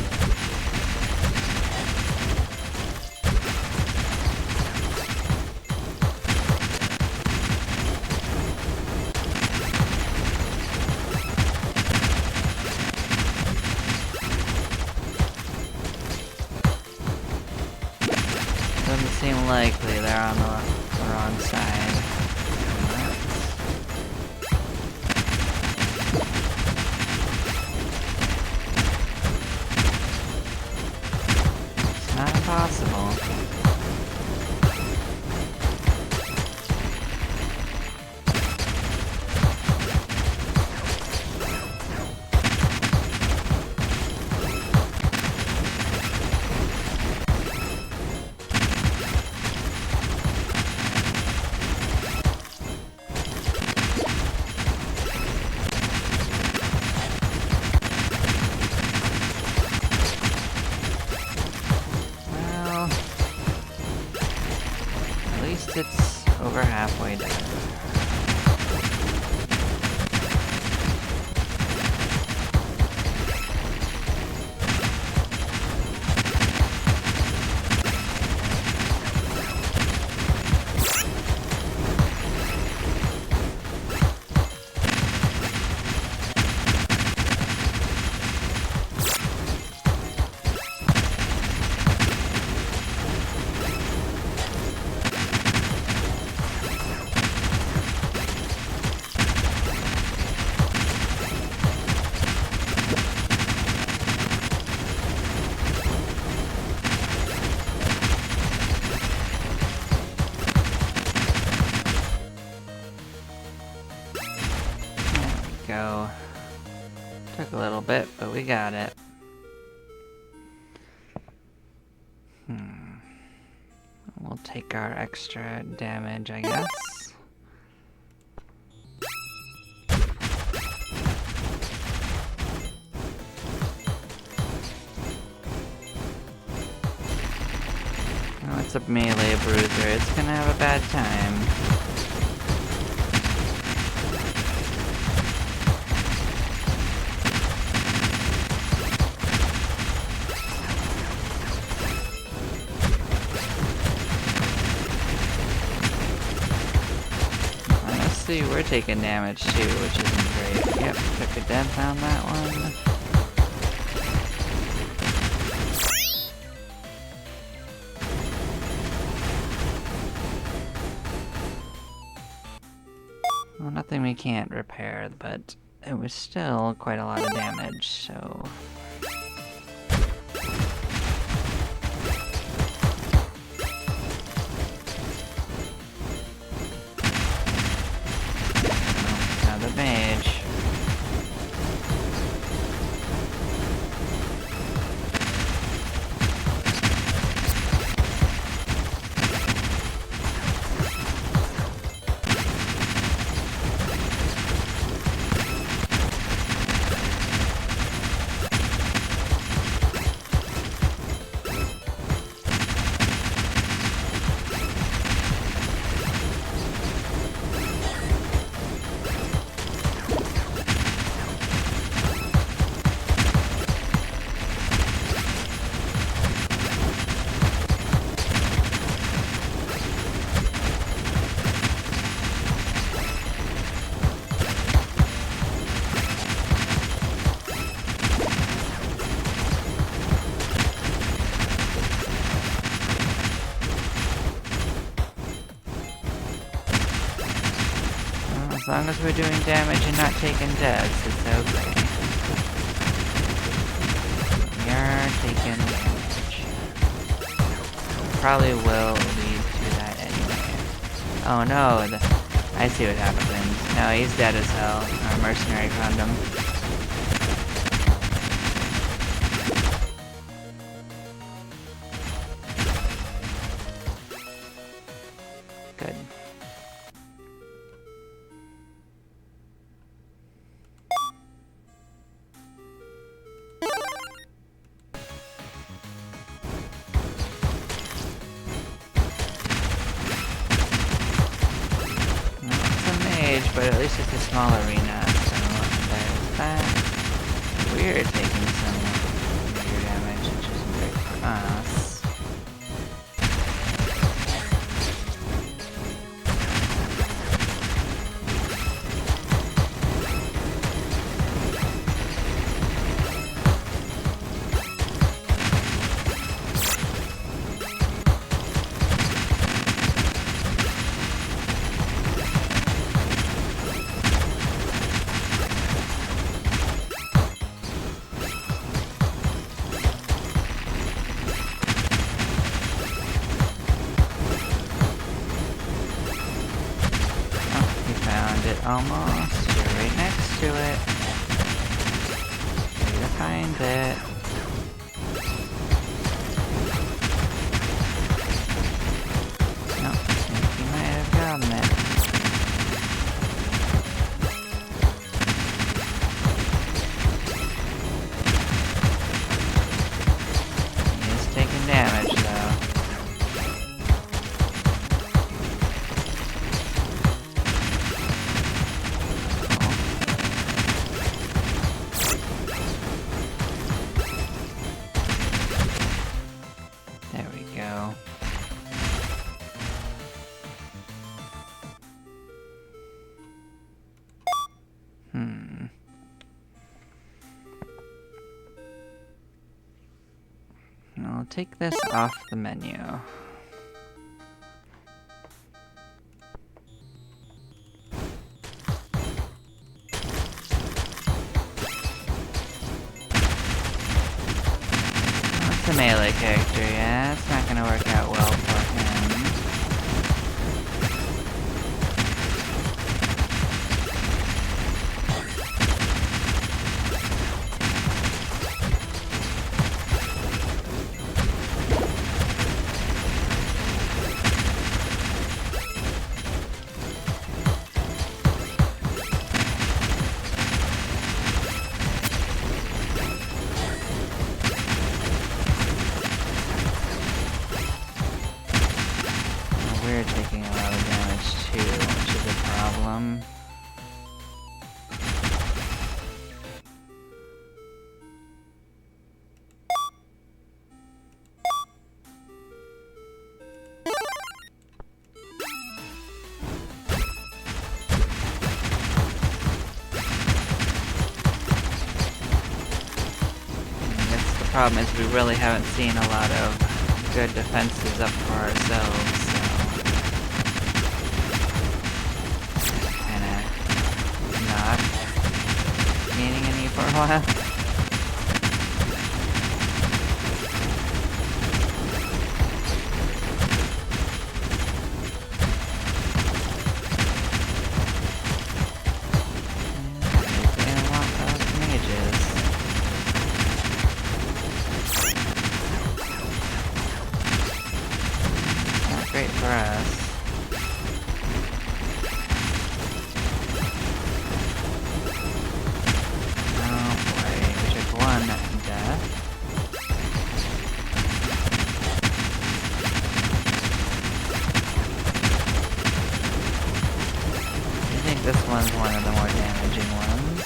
Doesn't seem likely they're on the wrong side. It's not impossible. It's over halfway done. Go. Took a little bit, but we got it. We'll take our extra damage, I guess. a melee bruiser, it's gonna have a bad time. Honestly, we're taking damage too, which isn't great. Yep, took a death on that one. Well, nothing we can't repair, but it was still quite a lot of damage, so... Now the mage. As long as we're doing damage and not taking deaths, it's okay. We are taking damage. Probably will lead to that anyway. Oh no, I see what happened. No, he's dead as hell. Our mercenary found him. Good. But at least it's a small arena, so there's that. We're taking some major damage, which isn't great for us. Almost. You're right next to it. Way to find it. No, I think you might have gotten it. He is taking damage though. I'll take this off the menu. That's a melee character, yeah, it's not gonna work out well for him. problem is we really haven't seen a lot of good defenses up for ourselves, so kinda not gaining any for a while. Great for us. Oh boy, we took one death. I think this one's one of the more damaging ones.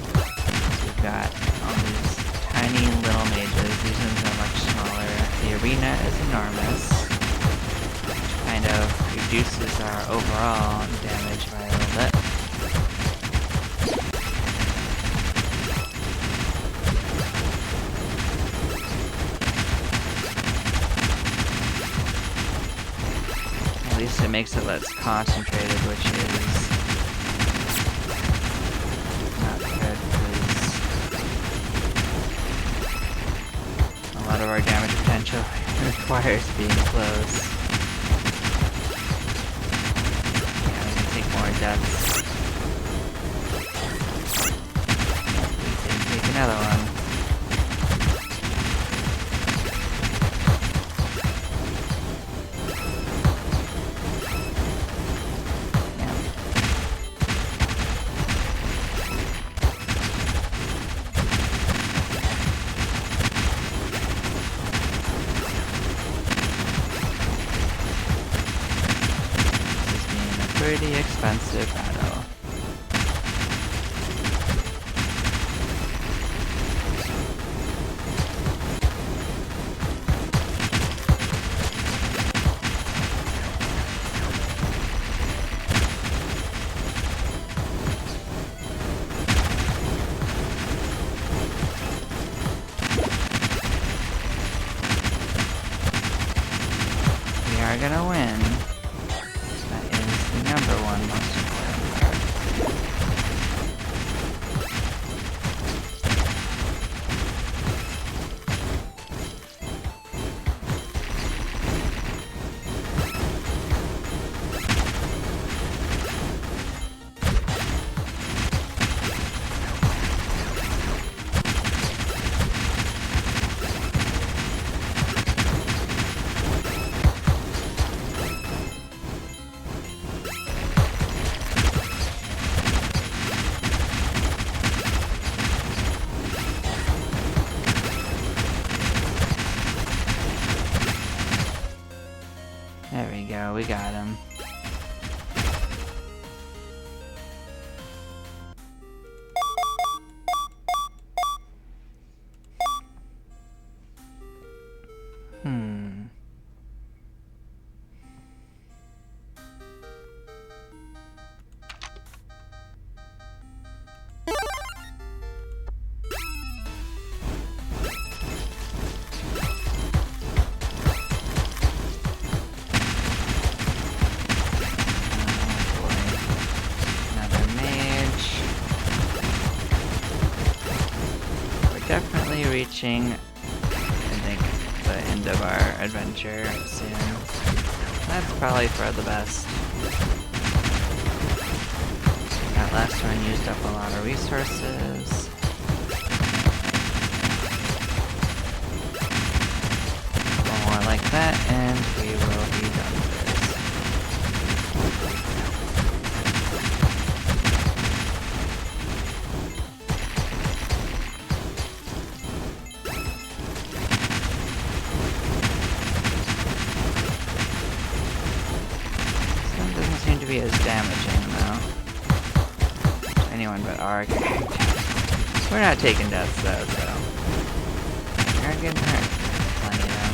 So we've got all these tiny little mages. These ones are much smaller. The arena is enormous, which kind of reduces our overall damage by a little bit. At least it makes it less concentrated, which is not good, because a lot of our damage potential requires being close. Yeah, we can take more deaths. We can take another one. Pretty expensive battle. We are gonna win. Number one most important part. There we go, we got him. Definitely reaching, I think, the end of our adventure soon. That's probably for the best. That last one used up a lot of resources. One more like that, and we will be done with this. To be as damaging though. Anyone but our character. We're not taking deaths though, so we're getting hurt. Plenty of them.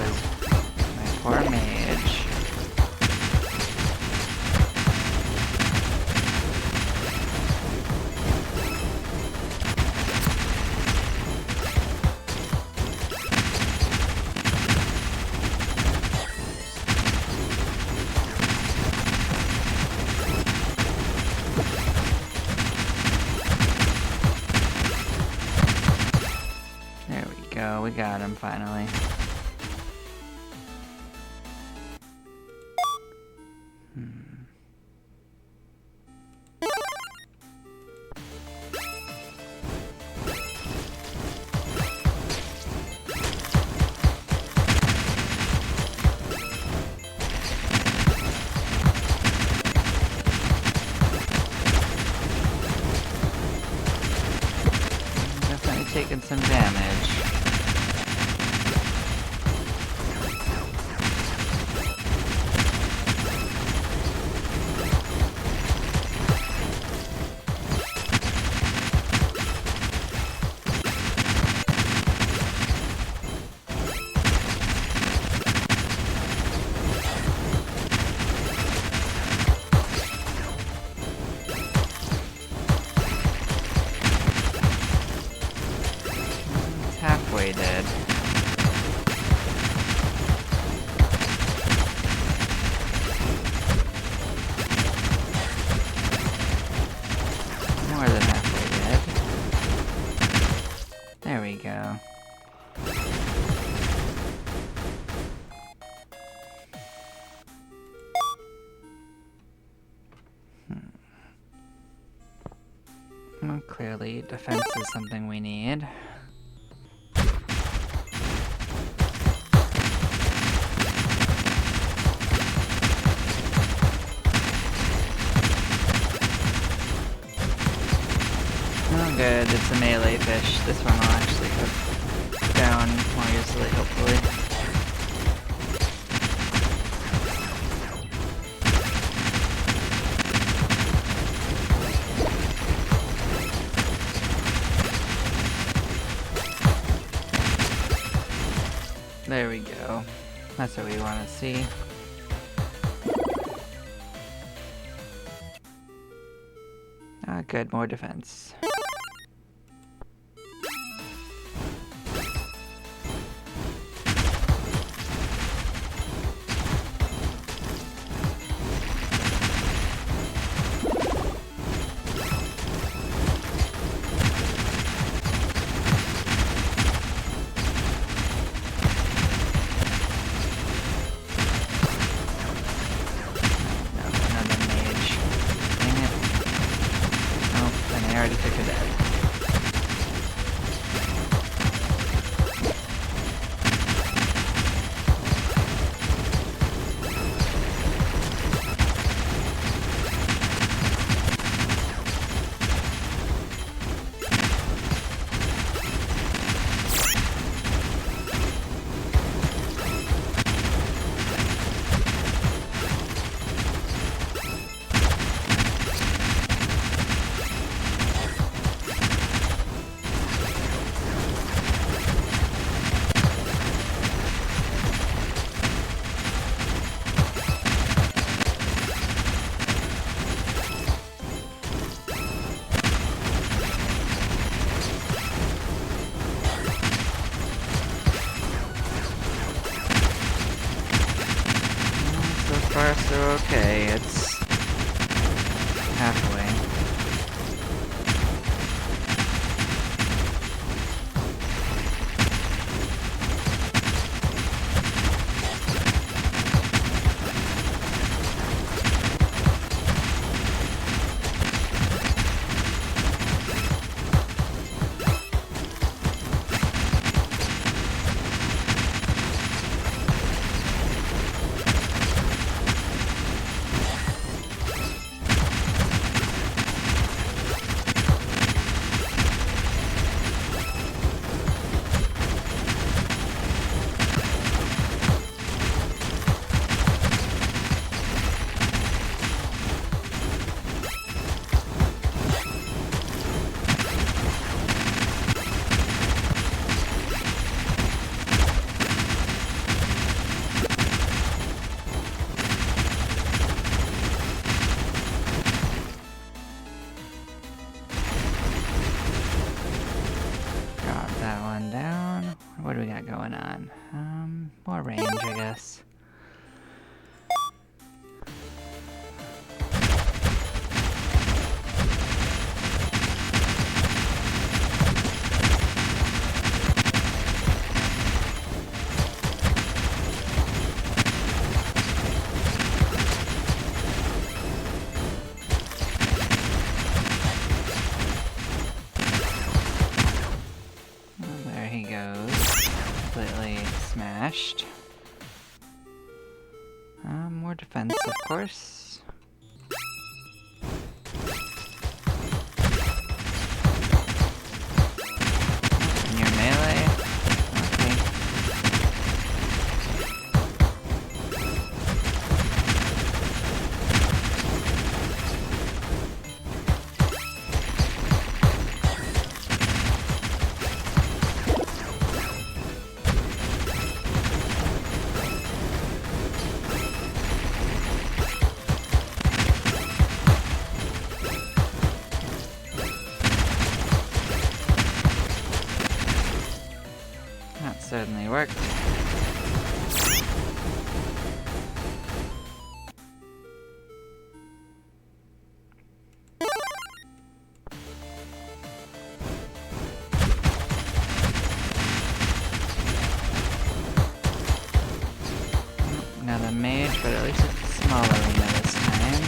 was my poor mage. There we go, we got him finally. Definitely taking some damage. Halfway dead. More than halfway dead. There we go. Well, clearly defense is something we need. Oh good, it's a melee fish. This one will actually go down more easily, hopefully. There we go. That's what we want to see. Ah, good, more defense. I already took a dead. So far, so okay. It's halfway. range, I guess. There he goes. Completely smashed. More defense, of course. And your melee. Okay. That certainly worked. Another mage, but at least it's a small arena this time.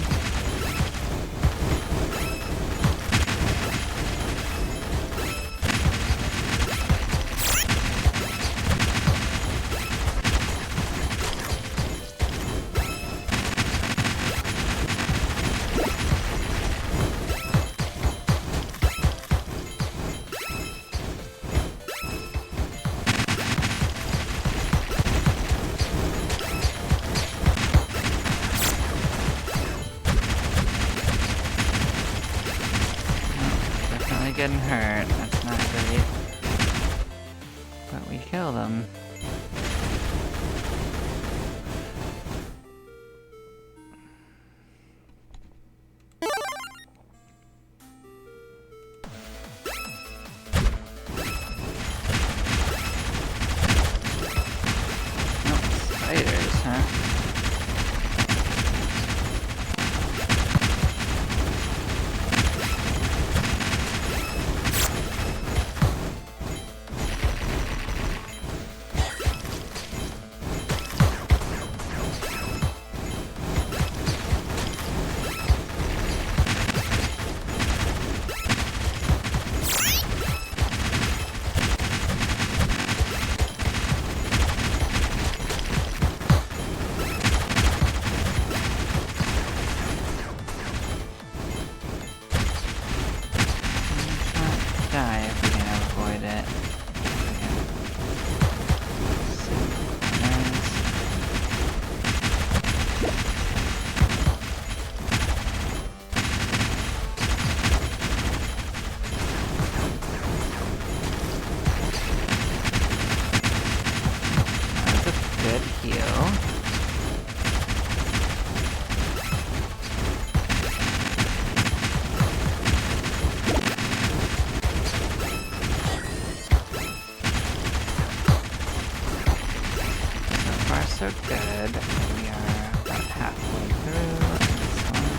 Getting hurt. That's not great. But we kill them. Oh, spiders, huh? Die if we can avoid it. That was a good heal. So good. We are about halfway through this one.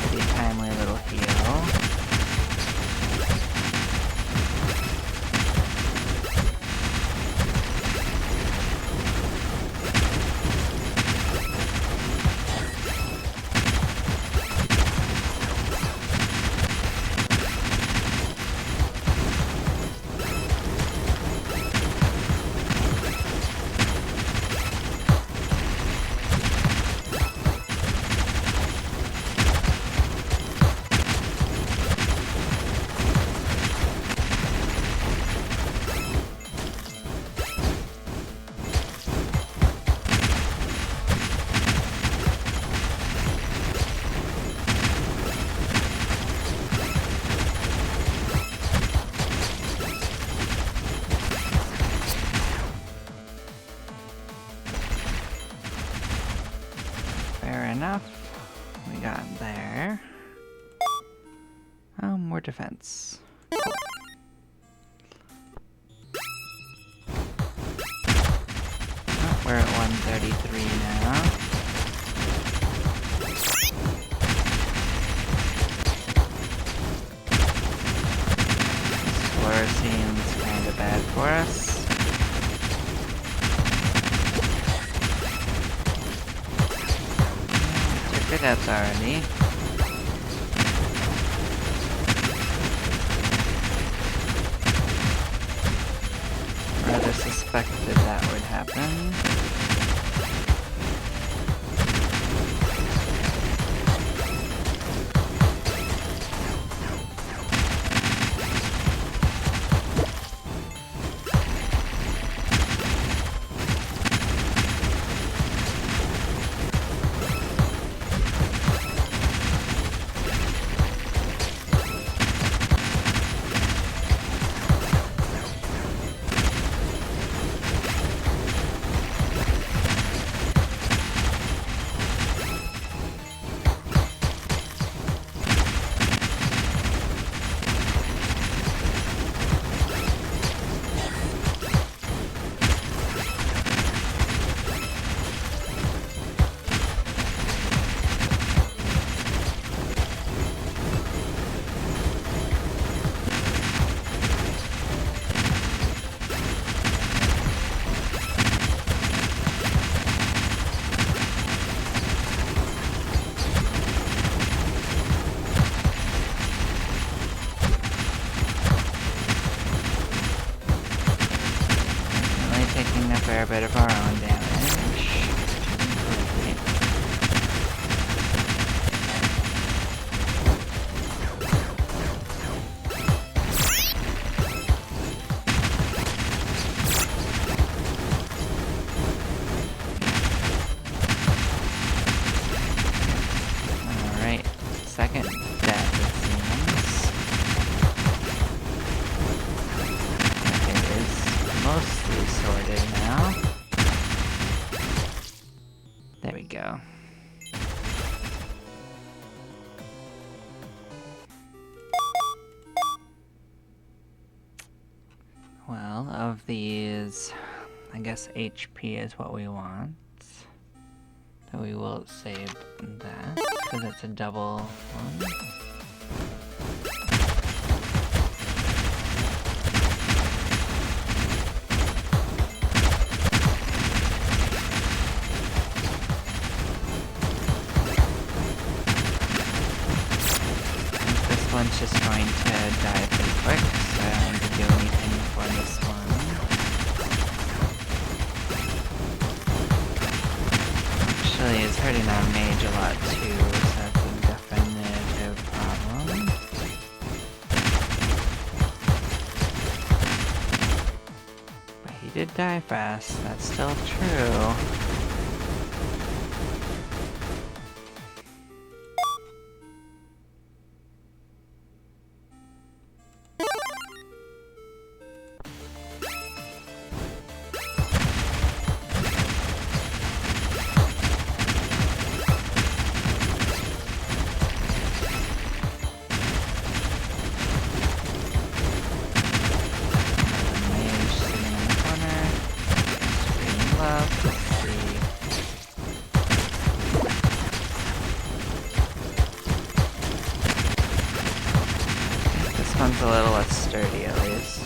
Pretty timely little heal. Fair enough. We got there. Oh, more defense. Cool. Oh, we're at 133 now. This floor seems kind of bad for us. Took your deaths already. Rather suspected that would happen. Taking a fair bit of our own damage. Alright, second death it seems. It is mostly sorted now. There we go. Well, of these, I guess HP is what we want. So we will save that, because it's a double one. This one's just going to die pretty quick, so I don't need to do anything for this one. Actually, it's hurting our mage a lot too, so that's a definitive problem. But he did die fast, that's still true. This one's a little less sturdy at least.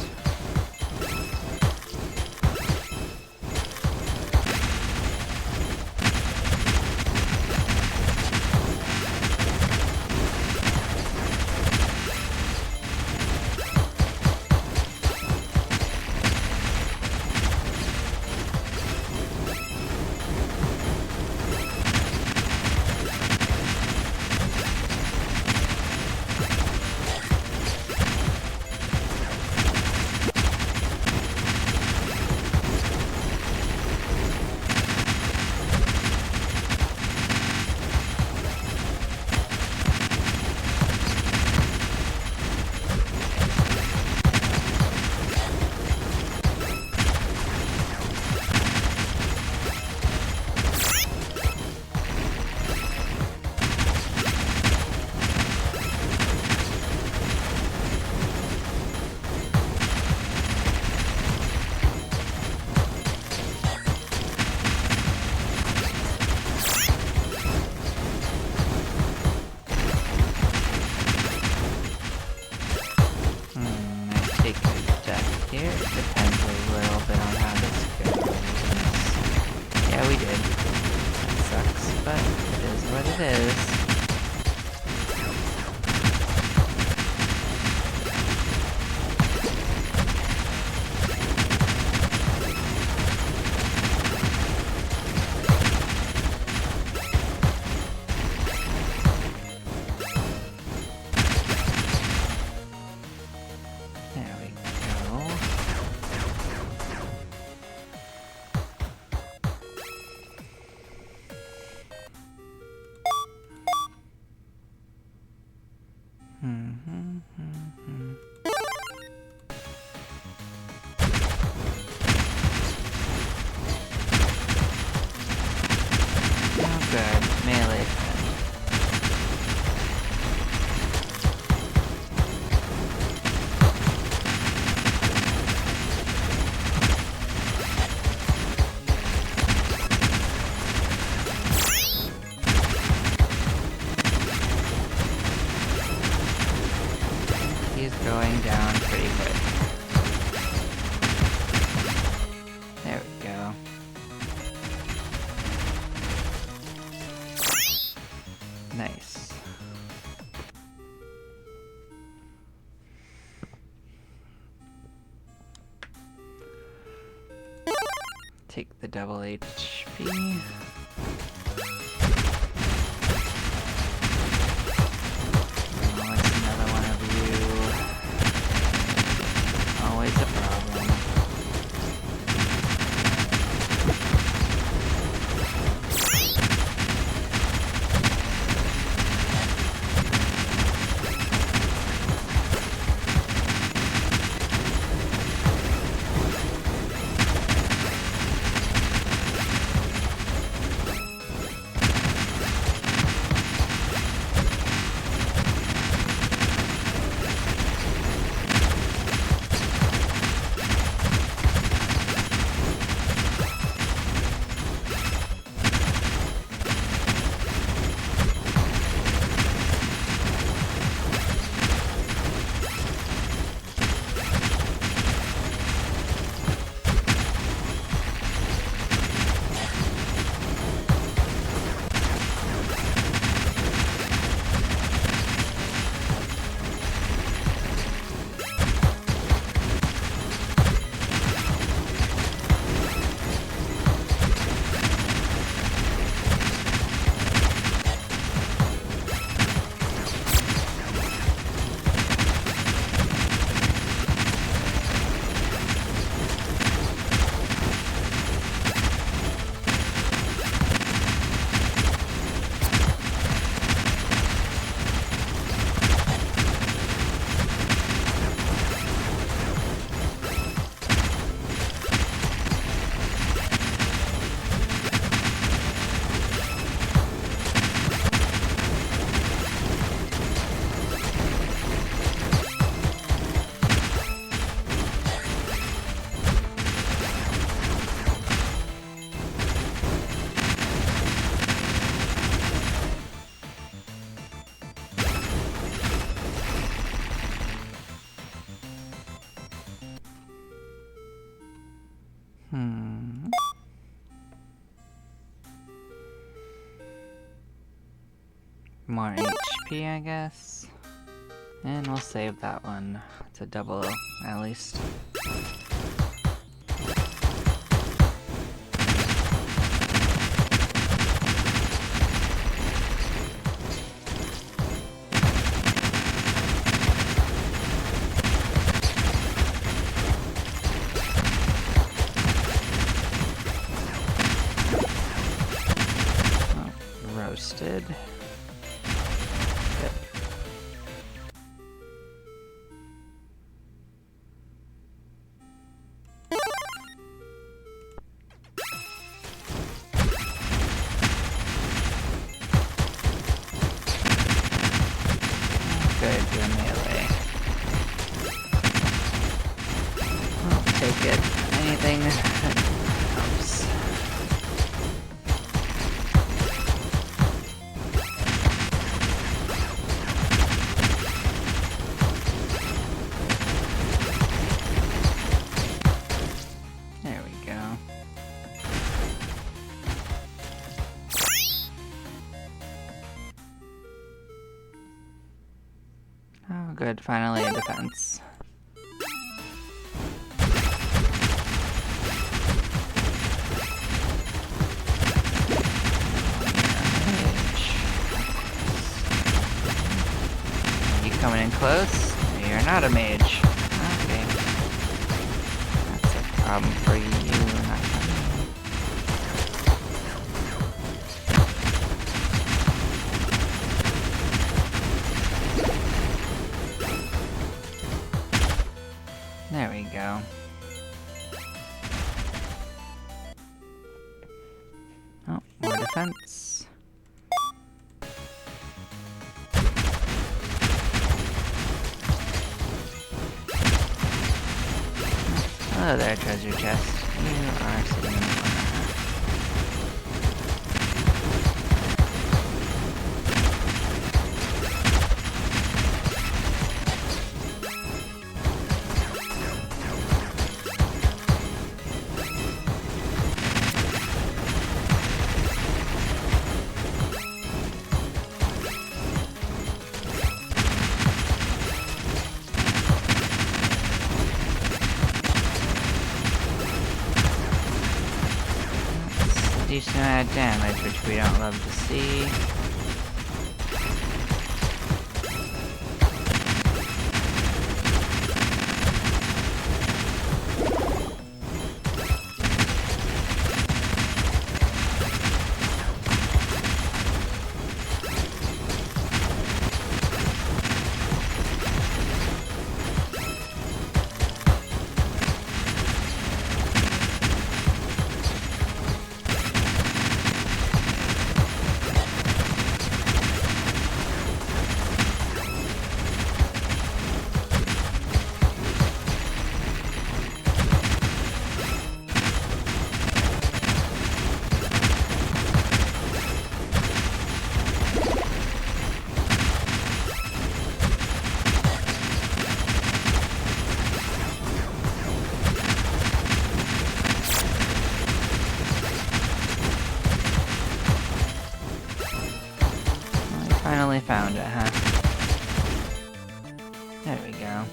but it is what it is. Oh good, melee defense. He's going down pretty quick. There we go. Nice. Take the double HP. Always a problem. More HP, I guess. And we'll save that one. It's a double, at least. Oh, roasted. Good, you're melee. I'll take it. Anything that helps. good, finally a defense. You coming in close? You're not a mage. Okay. That's a problem for you, not for me. There we go. Oh, more defense. Hello there, treasure chest. You are sitting in the corner. Decent amount of damage, which we don't love to see. Finally found it, huh? There we go.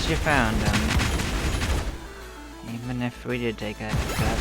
You found him. Even if we did take that step.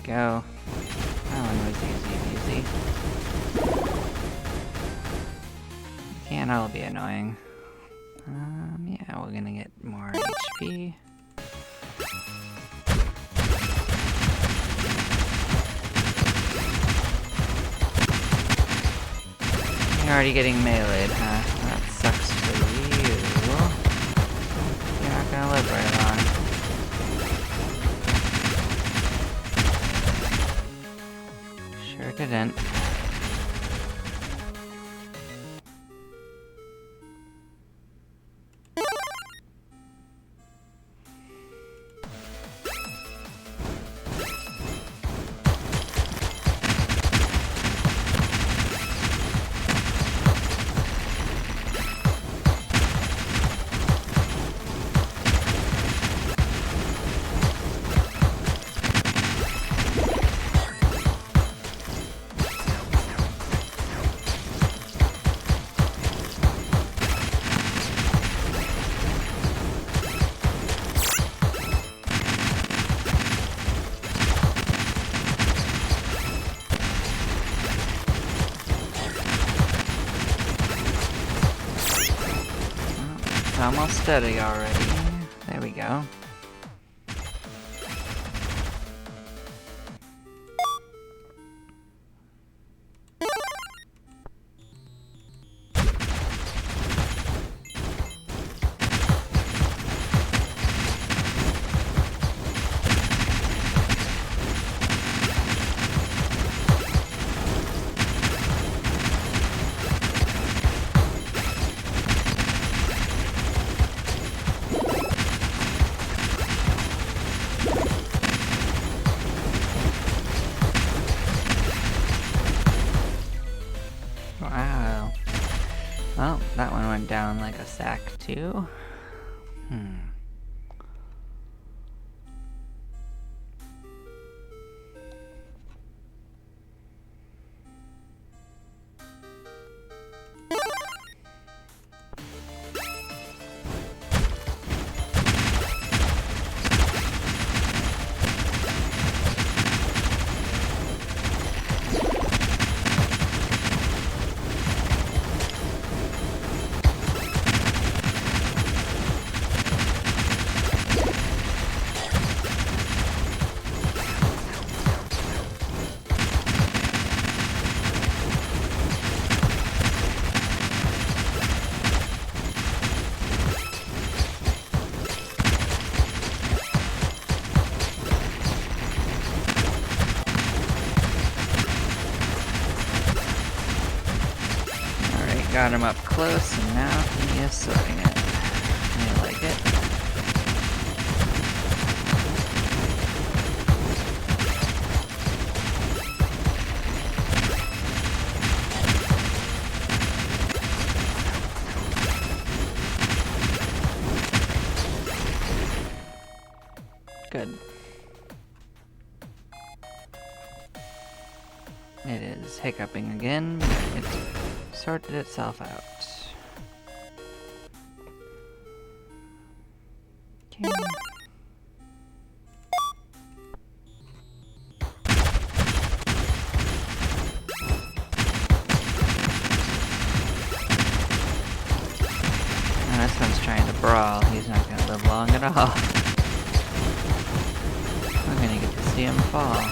go. That one was easy peasy. Can't all be annoying. Yeah, we're gonna get more HP. You're already getting meleeed, huh? That sucks for you. You're not gonna live very long. Sure didn't. It's almost steady already. There we go. Wow. Well, that one went down like a sack too. Got him up close, and now he is sorting it. I like it. Good. It is hiccuping again, but it's sorted itself out. Okay. Now this one's trying to brawl. He's not gonna live long at all. I'm gonna get to see him fall.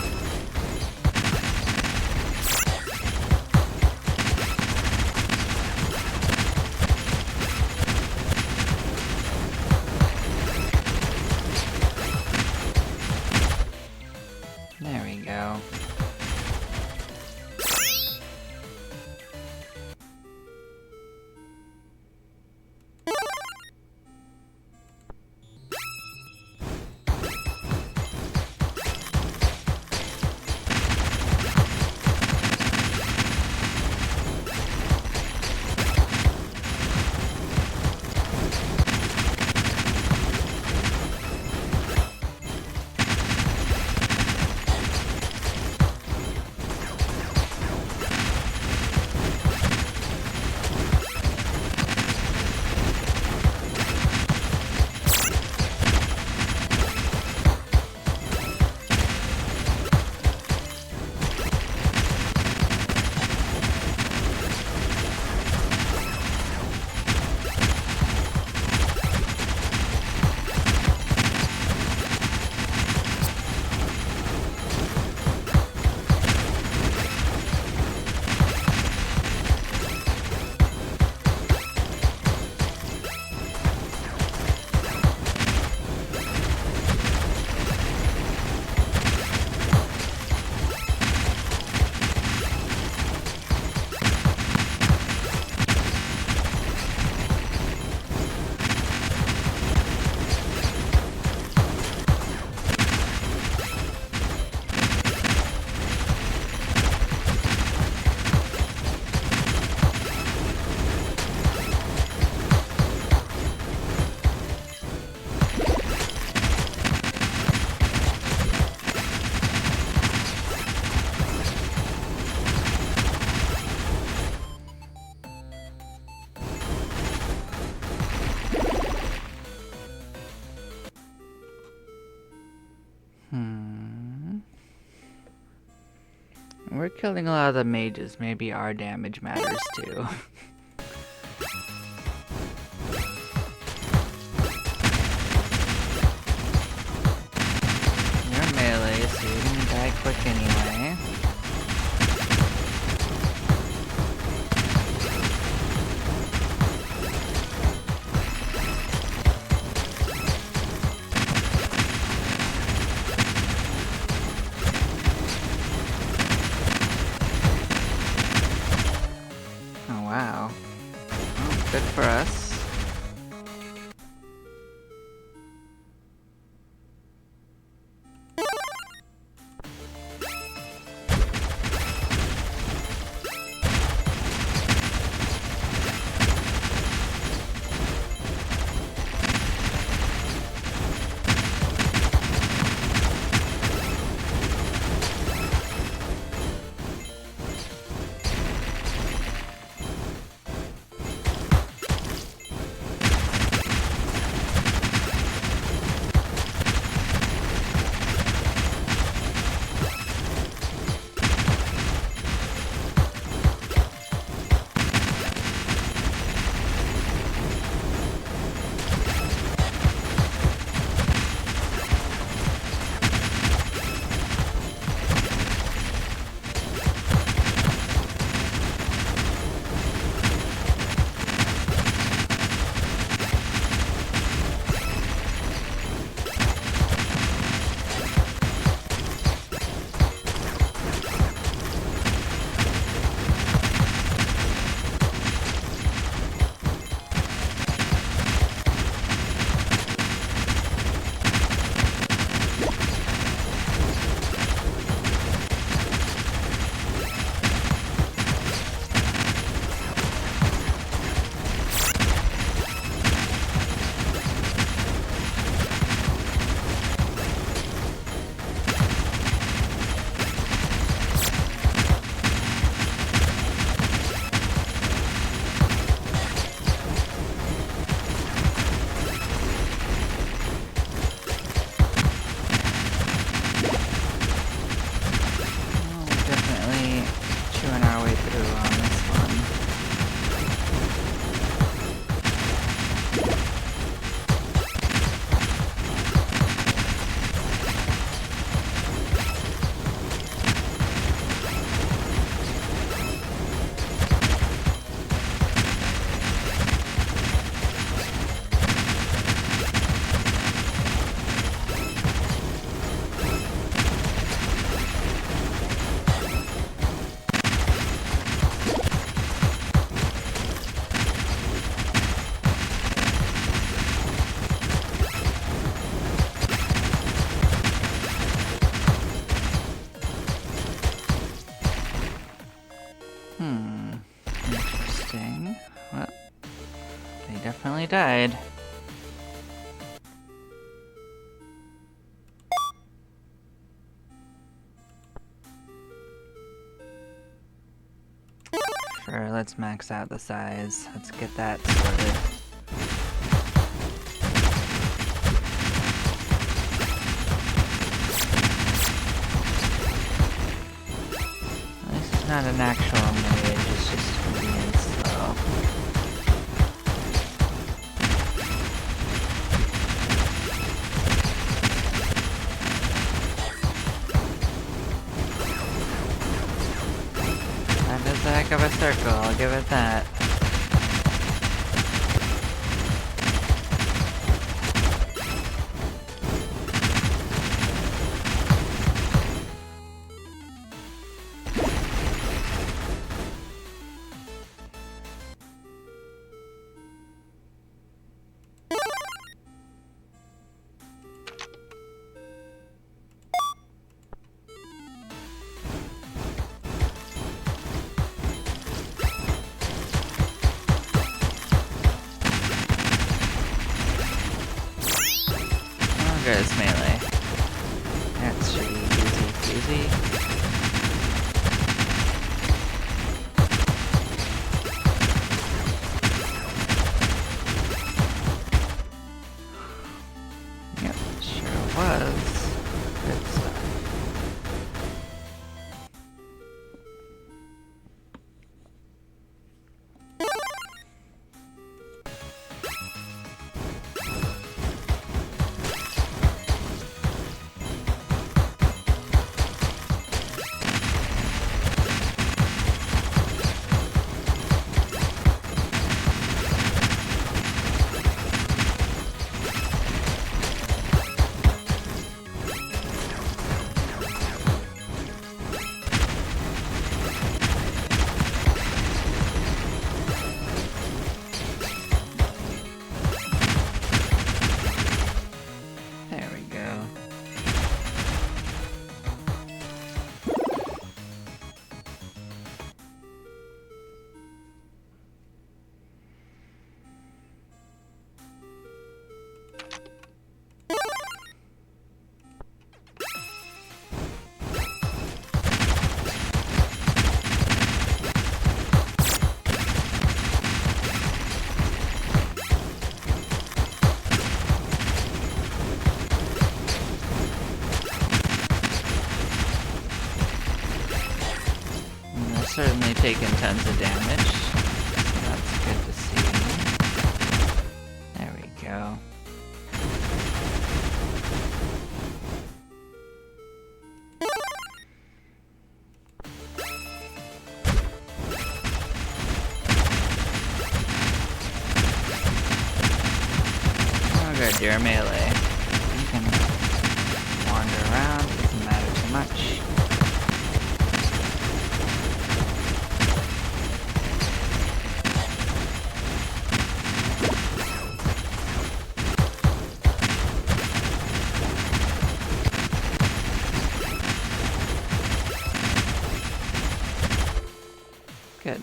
There we go. we're killing a lot of the mages. Maybe our damage matters too. You're melee, so you can die quick anyway. Oh wow. Oh, good for us. Interesting. Well, they definitely died. Sure, let's max out the size. Let's get that sorted. This is not an actual mage, it's just being slow. That is a heck of a circle, I'll give it that. Good as melee. That should be easy peasy. Yep, sure was. Good stuff. certainly taken tons of damage. So that's good to see. There we go. Oh good, you're a melee. You can wander around, it doesn't matter too much. Good.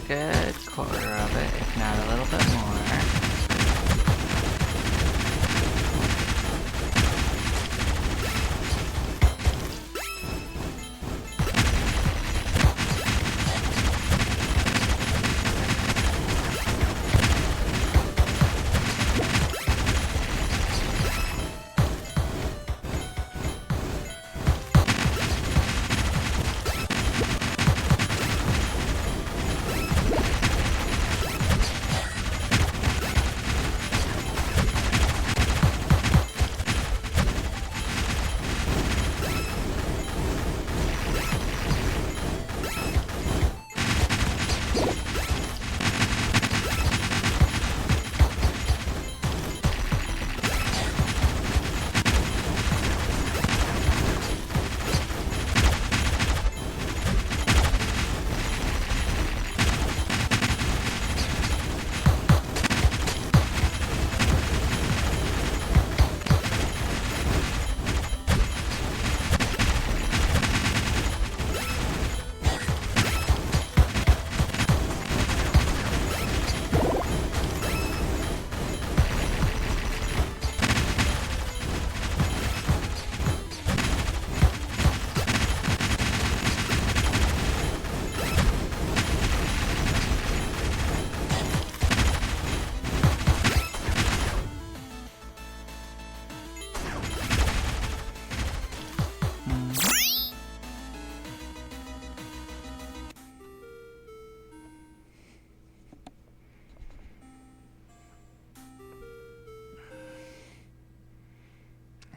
Good quarter of it, if not a little bit more.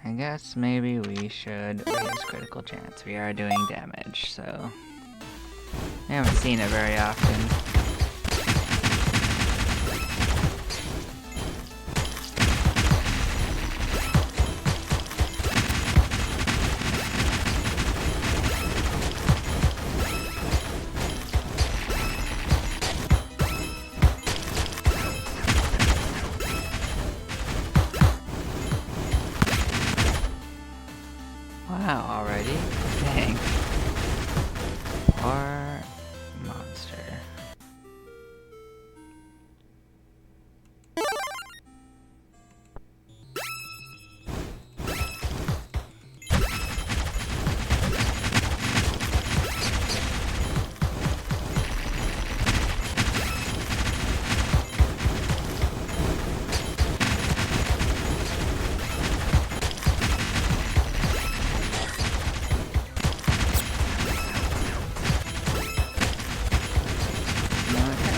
I guess maybe we should raise critical chance. We are doing damage, so I haven't seen it very often. Wow, already? Dang. Poor monster.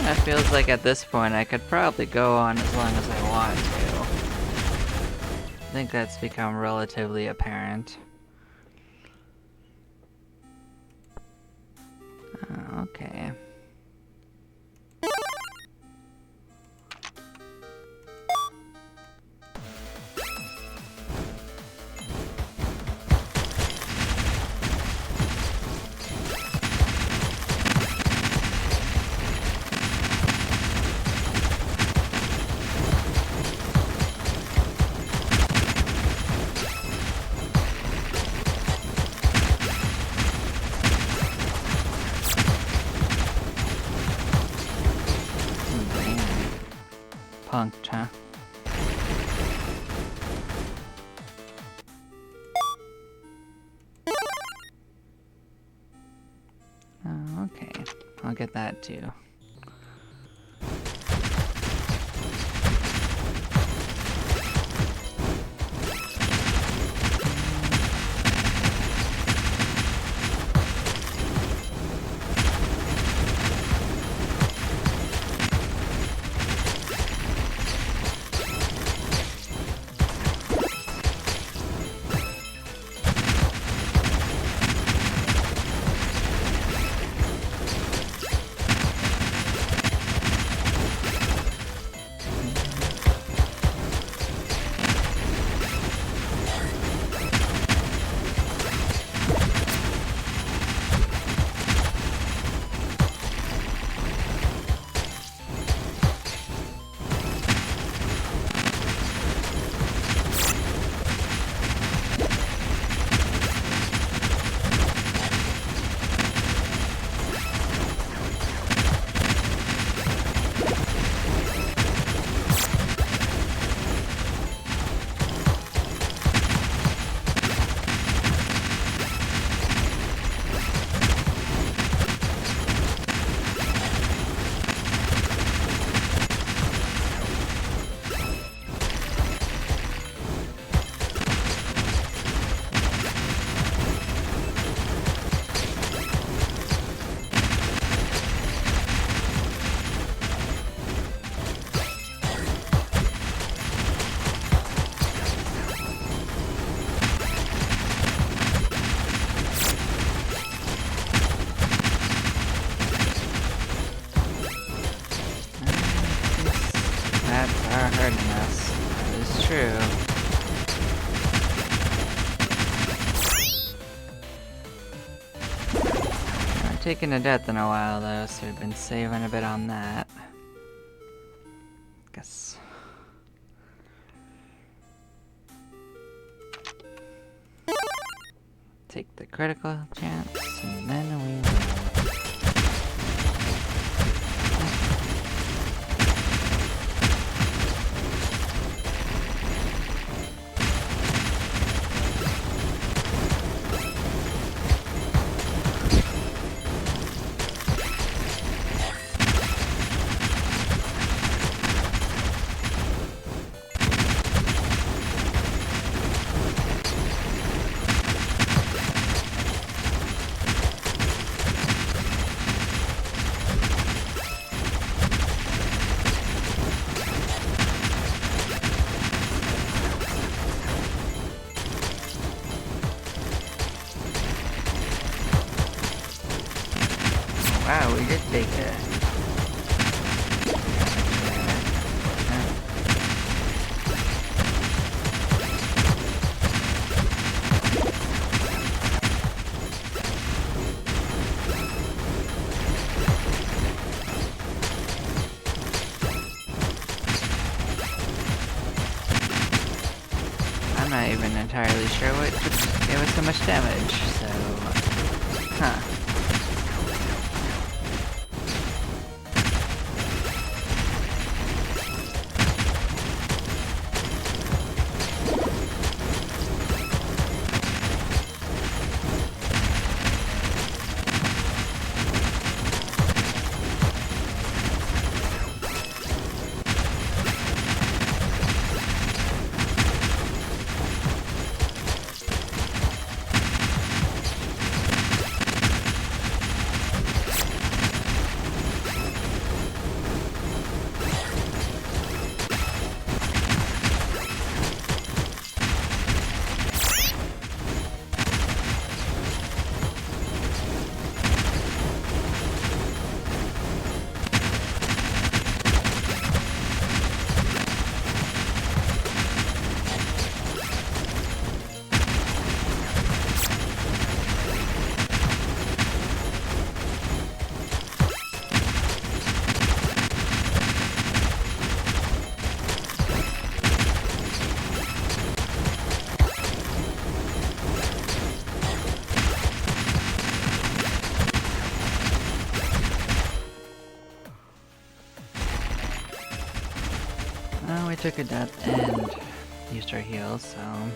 It feels like at this point I could probably go on as long as I want to. I think that's become relatively apparent. Oh, okay. punked, huh? Oh, okay. I'll get that too. Are hurting us. That is true. Not taking a death in a while though, so we've been saving a bit on that. Guess. Take the critical chance, and then we will. Wow, we did take it. I'm not even entirely sure what gave us so much damage, so... Huh. Well, we took a death and used our heals, so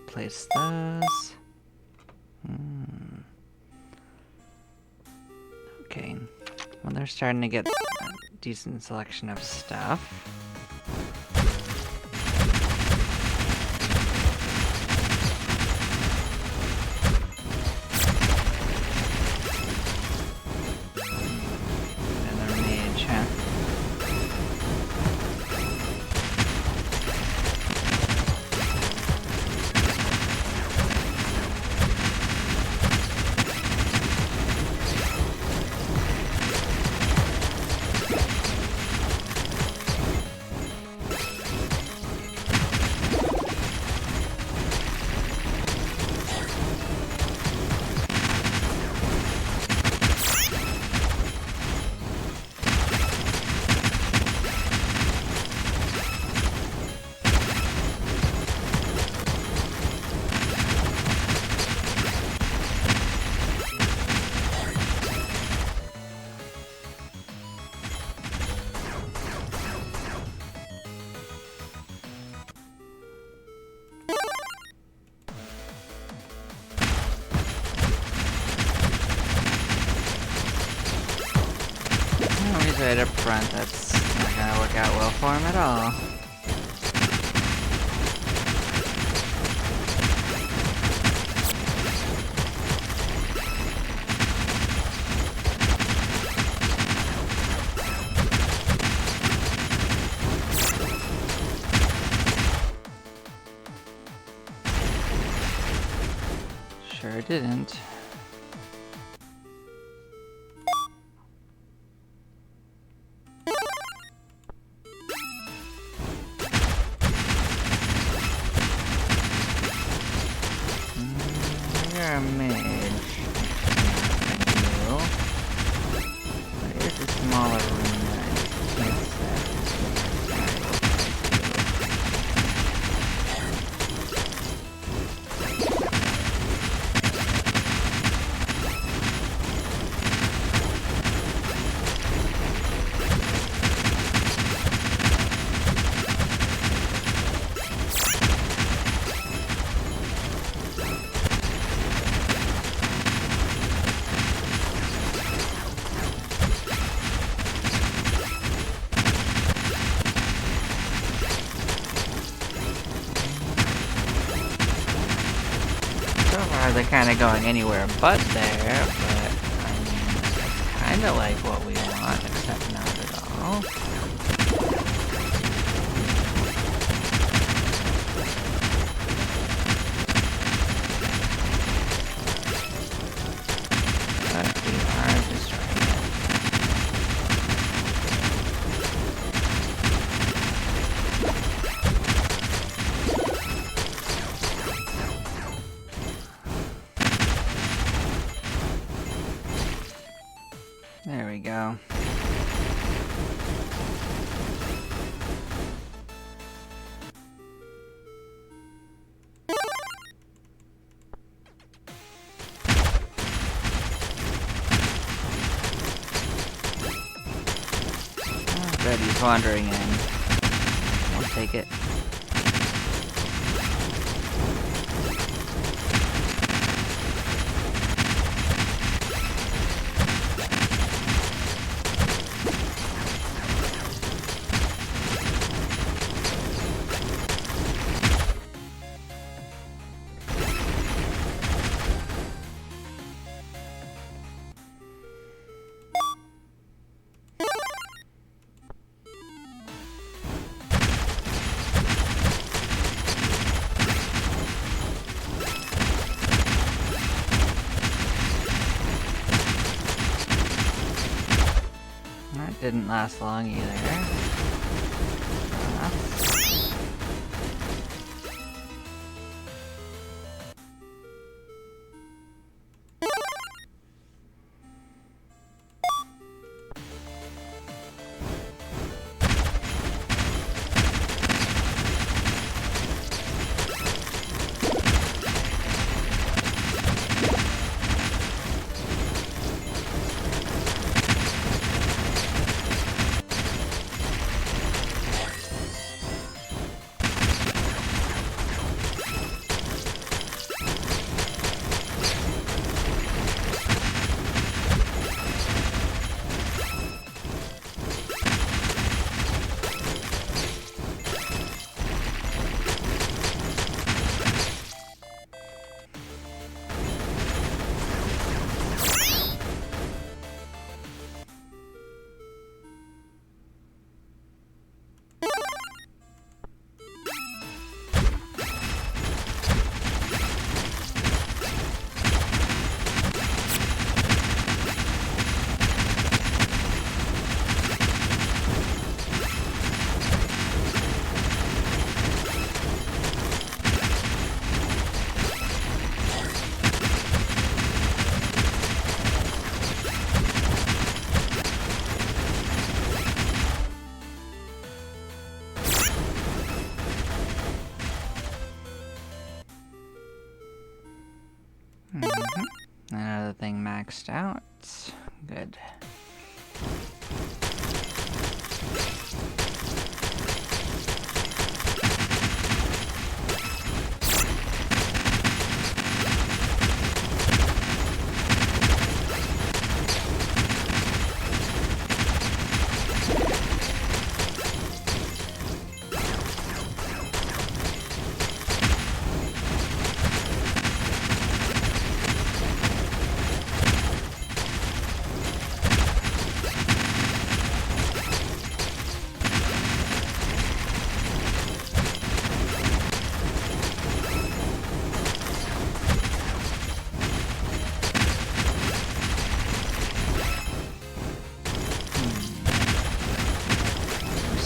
place those. Okay. Well, they're starting to get a decent selection of stuff. Another mage, huh? He's right up front. That's not gonna work out well for him at all. Sure didn't. You're a mage. You. There is a smaller room that I can't set. So far, they're kind of going anywhere but there, but I mean, it's kind of like what we want, except not at all. But we are destroying it. There we go. Oh, good, he's wandering in. I'll take it. That didn't last long either. maxed out. Good.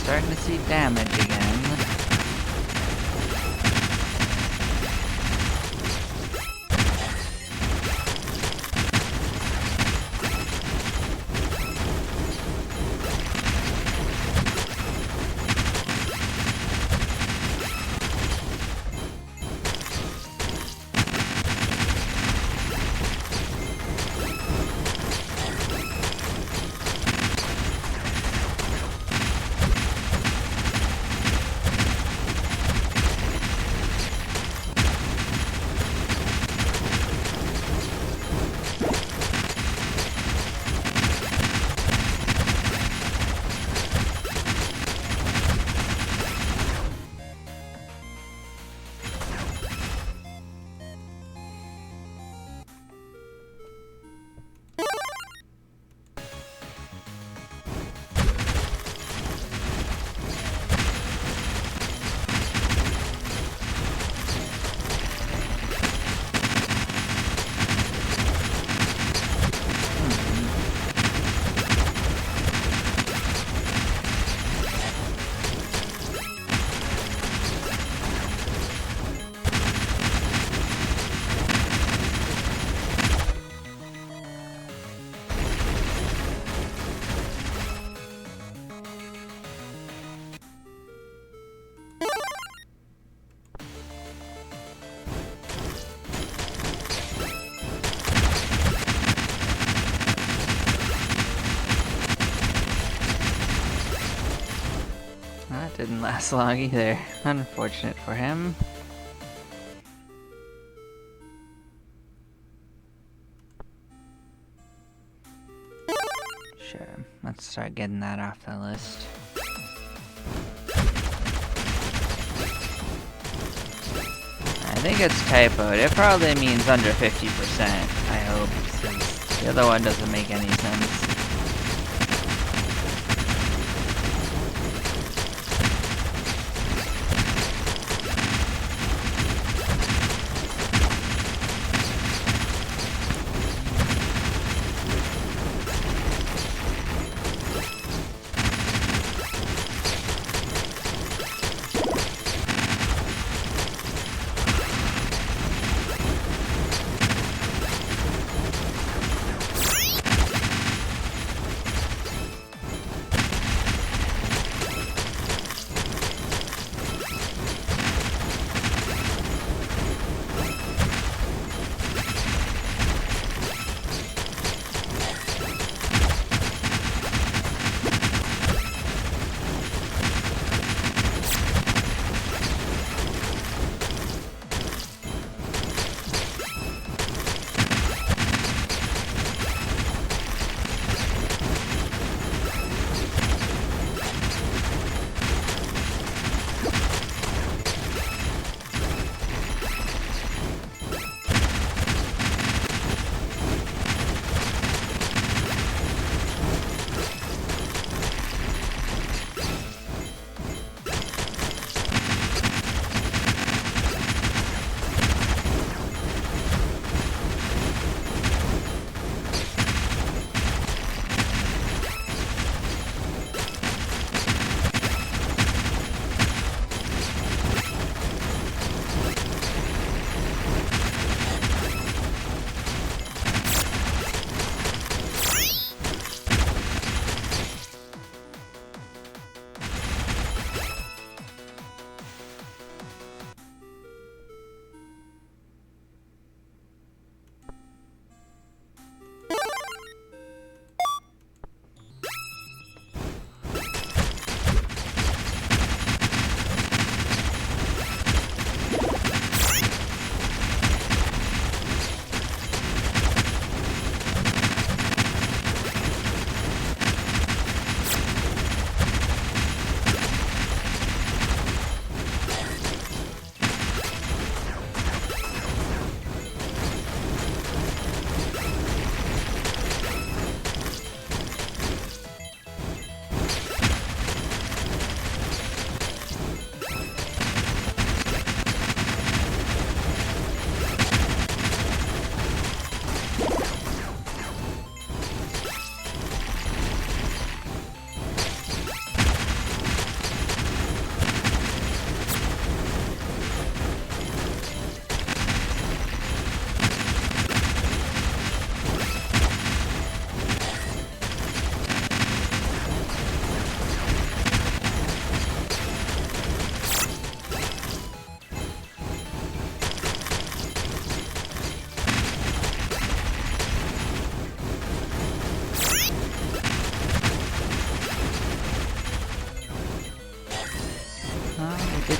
Starting to see damage again. That didn't last long either. Unfortunate for him. Sure, let's start getting that off the list. I think it's typoed. It probably means under 50%, I hope, since the other one doesn't make any sense.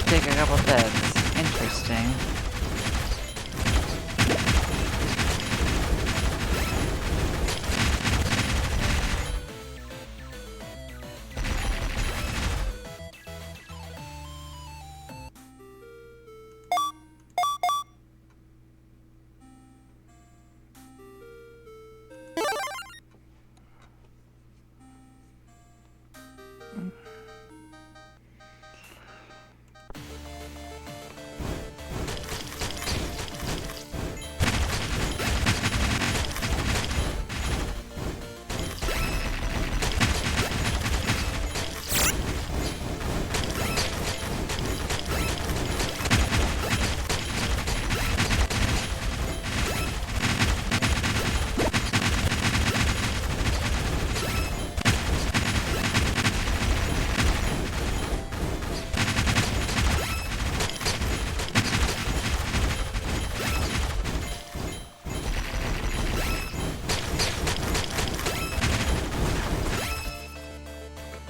take a couple deaths. Interesting.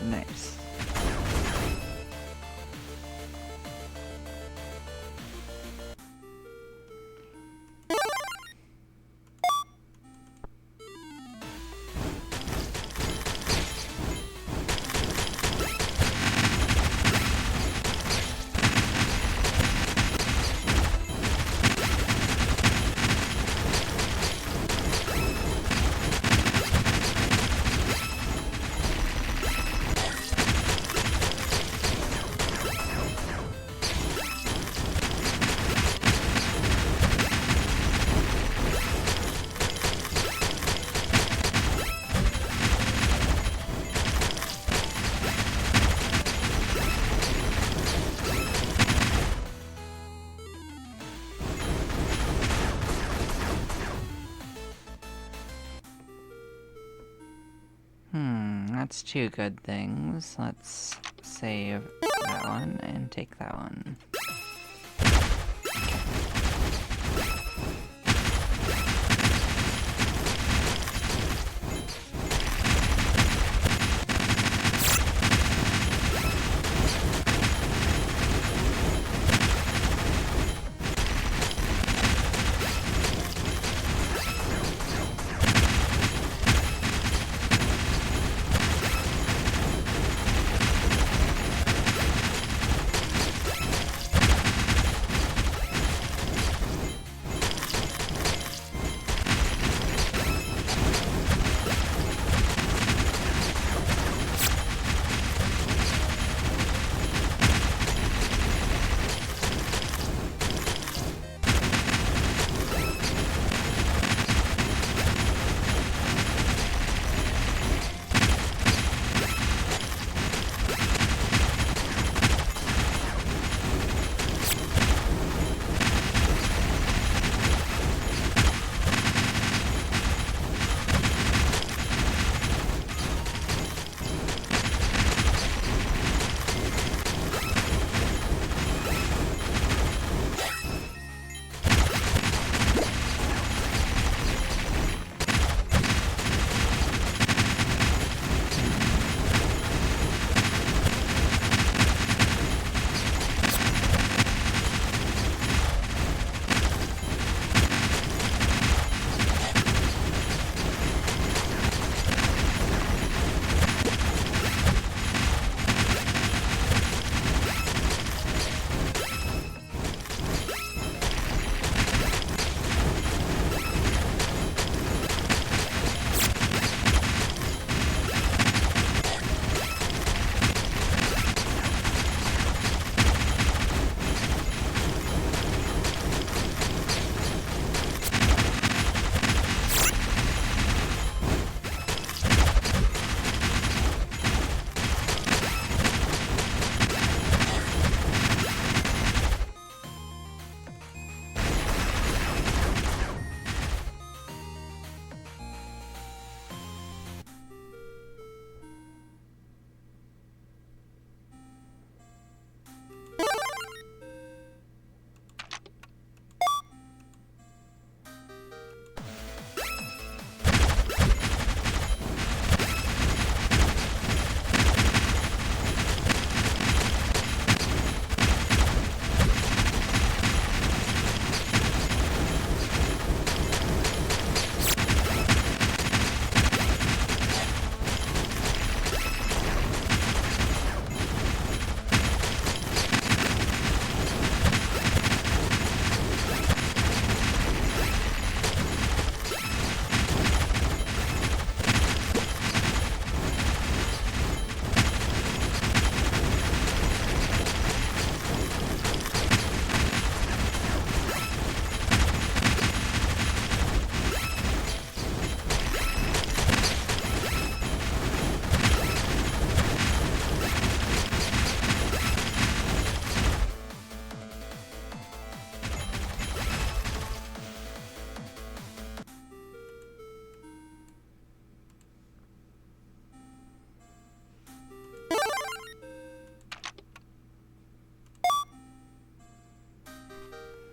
Nice. That's two good things. Let's save that one and take that one.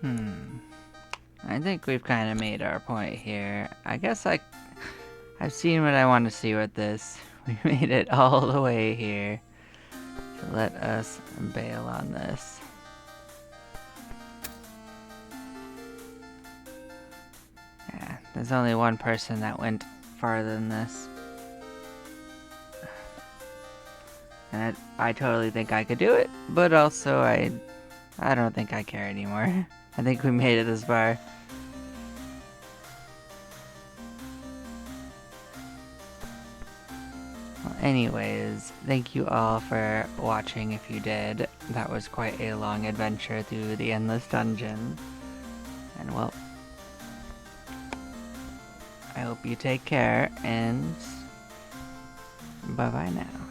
I think we've kind of made our point here. I guess I've seen what I want to see with this. We made it all the way here. So let us bail on this. Yeah, there's only one person that went farther than this. And I totally think I could do it, but also I don't think I care anymore. I think we made it this far. Well, anyways, thank you all for watching if you did. That was quite a long adventure through the Endless Dungeon. And well, I hope you take care, and bye-bye now.